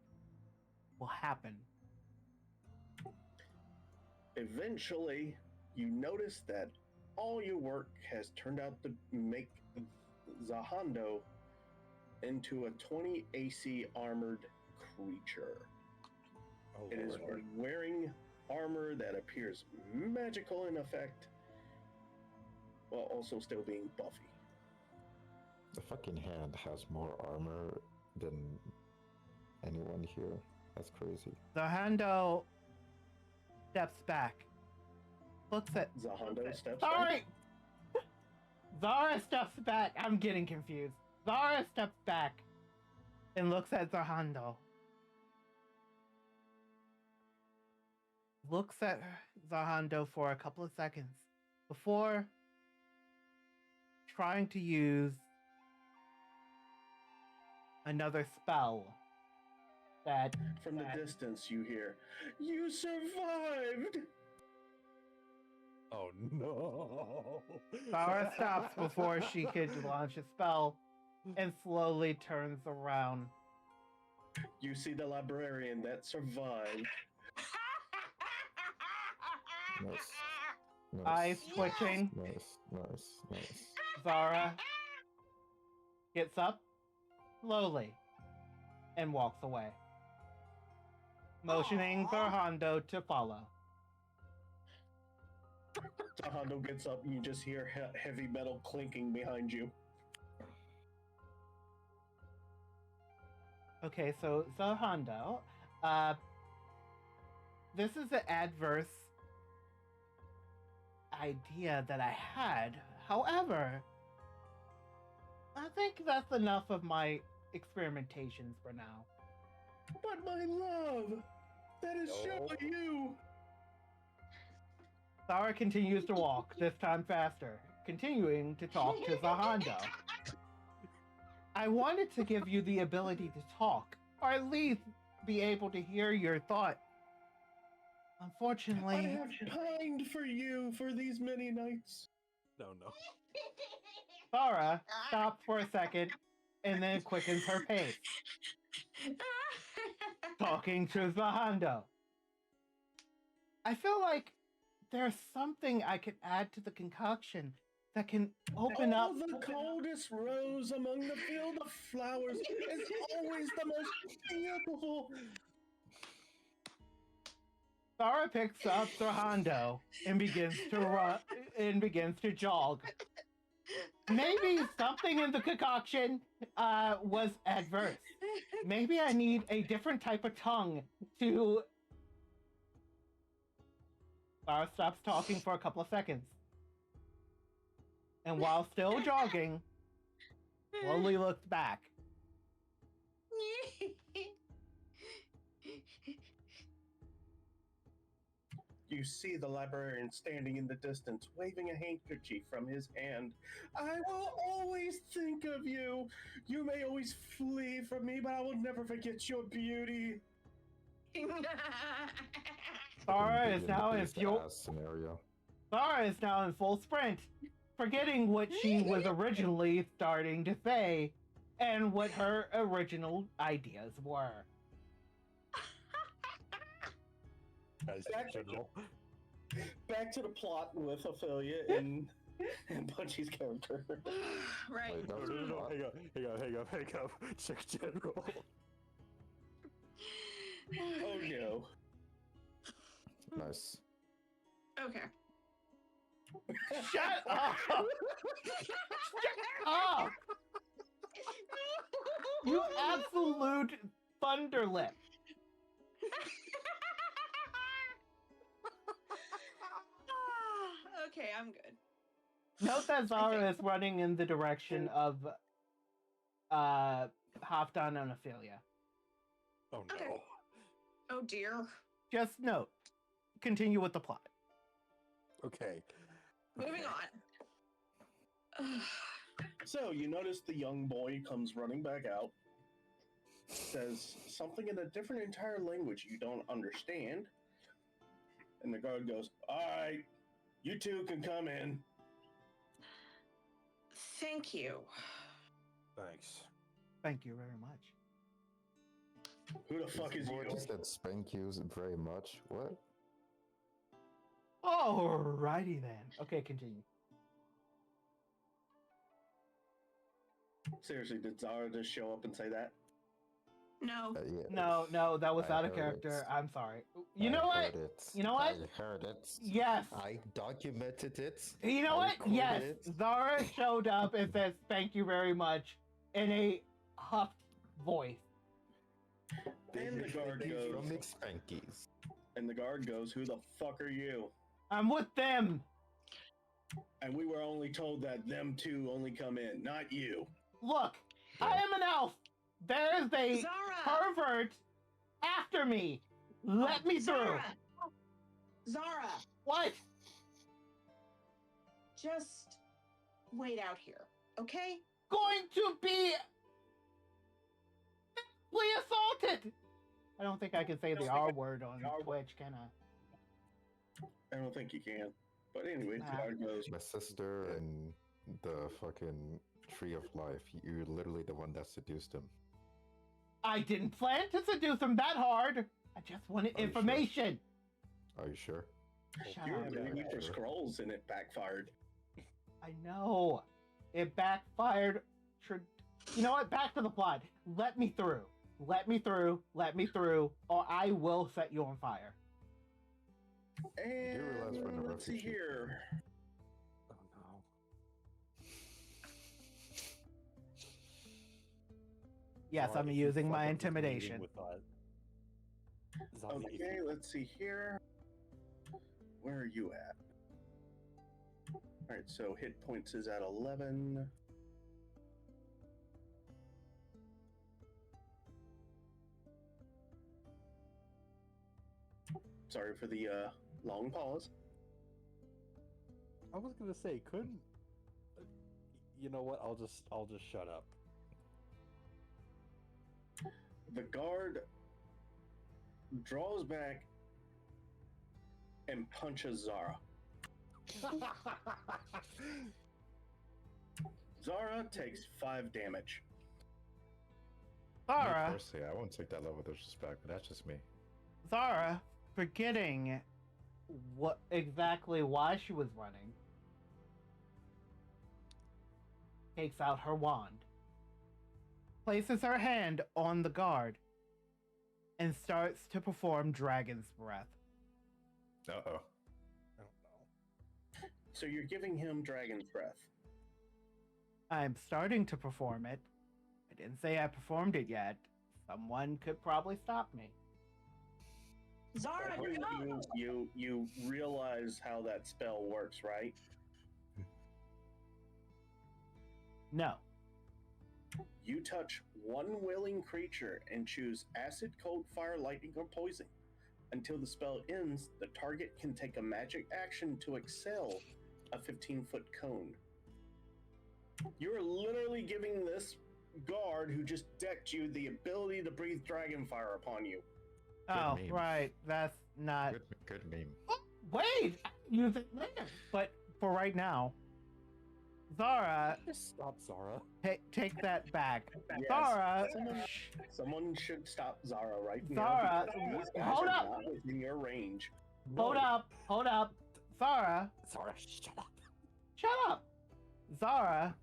will happen. Eventually, you notice that all your work has turned out to make Zahando into a 20 AC armored creature. Oh, It is Lord. wearing armor that appears magical in effect, while also still being buffy. The fucking hand has more armor than anyone here. That's crazy. Zahando steps back, looks at Zahando steps Sorry! Zara steps back. I'm getting confused. Zara steps back and looks at Zahando. Looks at Zahando for a couple of seconds before trying to use another spell that From the distance, you hear, "You survived!" Oh no! Zara stops before she could launch a spell and slowly turns around. You see the librarian that survived. Nice. Nice. Eyes twitching. Nice. Zara gets up slowly and walks away. motioning for Aw. Hondo to follow. Hondo gets up and you just hear heavy metal clinking behind you. Okay, so Hondo, this is an adverse idea that I had. However, I think that's enough of my experimentations for now. But my love, that is surely you. Zara continues to walk, this time faster, continuing to talk to Hondo. I wanted to give you the ability to talk, or at least be able to hear your thoughts. Unfortunately, I have pined for you for these many nights. No. Zara stops for a second and then quickens her pace, talking to Hondo. I feel like there's something I could add to the concoction that can open up. The coldest rose among the field of flowers is always the most beautiful. Zara picks up Hondo and begins to run and begins to jog. Maybe something in the concoction was adverse. Maybe I need a different type of tongue to. Zara stops talking for a couple of seconds. And while still jogging, slowly looks back. You see the librarian standing in the distance, waving a handkerchief from his hand. I will always think of you. You may always flee from me, but I will never forget your beauty. Zara is now in scenario. Zara is now in full sprint, forgetting what she was originally starting to say and what her original ideas were. As general. Back to the plot with Ophelia and Punchy's character. Right. Wait, that's No, hang up. Check general. Oh no. nice. Okay. Shut up! Shut up! You absolute thunderlip! Okay, I'm good. Note that Zara is running in the direction of Halfdan and Ophelia. Oh no. Okay. Oh dear. Just note. Continue with the plot. Okay. Moving on. So you notice the young boy comes running back out, says something in a different entire language you don't understand, and the guard goes, "All right, you two can come in." Thank you. Thanks. Thank you very much. Who the fuck is Boy you? just said spank you very much. What? Alrighty then. Okay, continue. Seriously, did Zara just show up and say that? No. Yeah. No, that was I out of heard character. it. I'm sorry. You I know what? heard it. You know what? I heard it. Yes. I documented it. You know I what? recorded Yes. it. Zara showed up and says thank you very much in a huffed voice. And the guard goes, From McSpankies. and the guard goes, "Who the fuck are you?" I'm with them. And we were only told that them two only come in, not you. Look, I am an elf. There's a Zara! pervert after me. Let me through. Zara! Zara! What? Just wait out here, okay? Going to be physically assaulted. I don't think I can say the R word on Twitch, can I? I don't think you can. But anyway, the Nah. guard goes, My sister and the fucking tree of life. You're literally the one that seduced him. I didn't plan to seduce him that hard. I just wanted Are you sure? information. Are you sure? Shut "You're up. the Yeah, for sure. scrolls," and it backfired. I know. It backfired. You know what? Back to the plot. Let me through. let me through, or I will set you on fire. And realize we're in a let's see refugee here. Oh no. Yes, Zara, I'm if you using fuck my up this meeting intimidation. with that zombie, if Okay, you- let's see here. Where are you at? Alright, so hit points is at 11. Sorry for the long pause. I was gonna say, couldn't. You know what? I'll just shut up. The guard draws back and punches Zara. Zara takes 5 damage. Zara, Personally, I won't take that level of disrespect, but that's just me. Zara, forgetting what exactly why she was running, takes out her wand, places her hand on the guard, and starts to perform Dragon's Breath. Uh-oh. I don't know. So you're giving him Dragon's Breath. I'm starting to perform it. I didn't say I performed it yet. Someone could probably stop me. Zara, no! You realize how that spell works, right? No. You touch one willing creature and choose acid, cold, fire, lightning, or poison. Until the spell ends, the target can take a magic action to excel a 15-foot cone. You're literally giving this guard who just decked you the ability to breathe dragon fire upon you. Oh, meme. right. That's not. Good meme. Oh, wait! Use it later. But for right now, Zara, Just stop, Zara. take that back. Yes. Zara, Someone should stop Zara right now. Zara, because these guys hold are up. not within your range. hold up. Zara, Zara, shut up. shut up. Zara,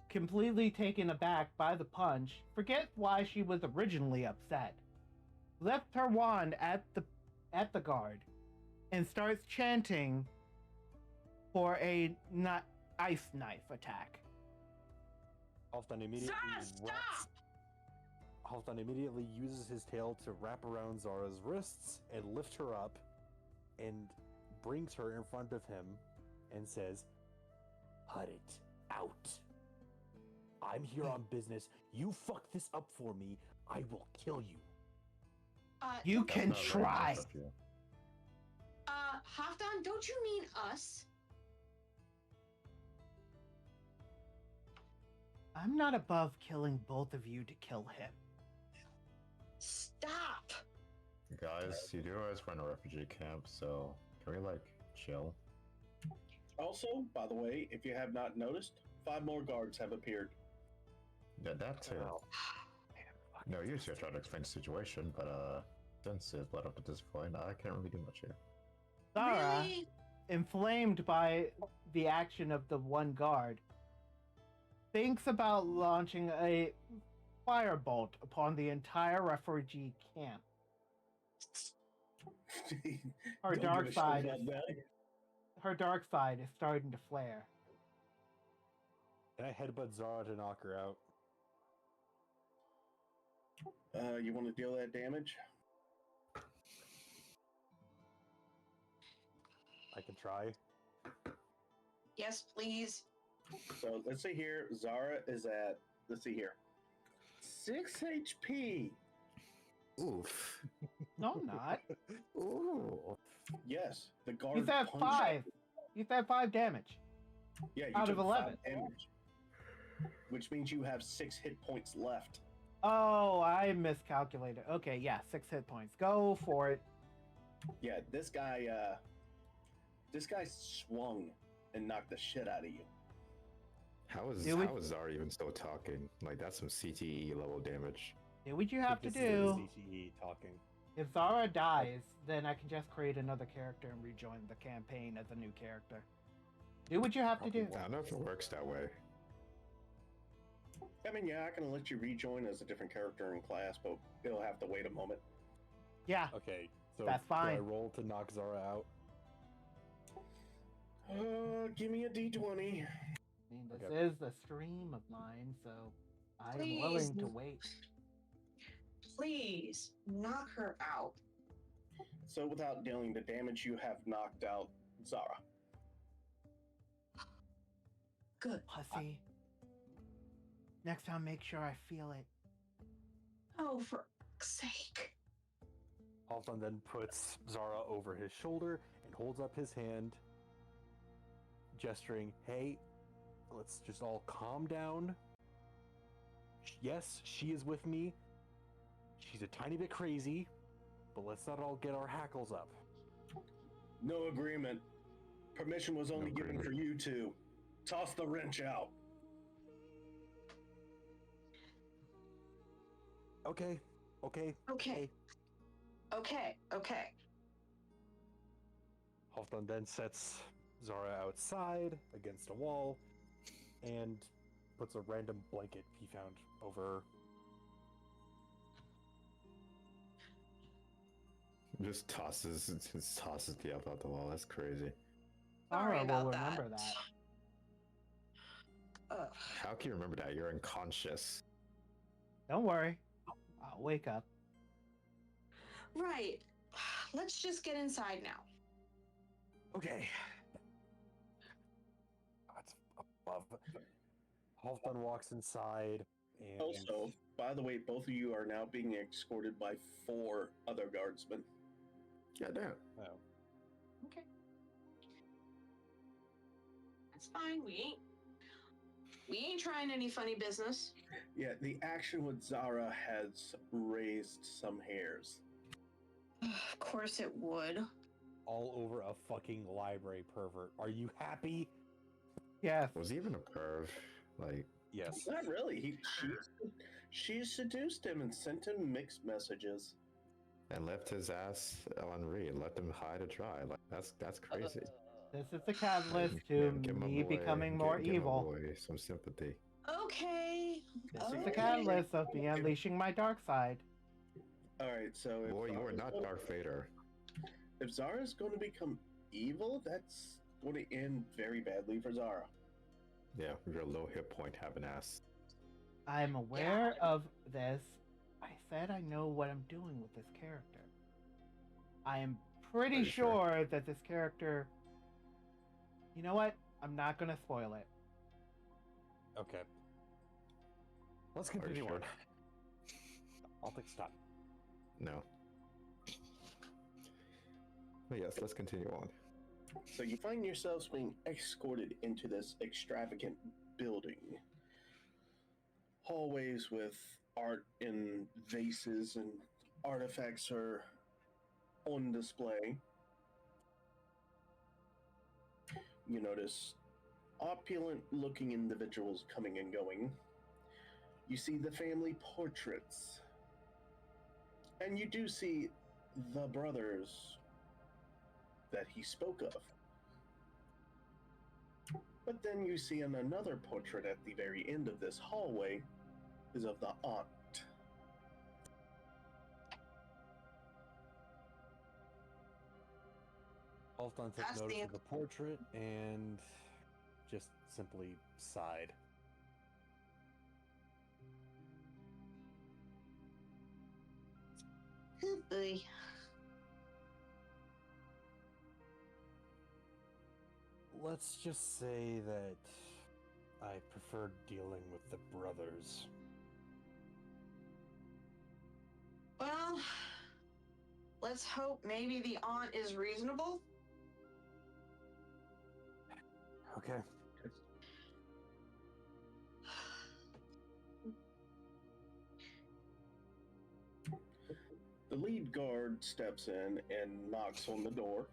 completely taken aback by the punch, forgets why she was originally upset. Lifts her wand at the guard and starts chanting for a ice knife attack. Halfdan immediately Zara, stop! Halfdan immediately uses his tail to wrap around Zara's wrists and lift her up, and brings her in front of him, and says, "Cut it out. I'm here on business. You fuck this up for me, I will kill you." You don't- can That's not very try. nice of you. Halfdan, don't you mean us? I'm not above killing both of you to kill him. Stop! Guys, you do always run a refugee camp, so can we, like, chill? Also, by the way, if you have not noticed, 5 more guards have appeared. Yeah, that too. Oh. No, usually I try to explain the situation, but, since it led up to this point, I can't really do much here. Zara, Really? inflamed by the action of the one guard, thinks about launching a firebolt upon the entire refugee camp. Her Don't dark give a shit side about is that. her dark side is starting to flare. Can I headbutt Zara to knock her out? You want to deal that damage? I can try. Yes, please. So let's see here. Zara is at, let's see here, 6 HP. Oof. No, I'm not. Ooh. Yes, the guard. He's at punched 5. He's at 5 damage. Yeah, you out took of 11. 5 damage, which means you have 6 hit points left. Oh, I miscalculated. Okay, yeah, 6 hit points. Go for it. Yeah, this guy swung and knocked the shit out of you. How is Zara even still talking? Like, that's some CTE level damage. Do what you I have to think this is do. CTE talking. If Zara dies, then I can just create another character and rejoin the campaign as a new character. Do what you have to do. I don't know if it works that way. I mean, yeah, I can let you rejoin as a different character in class, but it'll have to wait a moment. Yeah, Okay, so That's do I fine. roll to knock Zara out? Give me a d20. I mean, this Okay. is the stream of mine, so I am Please. willing to wait. Please knock her out. So, without dealing the damage, you have knocked out Zara. Good. Pussy. Next time, make sure I feel it. Oh, for fuck's sake. Halfdan then puts Zara over his shoulder and holds up his hand, gesturing, hey, let's just all calm down. Yes, she is with me. She's a tiny bit crazy, but let's not all get our hackles up. No agreement. Permission was only No given agreement. for you two. Toss the wrench out. Okay. Okay. Halfdan then sets Zara outside against a wall and puts a random blanket he found over her. Just tosses the elf out the wall. That's crazy. Sorry Zara about will that. remember that. Ugh. How can you remember that? You're unconscious. Don't worry. I'll wake up. Right. Let's just get inside now. Okay. That's above. Halfdan walks inside and Also, by the way, both of you are now being escorted by 4 other guardsmen. Yeah, damn. oh, Okay. That's fine. We ain't trying any funny business. Yeah, the action with Zara has raised some hairs. Of course it would. all over a fucking library, pervert. Are you happy? Yes. Was he even a perv? Like, Yes. Not really. She seduced him and sent him mixed messages. and left his ass on read, let him high to dry. Like, that's crazy. This is the catalyst to Give my me boy- becoming more give my evil. boy some sympathy. Okay. This is Okay. the catalyst of me unleashing my dark side. All right, so if Boy, you are Zara's not going- Darth Vader. If Zara's going to become evil, that's going to end very badly for Zara. Yeah, your low hit point have an ass. I'm aware of this. I said I know what I'm doing with this character. I am pretty Are you sure? sure that this character. You know what? I'm not gonna spoil it. Okay. Let's Are you continue sure? on. I'll take stop. No. But yes, let's continue on. So you find yourselves being escorted into this extravagant building. Hallways with art in vases and artifacts are on display. You notice opulent looking individuals coming and going. You see the family portraits. And you do see the brothers that he spoke of. But then you see in another portrait at the very end of this hallway is of the aunt. Halfdan took That's notice the- of the portrait and just simply sighed. Oh boy. Let's just say that I prefer dealing with the brothers. Well, let's hope maybe the aunt is reasonable. Okay. The lead guard steps in and knocks on the door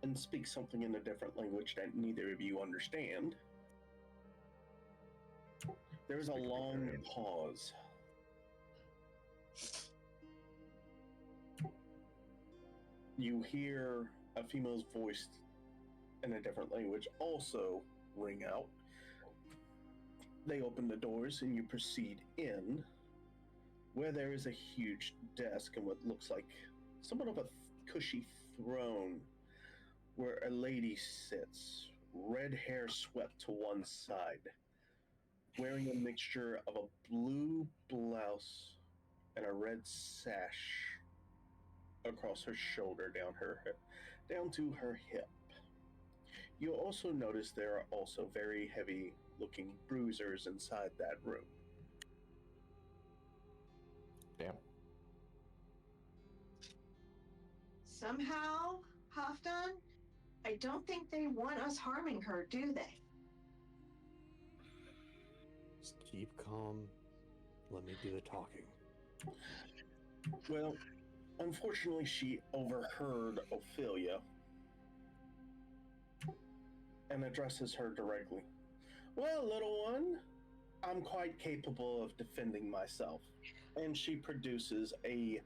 and speaks something in a different language that neither of you understand. There's a Speak long Hungarian. pause. You hear a female's voice in a different language also ring out. They open the doors and you proceed in, where there is a huge desk and what looks like somewhat of a cushy throne where a lady sits, red hair swept to one side, wearing a mixture of a blue blouse and a red sash across her shoulder down to her hip. You'll also notice there are also very heavy looking bruisers inside that room. Damn. Somehow, Halfdan, I don't think they want us harming her, do they? Just keep calm. Let me do the talking. Well, unfortunately, she overheard Ophelia and addresses her directly. Well, little one, I'm quite capable of defending myself. And she produces a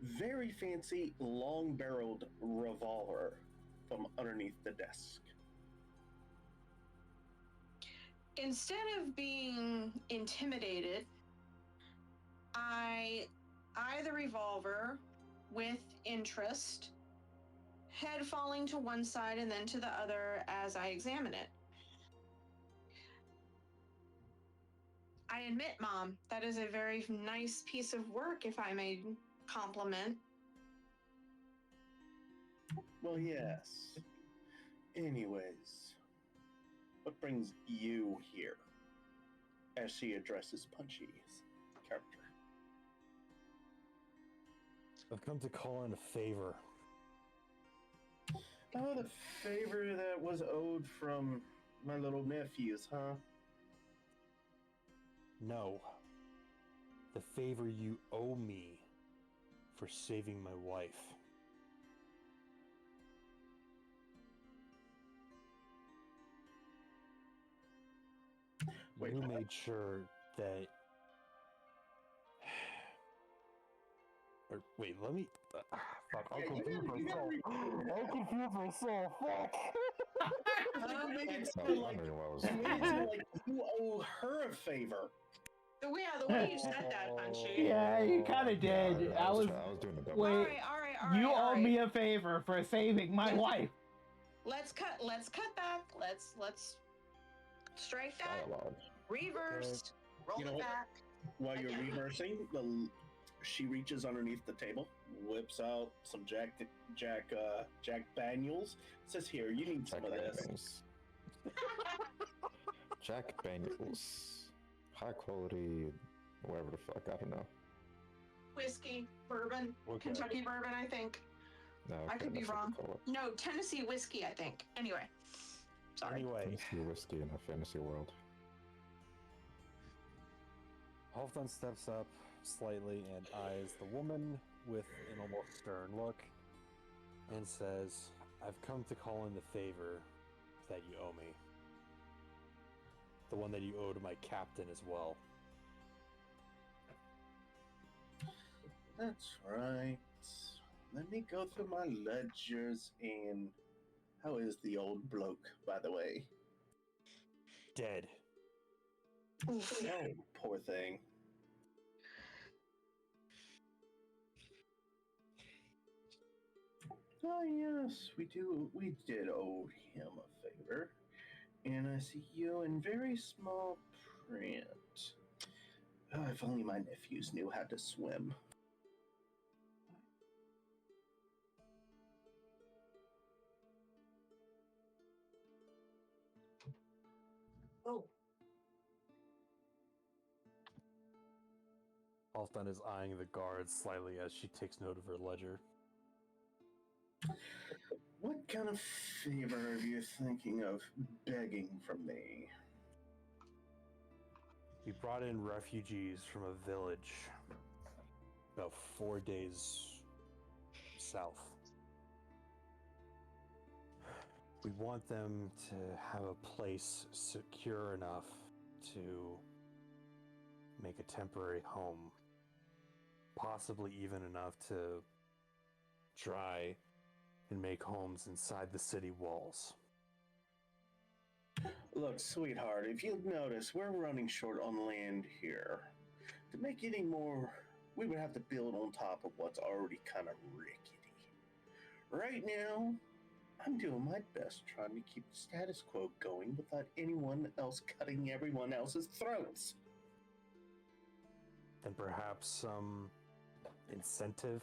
very fancy, long barreled revolver from underneath the desk. Instead of being intimidated, I eye the revolver with interest, head falling to one side and then to the other as I examine it. I admit, Mom, that is a very nice piece of work, if I may compliment. Well, yes. Anyways, what brings you here? As she addresses Punchy's character. I've come to call in a favor. Oh, the favor that was owed from my little nephews, huh? No. The favor you owe me for saving my wife. Wait, you what? made sure that... Or, wait, let me... fuck, I'm Yeah, confused you gotta myself. I'm confused myself, fuck! You make it I was sound like, wondering what was you made it sound like you owe her a favor. The way you said that, Punchy. Yeah, you kind of Yeah, did. I I was. was doing the double. Wait, All you right. owe me a favor for saving my wife. Let's cut back. Let's strike that. Dialogue. Reverse. Roll You know it what? back. While you're Again. rehearsing, she reaches underneath the table, whips out some Jack Daniels. Says, "Here, you need some Jack of this." Daniels. Jack Daniels. High quality, whatever the fuck, I don't know. Whiskey, bourbon, Okay. Kentucky bourbon, I think. No, I okay, could be that's what wrong. they call it. No, Tennessee whiskey, I think. Anyway. Sorry. Anyway, Fantasy whiskey in a fantasy world. Halfdan steps up slightly and eyes the woman with an almost stern look and says, I've come to call in the favor that you owe me. The one that you owe to my captain as well. That's right. Let me go through my ledgers and how is the old bloke, by the way? Dead. Oof. Oh, poor thing. Oh yes, we did owe him a favor. And I see you in very small print. Oh, if only my nephews knew how to swim. Oh. Halfdan is eyeing the guard slightly as she takes note of her ledger. What kind of favor are you thinking of begging from me? We brought in refugees from a village about 4 days south. We want them to have a place secure enough to make a temporary home. Possibly even enough to try and make homes inside the city walls. Look, sweetheart, if you'll notice, we're running short on land here. To make any more, we would have to build on top of what's already kind of rickety. Right now, I'm doing my best trying to keep the status quo going without anyone else cutting everyone else's throats. And perhaps some incentive?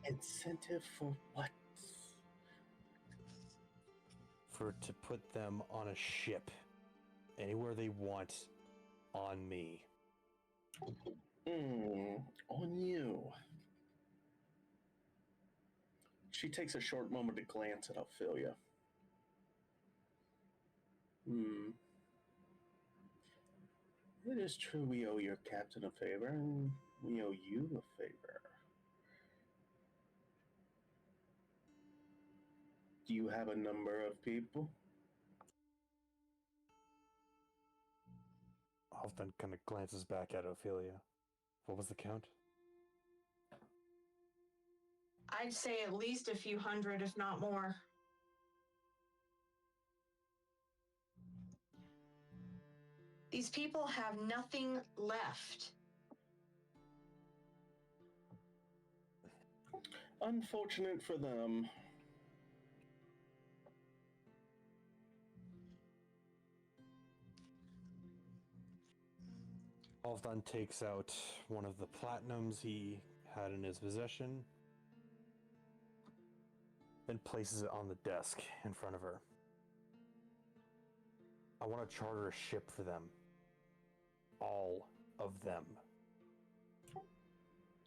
Incentive for what? To put them on a ship anywhere they want on me. On you. She takes a short moment to glance at Ophelia. It is true we owe your captain a favor, and we owe you a favor. Do you have a number of people? Halfdan kind of glances back at Ophelia. What was the count? I'd say at least a few hundred, if not more. These people have nothing left. Unfortunate for them. Halfdan takes out one of the platinums he had in his possession, then places it on the desk in front of her. I want to charter a ship for them. All of them.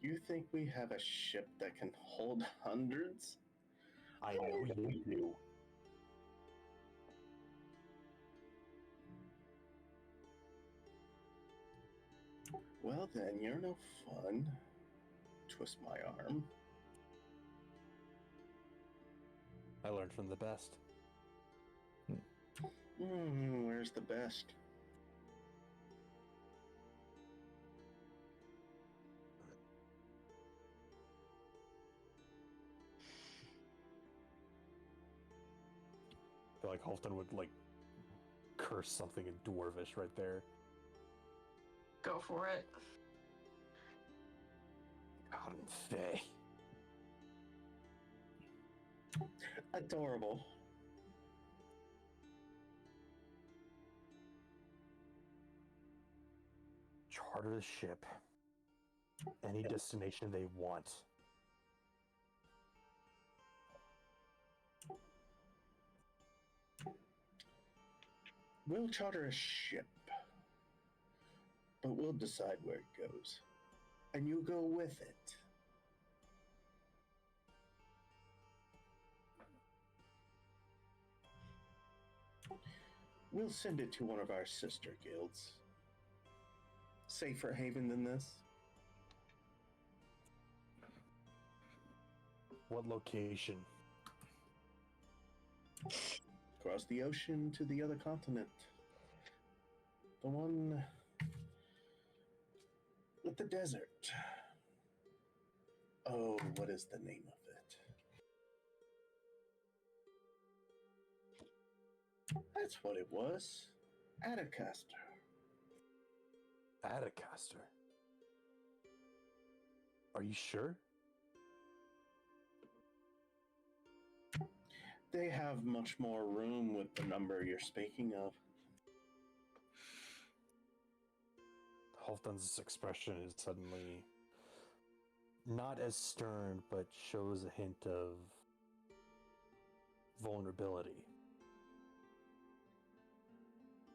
You think we have a ship that can hold hundreds? I know you do. Well then, you're no fun. Twist my arm. I learned from the best. Where's the best? I feel like Halfdan would, curse something in Dwarvish right there. Go for it. God and Faye. Adorable. Charter the ship. Any destination they want. We'll charter a ship, but we'll decide where it goes, and you go with it. We'll send it to one of our sister guilds. Safer haven than this? What location? Across the ocean to the other continent. The one with the desert. Oh, what is the name of it? That's what it was. Adacaster. Adacaster? Are you sure? They have much more room with the number you're speaking of. Halfdan's expression is suddenly not as stern, but shows a hint of vulnerability.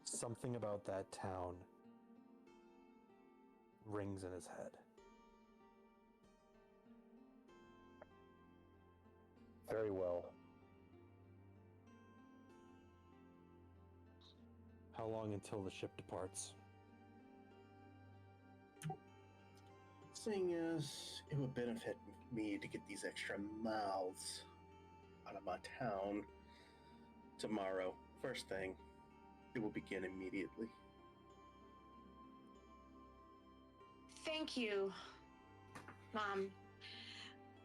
Something about that town rings in his head. Very well. How long until the ship departs? Seeing as it would benefit me to get these extra mouths out of my town tomorrow, first thing, it will begin immediately. Thank you, Mom.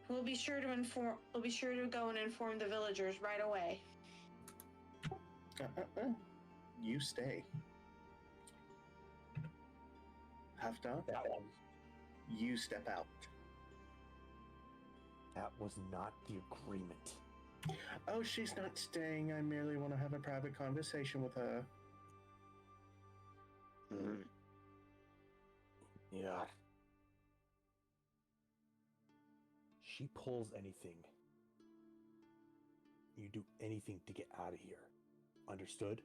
We'll be sure to inform. We'll be sure to go and inform the villagers right away. You stay. Halfdan, you step out. That was not the agreement. Oh, she's not staying. I merely want to have a private conversation with her. Yeah. She pulls anything. You do anything to get out of here. Understood?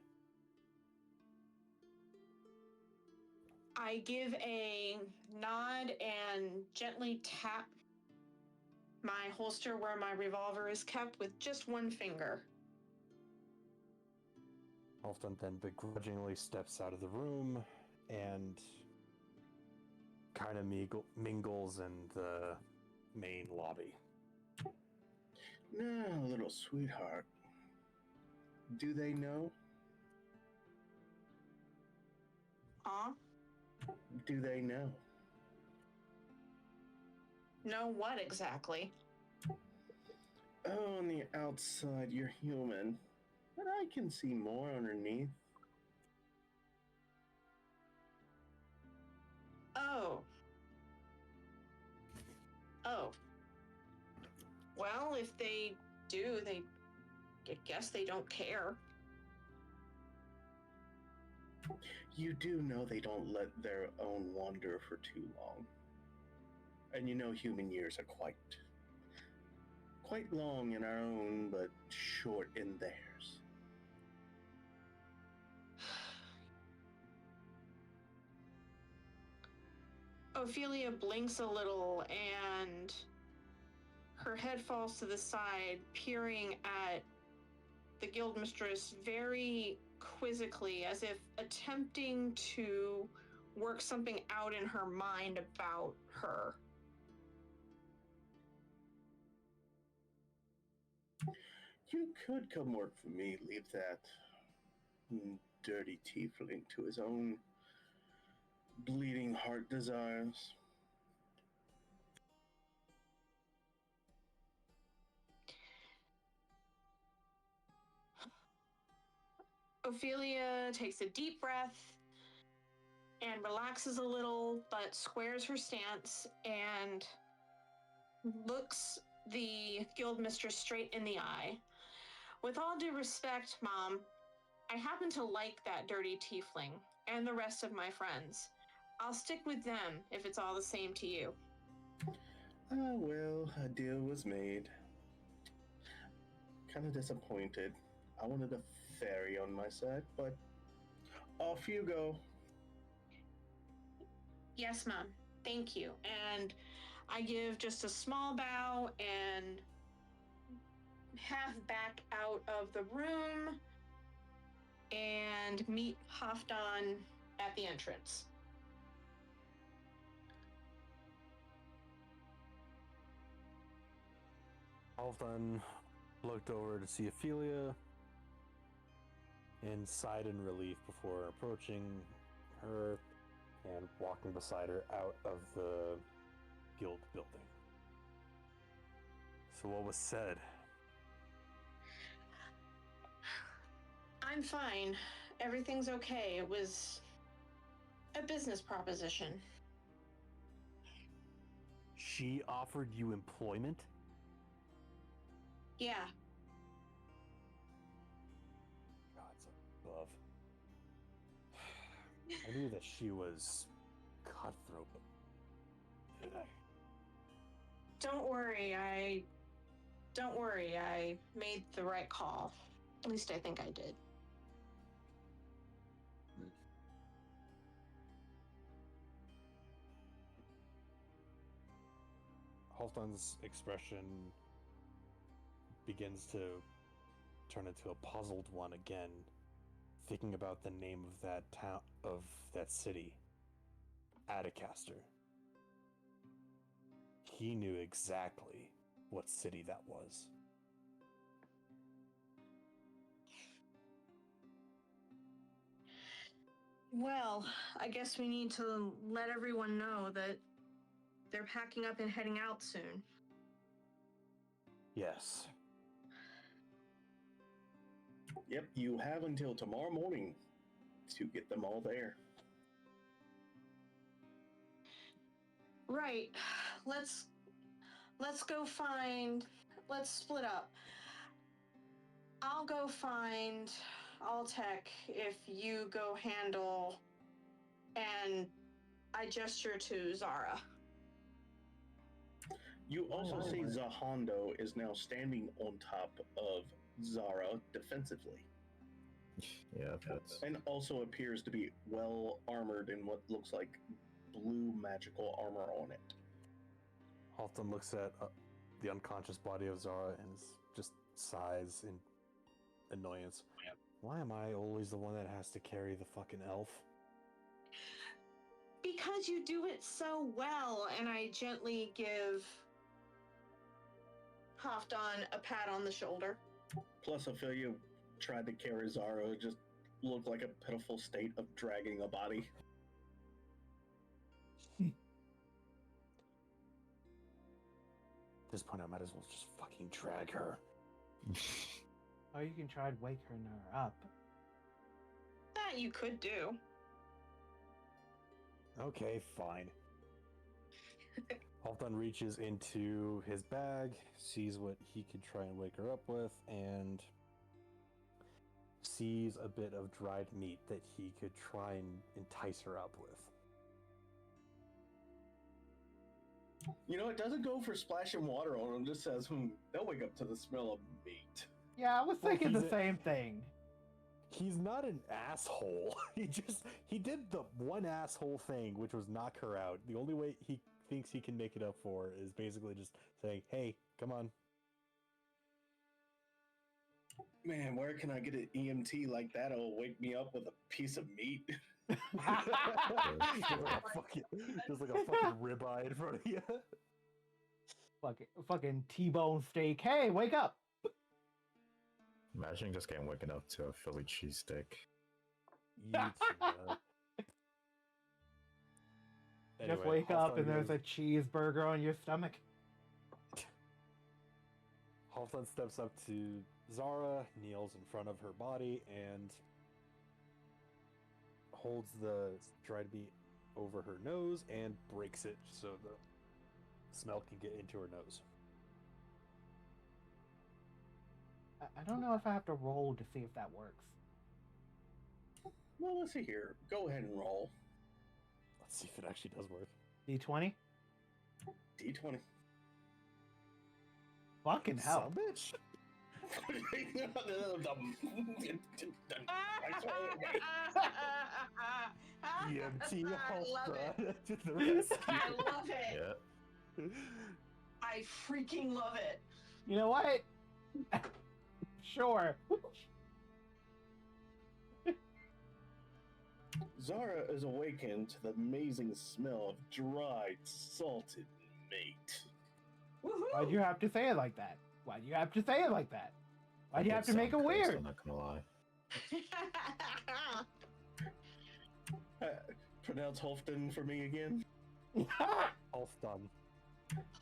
I give a nod and gently tap my holster where my revolver is kept with just one finger. Halfdan then begrudgingly steps out of the room and kind of mingles in the main lobby. Now, little sweetheart. Do they know? Huh? Do they know? Know what exactly? Oh, on the outside, you're human. But I can see more underneath. Oh. Oh. Well, if they do, I guess they don't care. You do know they don't let their own wander for too long. And you know human years are quite long in our own, but short in theirs. Ophelia blinks a little and her head falls to the side, peering at the guildmistress very quizzically, as if attempting to work something out in her mind about her. You could come work for me, leave that dirty tiefling to his own bleeding heart desires. Ophelia takes a deep breath and relaxes a little, but squares her stance and looks the guildmistress straight in the eye. With all due respect, Mom, I happen to like that dirty tiefling and the rest of my friends. I'll stick with them if it's all the same to you. Ah, well, a deal was made. Kind of disappointed. I wanted a fairy on my side, but off you go. Yes, Mom. Thank you. And I give just a small bow and half back out of the room and meet Halfdan at the entrance. Halfdan looked over to see Ophelia and sighed in relief before approaching her and walking beside her out of the guild building. So what was said? I'm fine. Everything's okay. It was a business proposition. She offered you employment? Yeah. Gods above. I knew that she was cutthroat, but Don't worry. I made the right call. At least I think I did. Halfdan's expression begins to turn into a puzzled one again, thinking about the name of that town, of that city, Adacaster. He knew exactly what city that was. Well, I guess we need to let everyone know that they're packing up and heading out soon. Yes. Yep, you have until tomorrow morning to get them all there. Right. Let's go find. Let's split up. I'll go find Altec if you go handle, and I gesture to Zara. You also Oh, see right. Zahondo is now standing on top of Zara defensively, Yeah, that's. and also appears to be well armored in what looks like blue magical armor on it. Halfdan looks at the unconscious body of Zara and just sighs in annoyance. Why am I always the one that has to carry the fucking elf? Because you do it so well, and I gently give Halfdan a pat on the shoulder. Plus, Ophelia tried to carry Zara, it just looked like a pitiful state of dragging a body. At this point, I might as well just fucking drag her. Or you can try to wake her up. That you could do. Okay, fine. Halfdan reaches into his bag, sees what he could try and wake her up with, and sees a bit of dried meat that he could try and entice her up with. You know, it doesn't go for splashing water on them, just says, they'll wake up to the smell of meat. Yeah, I was Well, thinking he's the same thing. He's not an asshole. He did the one asshole thing, which was knock her out. The only way he thinks he can make it up for is basically just saying, hey, come on. Man, where can I get an EMT like that? It'll wake me up with a piece of meat. Just like a fucking ribeye in front of you. Fucking T-bone steak. Hey, wake up! Imagine just getting waken up to a Philly cheesesteak. Just wake up and there's a cheeseburger on your stomach. Halfdan steps up to Zara, kneels in front of her body, and holds the dried meat over her nose and breaks it so the smell can get into her nose. I don't know if I have to roll to see if that works. Well, let's see here. Go ahead and roll. Let's see if it actually does work. D20? D20. Fucking hell. Son of a bitch. EMT Halfdan to the rescue. I love it. Yeah. I freaking love it. You know what? Sure. Zara is awakened to the amazing smell of dried, salted meat. Woohoo! Why'd you have to say it like that? Why'd you have to say it like that? Why'd you have to make it Sound gross, weird? I'm not gonna lie. Pronounce Halfdan for me again. Halfdan.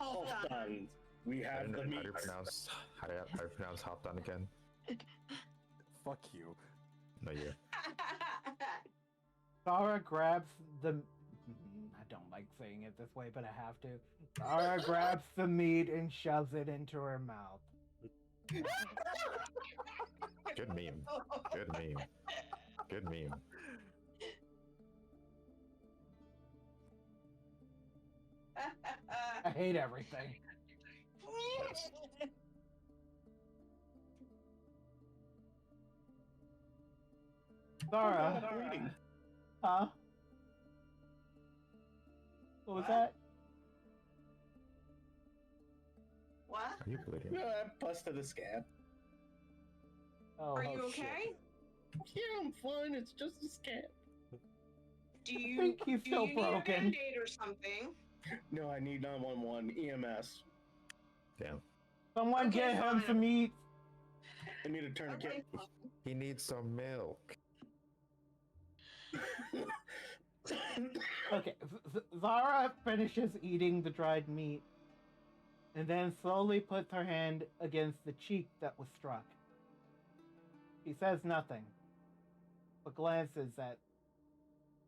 Halfdan. We How have do the meat. you pronounce Halfdan again? Fuck you. No, you. Zara grabs the... I don't like saying it this way, but I have to. Zara grabs the meat and shoves it into her mouth. Good meme. Good meme. Good meme. I hate everything. Zara. Reading. Huh? What was that? What? Are you bleeding? No, I busted a scab. Oh, Are you shit. okay? Yeah, I'm fine. It's just a scab. Do you think he's still need broken. a Band-Aid or something? No, I need 911 EMS. Damn. Someone Okay, get him fine. some meat. I need a tourniquet. Okay. He needs some milk. Okay, Zara finishes eating the dried meat and then slowly puts her hand against the cheek that was struck. She says nothing, but glances at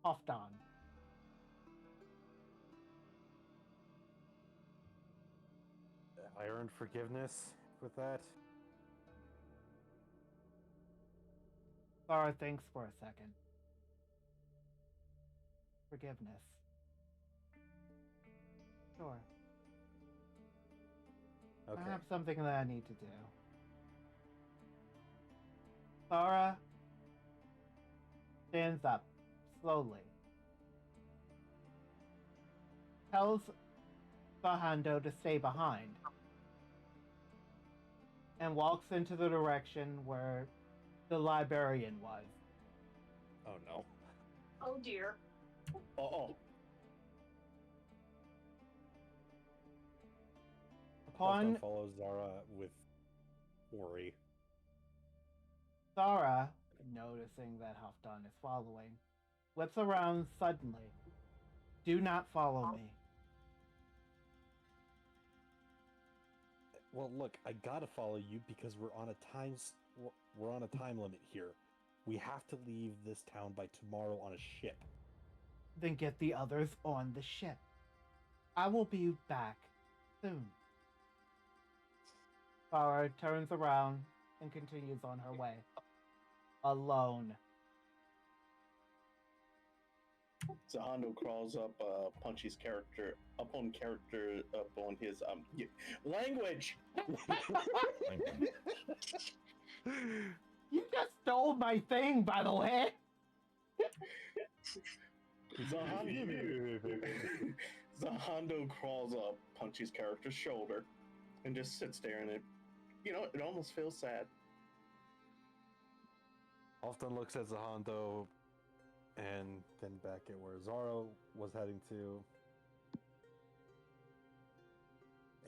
Halfdan. I earned forgiveness with that. Zara thinks for a second. Forgiveness. Sure. Okay. I have something that I need to do. Zara stands up slowly. Tells Bahando to stay behind. And walks into the direction where the librarian was. Oh no. Oh dear. Uh-oh. Upon Halfdan follows Zara with worry. Zara, noticing that Halfdan is following, whips around suddenly. Do not follow me. Well, look, I gotta follow you because we're on a time limit here. We have to leave this town by tomorrow on a ship. Then get the others on the ship. I will be back soon. Zara turns around and continues on her way. Alone. Zahando crawls up Punchy's character, up on his language. You just stole my thing, by the way. Zahando crawls up Punchy's character's shoulder and just sits there, and it almost feels sad. Halfdan looks at Zahando and then back at where Zara was heading to.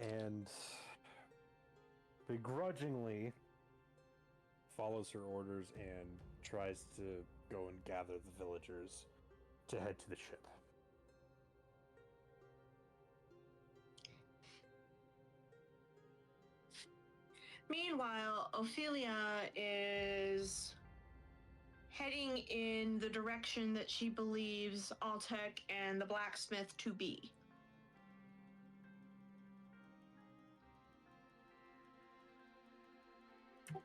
And begrudgingly follows her orders and tries to go and gather the villagers to head to the ship. Meanwhile, Ophelia is heading in the direction that she believes Altek and the blacksmith to be.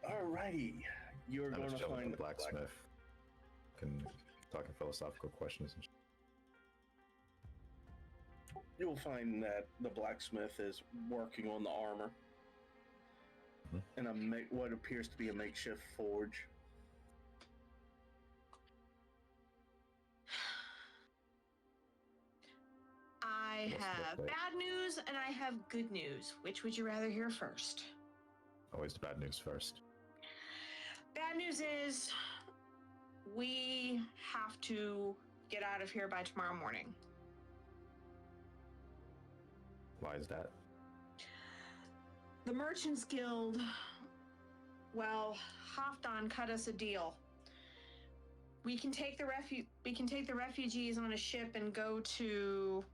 Alrighty, you're going to find the blacksmith. Can talking philosophical questions. And You'll find that the blacksmith is working on the armor in what appears to be a makeshift forge. I have bad news and I have good news. Which would you rather hear first? Always the bad news first. Bad news is we have to get out of here by tomorrow morning. Why is that? The Merchants Guild, well, Halfdan cut us a deal. We can take the refugees on a ship and go to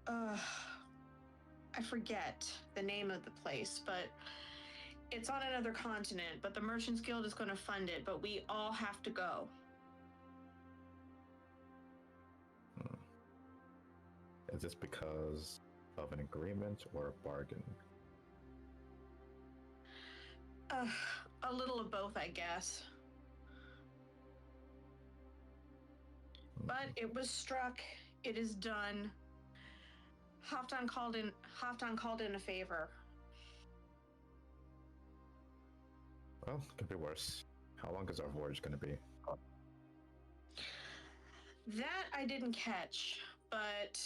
I forget the name of the place, but it's on another continent, but the Merchants Guild is going to fund it, but we all have to go. Is this because of an agreement or a bargain? A little of both, I guess. But it was struck. It is done. Halfdan called in a favor. Well, it could be worse. How long is our voyage going to be? That I didn't catch, but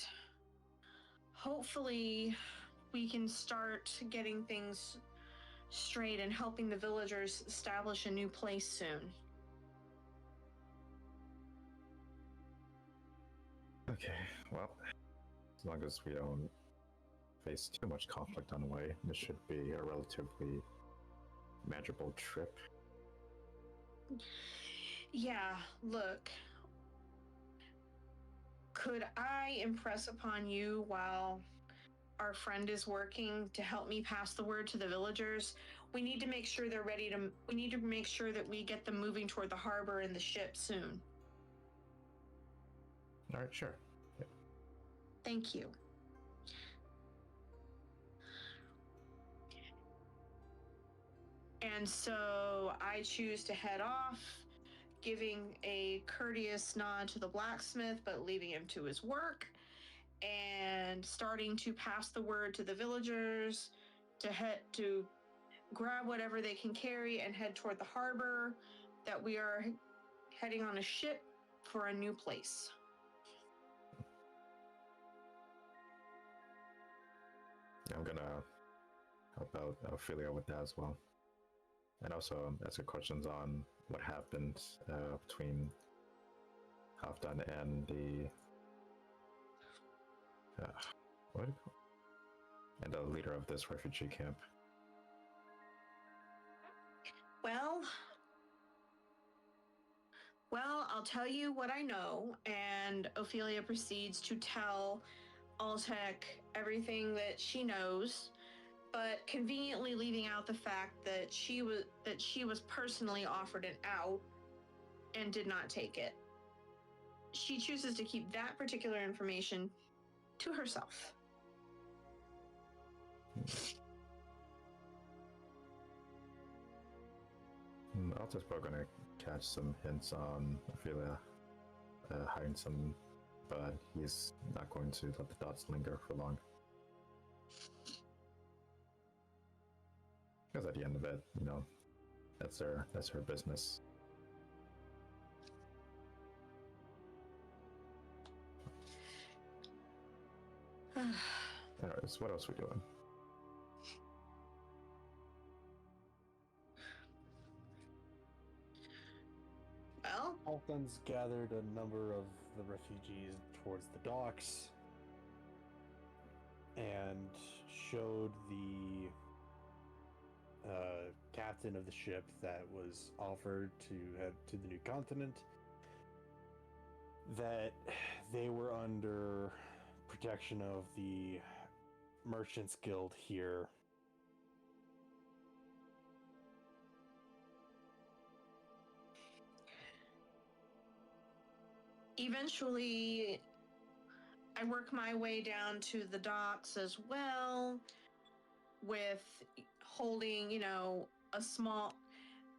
hopefully we can start getting things straight and helping the villagers establish a new place soon. Okay, well, as long as we don't face too much conflict on the way, this should be a relatively manageable trip. Yeah, look. Could I impress upon you while our friend is working to help me pass the word to the villagers. We need to make sure they're ready to. We need to make sure that we get them moving toward the harbor and the ship soon. All right, sure. Yeah. Thank you. And so I choose to head off, giving a courteous nod to the blacksmith, but leaving him to his work, and starting to pass the word to the villagers to grab whatever they can carry and head toward the harbor, that we are heading on a ship for a new place. I'm gonna help out Ophelia with that as well. And also ask her questions on what happened between Halfdan and the what? And the leader of this refugee camp. Well, I'll tell you what I know, and Ophelia proceeds to tell Altek everything that she knows, but conveniently leaving out the fact that she was personally offered an out and did not take it. She chooses to keep that particular information to herself. Alta's probably gonna catch some hints on Ophelia hiding some, but he's not going to let the dots linger for long. Because at the end of it, you know, that's her business. Anyways, what else are we doing? Well, Halfdan's gathered a number of the refugees towards the docks and showed the captain of the ship that was offered to head to the new continent that they were under protection of the Merchants Guild here. Eventually, I work my way down to the docks as well, with holding, a small.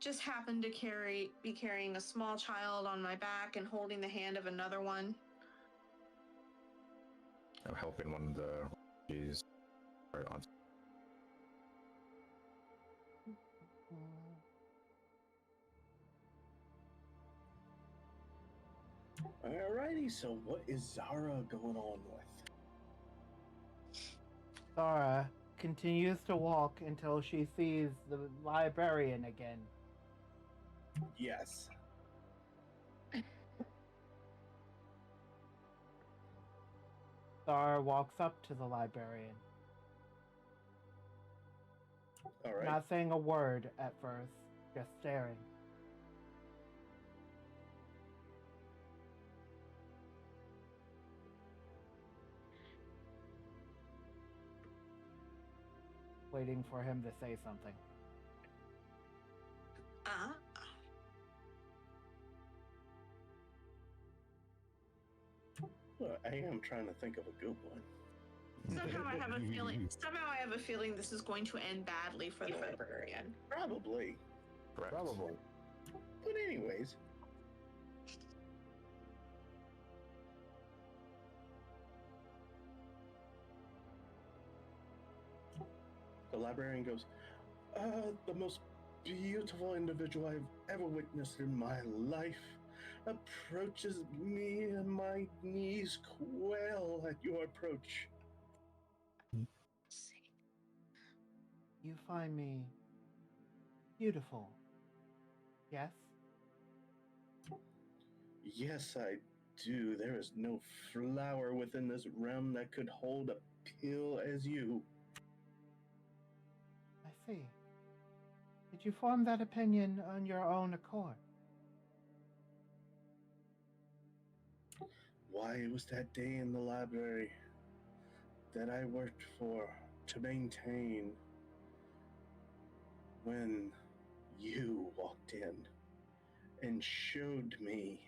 Just happened to be carrying a small child on my back and holding the hand of another one. I'm helping one of the refugees right on. Alrighty, so what is Zara going on with? Zara continues to walk until she sees the librarian again. Yes. Zara walks up to the librarian. Alright. Not saying a word at first, just staring. Waiting for him to say something. Well, I am trying to think of a good one. Somehow I have a feeling this is going to end badly for the librarian. Probably. Correct. Probably. But anyways. The librarian goes, the most beautiful individual I've ever witnessed in my life approaches me, and my knees quail at your approach. You find me beautiful, yes? Yes, I do. There is no flower within this realm that could hold appeal as you. I see. Did you form that opinion on your own accord? Why, it was that day in the library. that I worked for to maintain when you walked in and showed me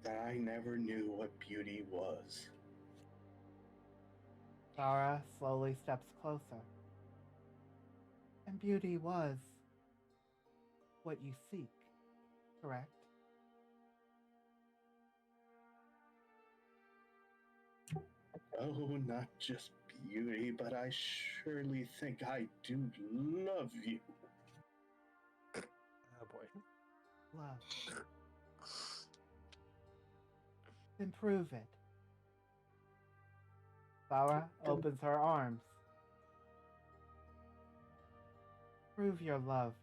that I never knew what beauty was. Zara slowly steps closer. And beauty was what you seek, correct? Oh, not just beauty, but I surely think I do love you. Oh boy. Love. Then prove it. Zara opens her arms. Prove your love.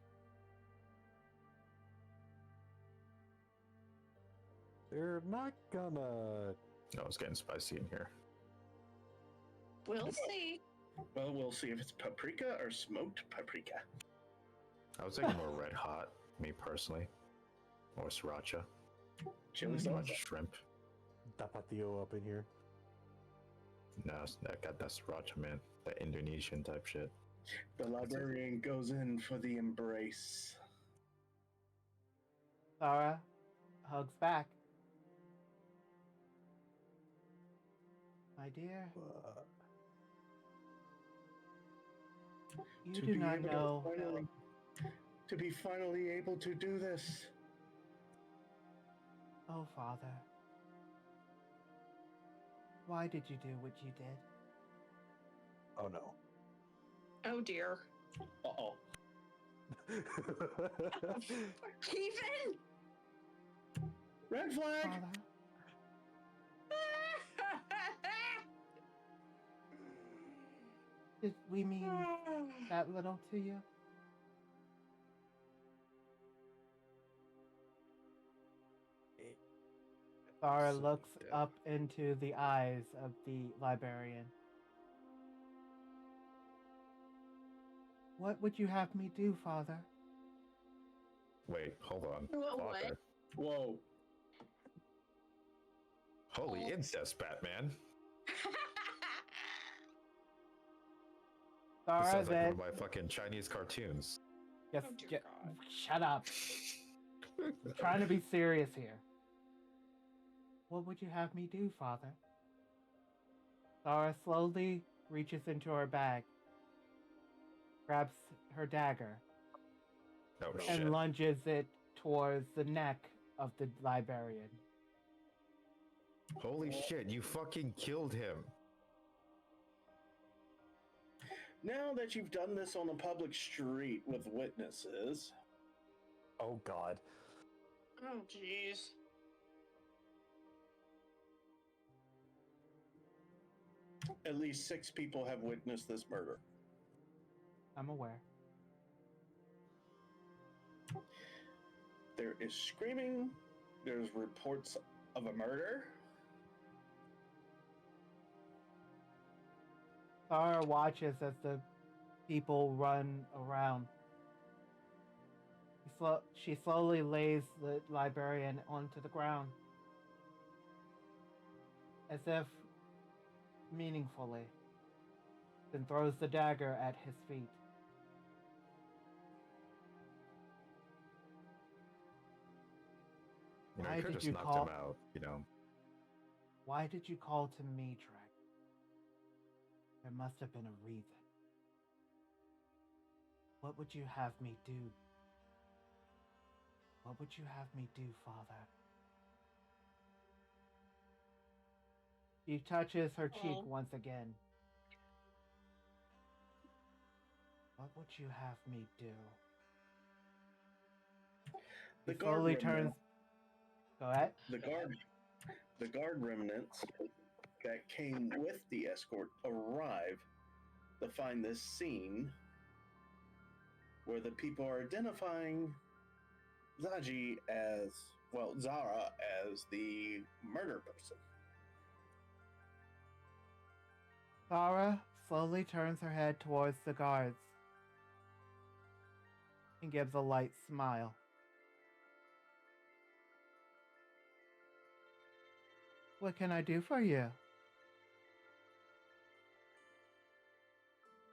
They're not gonna. No, it's getting spicy in here. We'll see. Well, we'll see if it's paprika or smoked paprika. I was thinking more red hot, me personally. Or sriracha. Chili Too sauce. much shrimp. Tapatio up in here. No, I got that sriracha, man. That Indonesian type shit. The librarian goes in for the embrace. Zara hugs back. My dear, you do not know. To be finally able to do this. Oh, Father. Why did you do what you did? Oh no. Oh dear. Uh-oh. Keevan! Red flag! Father? Did we mean that little to you? Zara looks up into the eyes of the librarian. What would you have me do, Father? Wait, hold on. What? Father. Whoa. Holy incest, Batman. This Zara sounds like one then. of my fucking Chinese cartoons. Yes, Oh, dear God. shut up. I'm trying to be serious here. What would you have me do, Father? Zara slowly reaches into her bag, grabs her dagger, Oh and shit. lunges it towards the neck of the librarian. Holy shit, you fucking killed him. Now that you've done this on a public street with witnesses, Oh god. Oh jeez. at least 6 people have witnessed this murder. I'm aware. There is screaming. There's reports of a murder. Zara watches as the people run around. She slowly lays the librarian onto the ground, as if meaningfully, then throws the dagger at his feet. You know, Why you could did just you knocked call- him out, you know. Why did you call to me, Drek? There must have been a reason. What would you have me do? What would you have me do, Father? She touches her cheek Aw. once again. What would you have me do? The He guard slowly remnant- turns. Go ahead. The guard remnants that came with the escort arrive to find this scene where the people are identifying Zara as the murder person. Zara slowly turns her head towards the guards and gives a light smile. What can I do for you?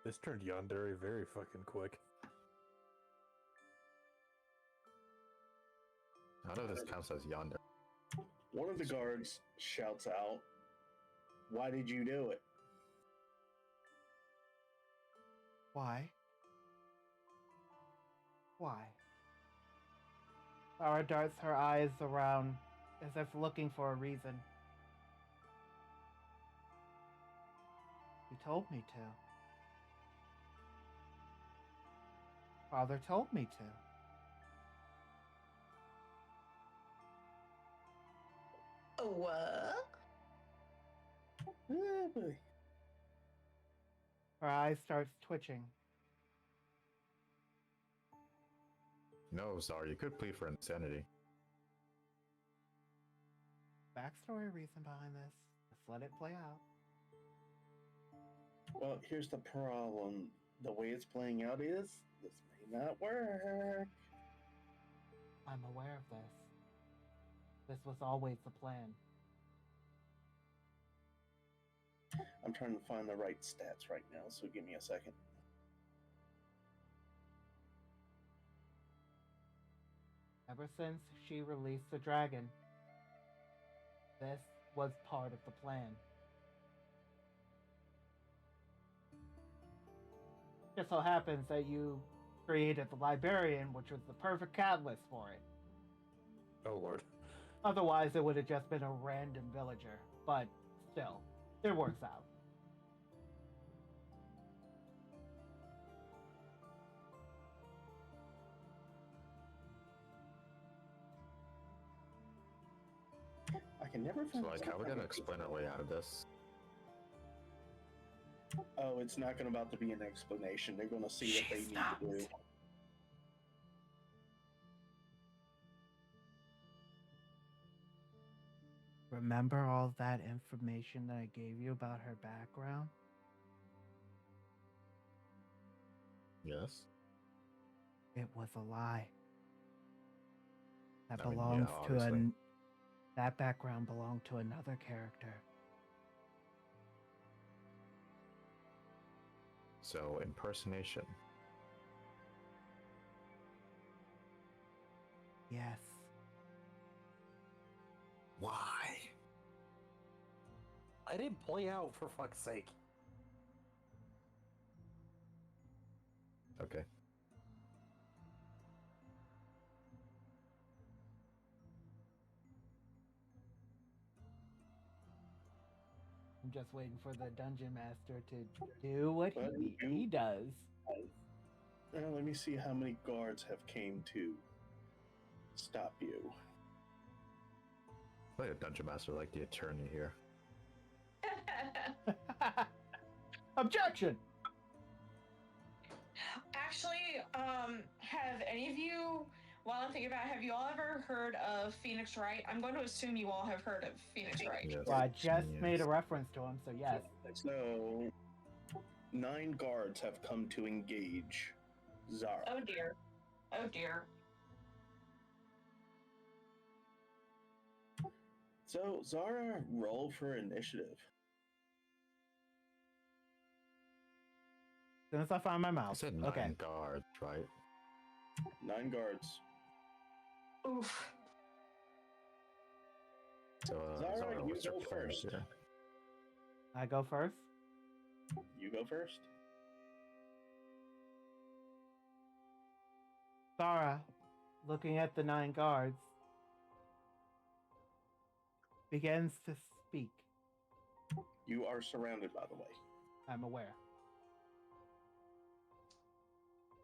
This turned yandere very fucking quick. I don't know if this counts as yonder. One of the guards shouts out, "Why did you do it?" Why? Why? Zara darts her eyes around as if looking for a reason. You told me to. Father told me to. What? Oh, boy. Her eyes starts twitching. No, Zara, you could plead for insanity. Backstory reason behind this. Just let it play out. Well, here's the problem. The way it's playing out is this may not work. I'm aware of this. This was always the plan. I'm trying to find the right stats right now, so give me a second. Ever since she released the dragon, this was part of the plan. Just so happens that you created the librarian, which was the perfect catalyst for it. Oh lord. Otherwise, it would have just been a random villager. But still, it works out. I can never So, find. like, how are we gonna explain our way out of this? Oh, it's not going to about to be an explanation. They're going to see what they need to do. Remember all that information that I gave you about her background? Yes. It was a lie. That I mean, belongs yeah, to obviously. that background belonged to another character. So, impersonation. Yes. Why? I didn't play out, for fuck's sake. Okay. I'm just waiting for the dungeon master to do what But he does. Let me see how many guards have came to stop you. Like a dungeon master, like the attorney here. Objection! Actually, have any of you, while I'm thinking about it, have you all ever heard of Phoenix Wright? I'm going to assume you all have heard of Phoenix Wright. Yes. Well, I just Yes. made a reference to him, so yes. So, 9 guards have come to engage Zara. Oh dear. Oh dear. So, Zara, roll for initiative. As soon as I find my I mouse. said 9 Okay. guards, right? 9 guards. Oof. So, Zara, Zara, you what's your go plan first. here? I go first? You go first. Zara, looking at the 9 guards, begins to speak. You are surrounded, by the way. I'm aware.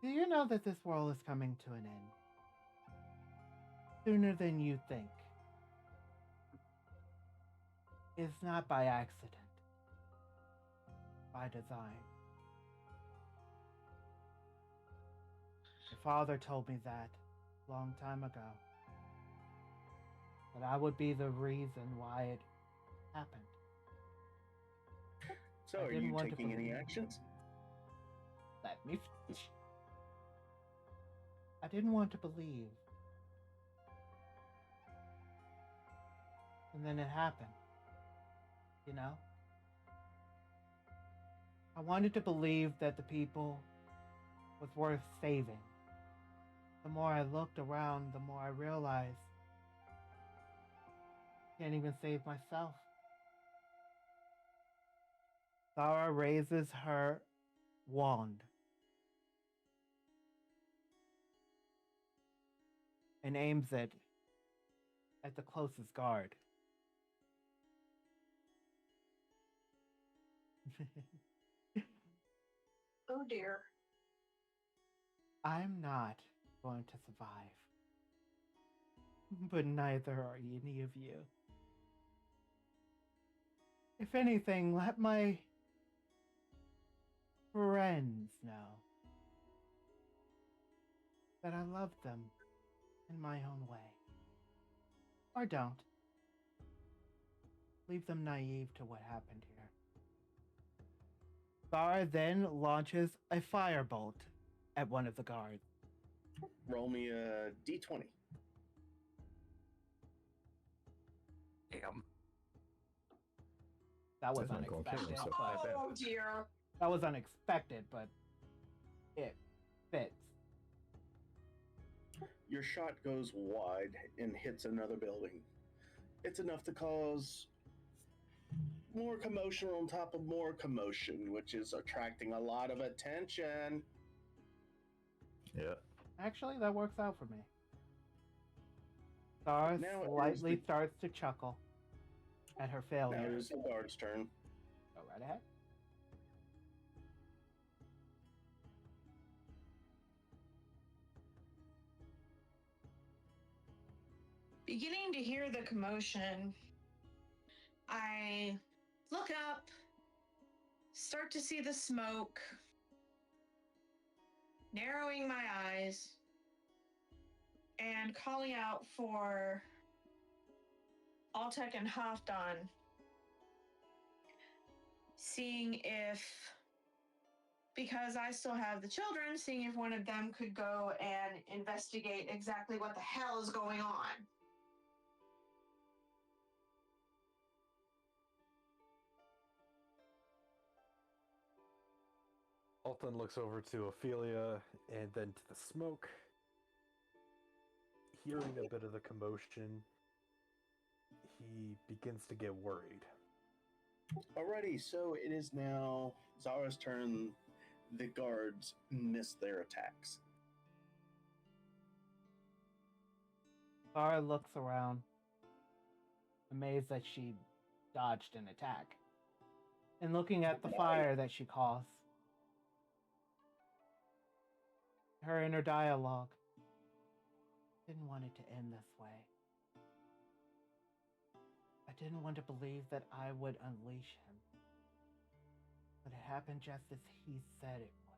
Do you know that this world is coming to an end? Sooner than you think. It's not by accident. By design. Your father told me that a long time ago. That I would be the reason why it happened. So, I are didn't you want to taking any believe. actions? Let me finish. I didn't want to believe. And then it happened. You know? I wanted to believe that the people was worth saving. The more I looked around, the more I realized I can't even save myself. Zara raises her wand and aims it at the closest guard. Oh dear. I'm not going to survive. But neither are any of you. If anything, let my friends know that I love them in my own way. Or don't. Leave them naive to what happened here. Zara then launches a firebolt at one of the guards. Roll me a d20. Damn. That was That's not gonna kill unexpected. himself. But Oh dear. that was unexpected, but it fits. Your shot goes wide and hits another building. It's enough to cause more commotion on top of more commotion, which is attracting a lot of attention. Yeah. Actually, that works out for me. Zara Now it is slightly the- starts to chuckle at her Now failure. it is the guard's turn. Go right ahead. Beginning to hear the commotion, I look up, start to see the smoke, narrowing my eyes, and calling out for Altek and Halfdan, seeing if, because I still have the children, seeing if one of them could go and investigate exactly what the hell is going on. Alton looks over to Ophelia and then to the smoke. Hearing a bit of the commotion, he begins to get worried. Alrighty, so it is now Zara's turn. The guards miss their attacks. Zara looks around, amazed that she dodged an attack, and looking at the fire that she caused. Her inner dialogue. Didn't want it to end this way. I didn't want to believe that I would unleash him. But it happened just as he said it would.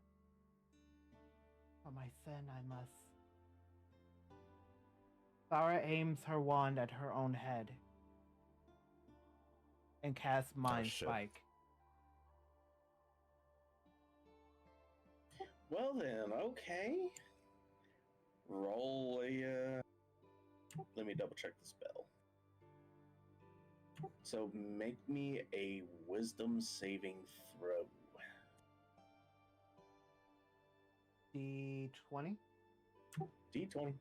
For my sin, I must. Zara aims her wand at her own head and casts Mind shit. Spike. Well then, okay. Roll a. Let me double check the spell. So make me a wisdom saving throw. D20. D20.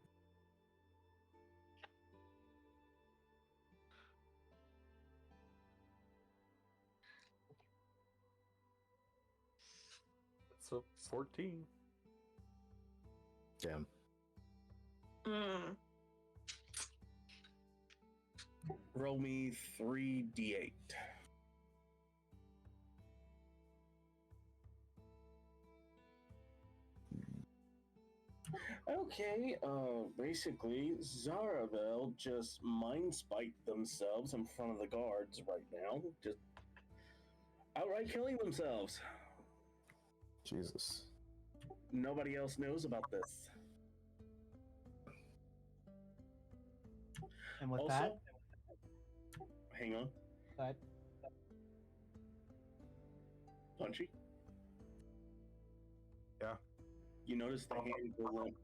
So 14. Damn. Mm. Roll me 3d8. Okay, basically, Zarabel just mind spiked themselves in front of the guards right now. Just outright killing themselves. Jesus. Nobody else knows about this. And with Also, that, hang on, that Punchy. Yeah. You notice the hand go limp.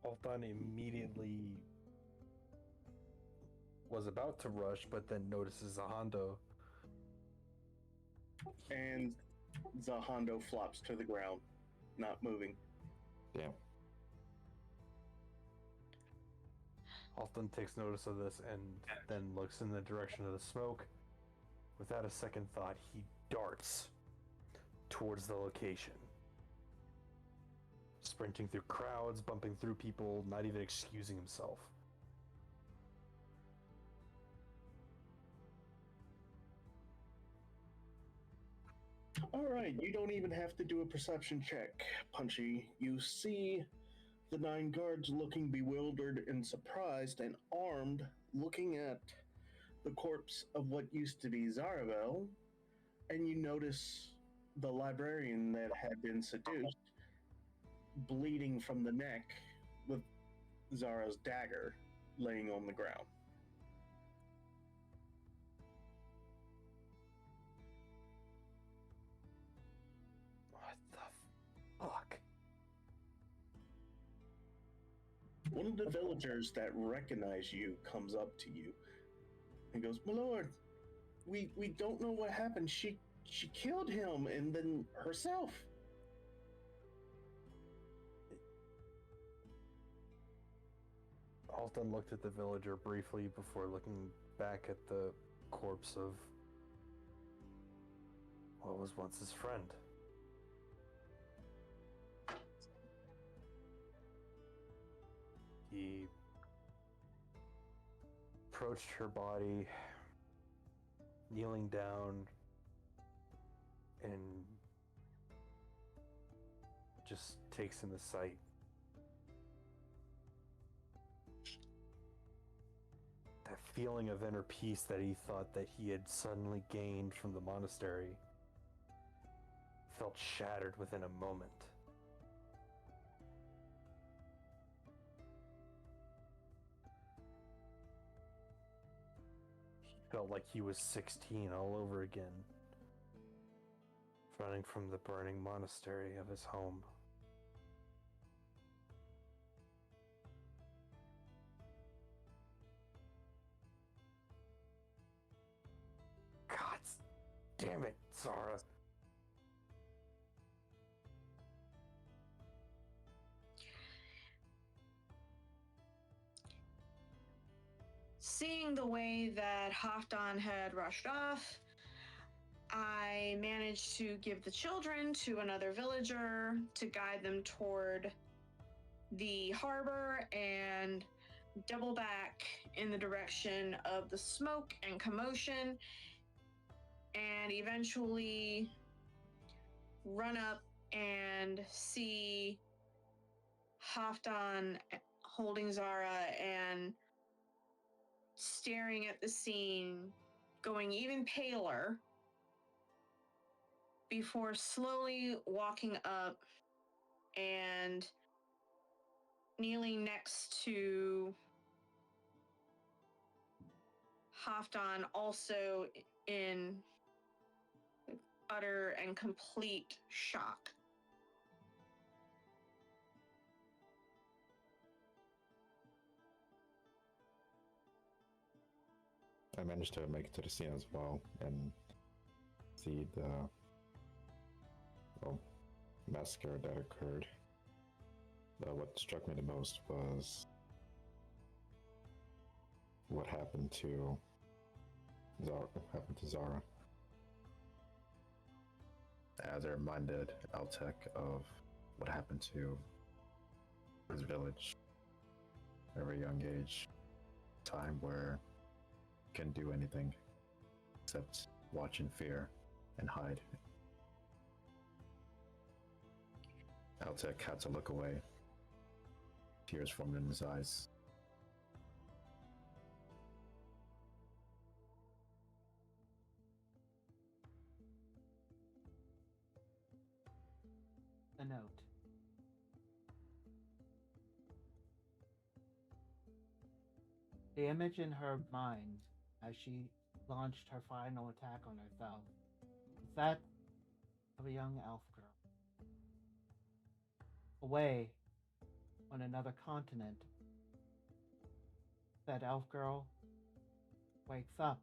Alton immediately was about to rush, but then notices a Hondo. And the Hondo flops to the ground, not moving. Damn. Halfdan takes notice of this and then looks in the direction of the smoke. Without a second thought, he darts towards the location. Sprinting through crowds, bumping through people, not even excusing himself. All right, you don't even have to do a perception check, Punchy. You see the 9 guards looking bewildered and surprised and armed, looking at the corpse of what used to be Zaravel, and you notice the librarian that had been seduced bleeding from the neck with Zara's dagger laying on the ground. What the fuck? One of the villagers that recognize you comes up to you and goes, "My lord, we don't know what happened. She killed him and then herself." Halfdan looked at the villager briefly before looking back at the corpse of what was once his friend. He approached her body, kneeling down, and just takes in the sight. That feeling of inner peace that he thought that he had suddenly gained from the monastery felt shattered within a moment. He felt like he was 16 all over again, running from the burning monastery of his home. God damn it, Zara. Seeing the way that Halfdan had rushed off, I managed to give the children to another villager to guide them toward the harbor and double back in the direction of the smoke and commotion, and eventually run up and see Halfdan holding Zara and staring at the scene, going even paler, before slowly walking up and kneeling next to Halfdan, also in utter and complete shock. I managed to make it to the scene as well and see the massacre that occurred. But what struck me the most was what happened to Zara. As it reminded Altec of what happened to his village at a very young age, time where you can't do anything except watch in fear and hide. Altec had to look away. Tears formed in his eyes. A note. The image in her mind as she launched her final attack on herself is that of a young elf girl. Away on another continent. That elf girl wakes up,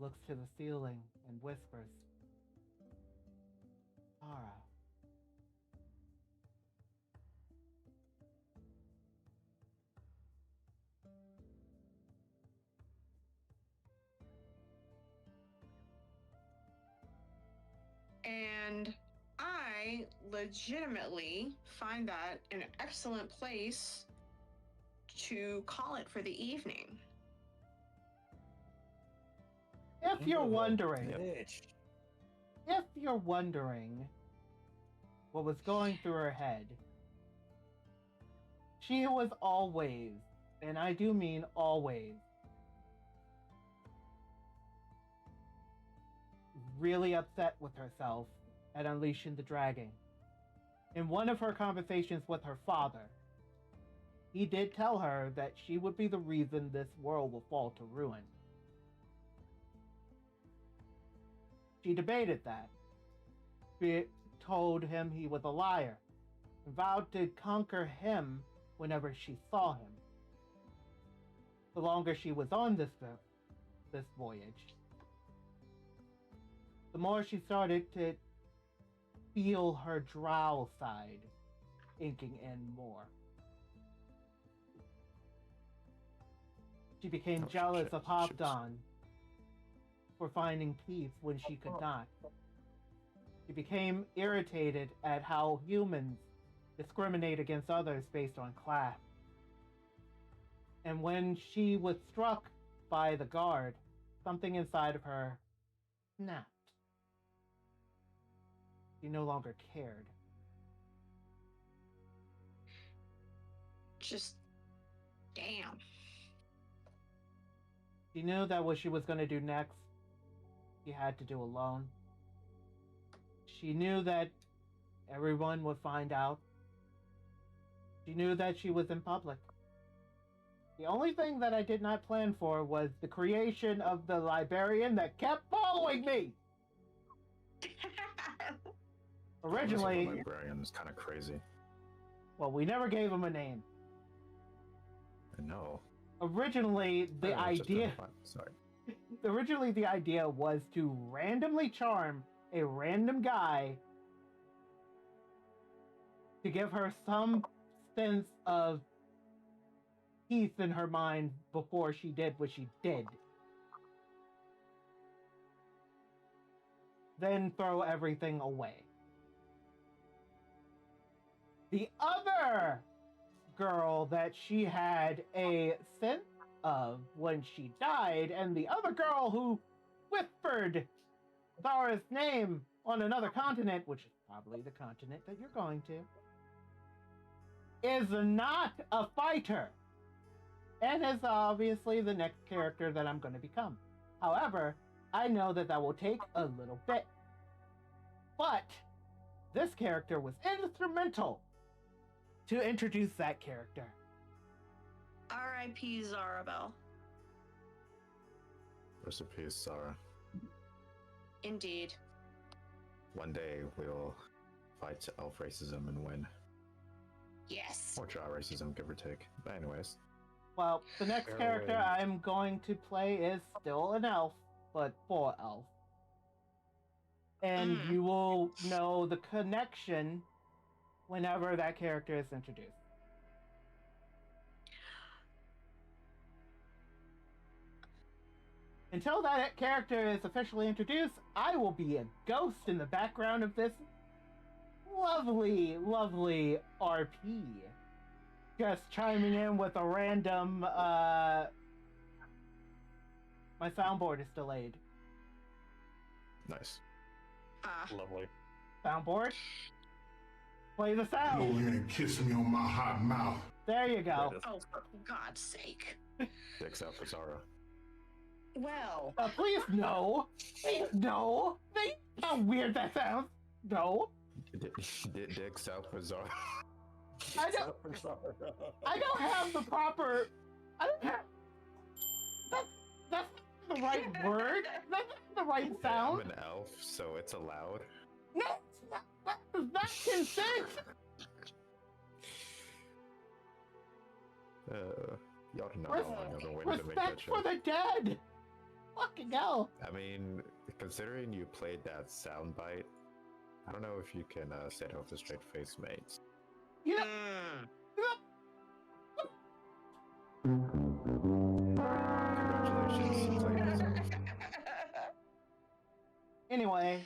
looks to the ceiling, and whispers, Zara. And I legitimately find that an excellent place to call it for the evening. If you're wondering, Bitch. what was going through her head, she was always, and I do mean always, really upset with herself at unleashing the dragon. In one of her conversations with her father, he did tell her that she would be the reason this world will fall to ruin. She debated that. She told him he was a liar and vowed to conquer him whenever she saw him. The longer she was on this voyage, the more she started to feel her drow side inking in more. She became jealous of Halfdan for finding peace when she could not. She became irritated at how humans discriminate against others based on class. And when she was struck by the guard, something inside of her snapped. She no longer cared. Just damn. She knew that what she was going to do next, she had to do alone. She knew that everyone would find out. She knew that she was in public. The only thing that I did not plan for was the creation of the librarian that kept following me. Originally, the librarian is kind of crazy. well, we never gave him a name. I know. Originally, the idea was to randomly charm a random guy to give her some sense of peace in her mind before she did what she did. Then throw everything away. The other girl that she had a sense of when she died, and the other girl who whispered Zara's name on another continent, which is probably the continent that you're going to, is not a fighter, and is obviously the next character that I'm going to become. However, I know that that will take a little bit. But this character was instrumental to introduce that character. R.I.P. Zarabelle. Rest in peace, Zara. Indeed. One day we'll fight elf racism and win. Yes. Or drow racism, give or take. But anyways. Well, the next character I'm going to play is still an elf, but full elf. And you will know the connection whenever that character is introduced. Until that character is officially introduced, I will be a ghost in the background of this lovely, lovely RP. Just chiming in with a random, my soundboard is delayed. Nice. Lovely. Soundboard? Play the Go sound. ahead and kiss me on my hot mouth. There you go. Oh, for God's sake. Dicks out for Zara. Well. Please no. Please no. How weird that sounds. No. Dicks out for Zara. I don't have the proper. I don't have. That's the right word. That's the right sound. I'm an elf, so it's allowed. No, that is not consent. Y'all don't know how long I've been waiting to make that Respect show. for the dead! Fucking hell! I mean, considering you played that soundbite, I don't know if you can say it with a straight face, mate. You know, Congratulations, seems like you deserve. anyway,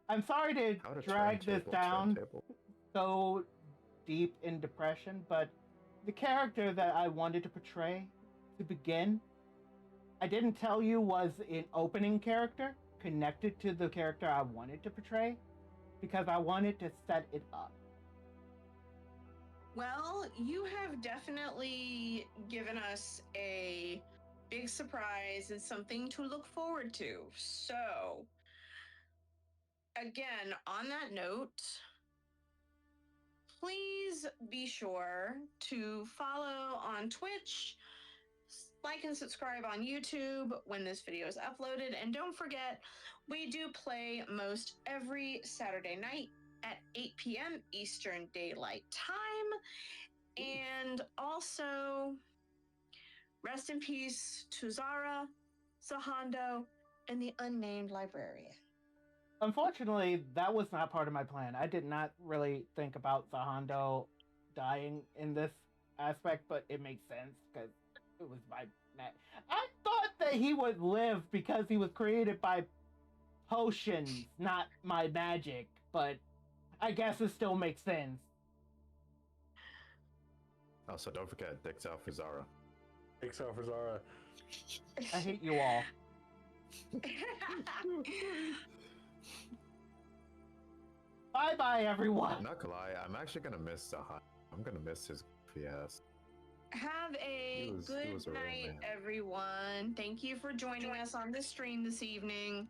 I'm sorry to How to drag this turntable, down turntable. so deep in depression, but the character that I wanted to portray to begin, I didn't tell you was an opening character connected to the character I wanted to portray because I wanted to set it up. Well, you have definitely given us a big surprise and something to look forward to. So, again, on that note, please be sure to follow on Twitch, like and subscribe on YouTube when this video is uploaded, and don't forget, we do play most every Saturday night at 8 p.m. Eastern Daylight Time. And also, rest in peace to Zara, Sahando, and the unnamed librarian. Unfortunately, that was not part of my plan. I did not really think about Sahando dying in this aspect, but it makes sense because it was my. I thought that he would live because he was created by potions, not my magic, but I guess it still makes sense. Also, don't forget, dicks out for Zara. Thanks out for Zara. I hate you all. Bye bye, everyone. I'm not gonna lie, I'm actually gonna miss Zahan. I'm gonna miss his goofy ass. Have a He was good a real night, man. everyone. Thank you for joining us on this stream this evening.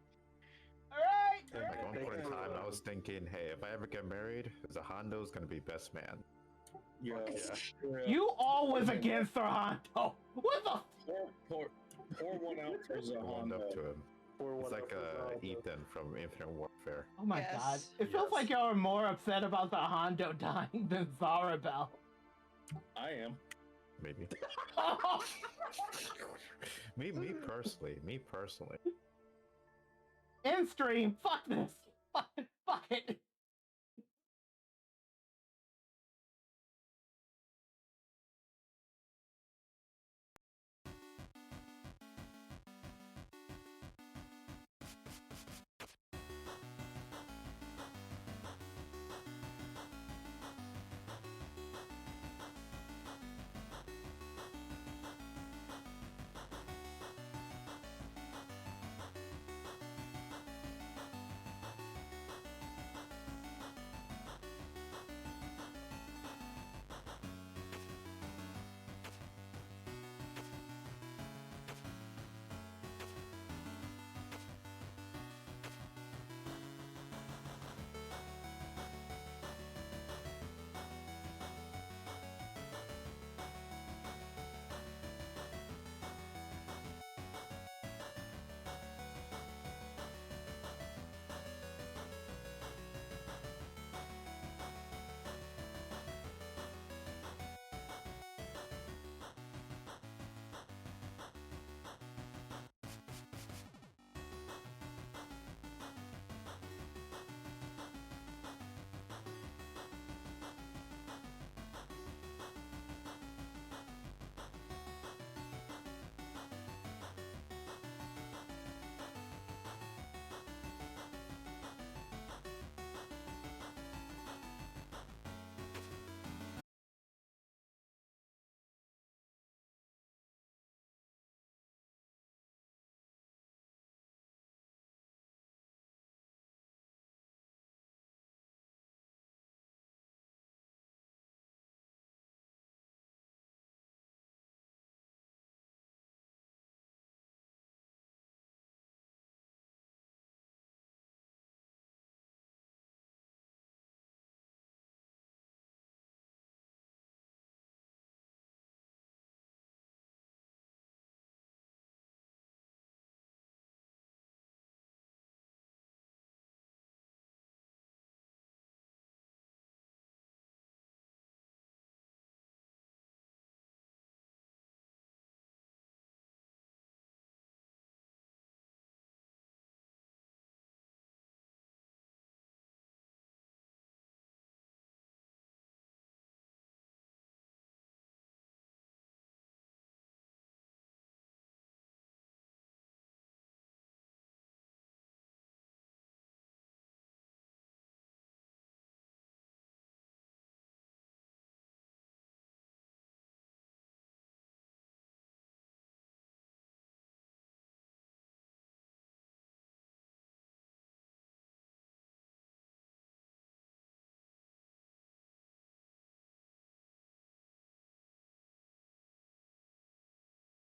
All right. Like, one Thank point in you. time, I was thinking, hey, if I ever get married, Zahando's gonna be best man. Yeah. You all was against Sahando. What the? Pour one out for Warmed up to Zahan. him. It's like Ethan from Infinite Warfare. Oh my Yes. god. It feels like y'all are more upset about Sahando dying than Zara Bell. I am. Maybe. me personally. In stream, fuck this. Fuck it.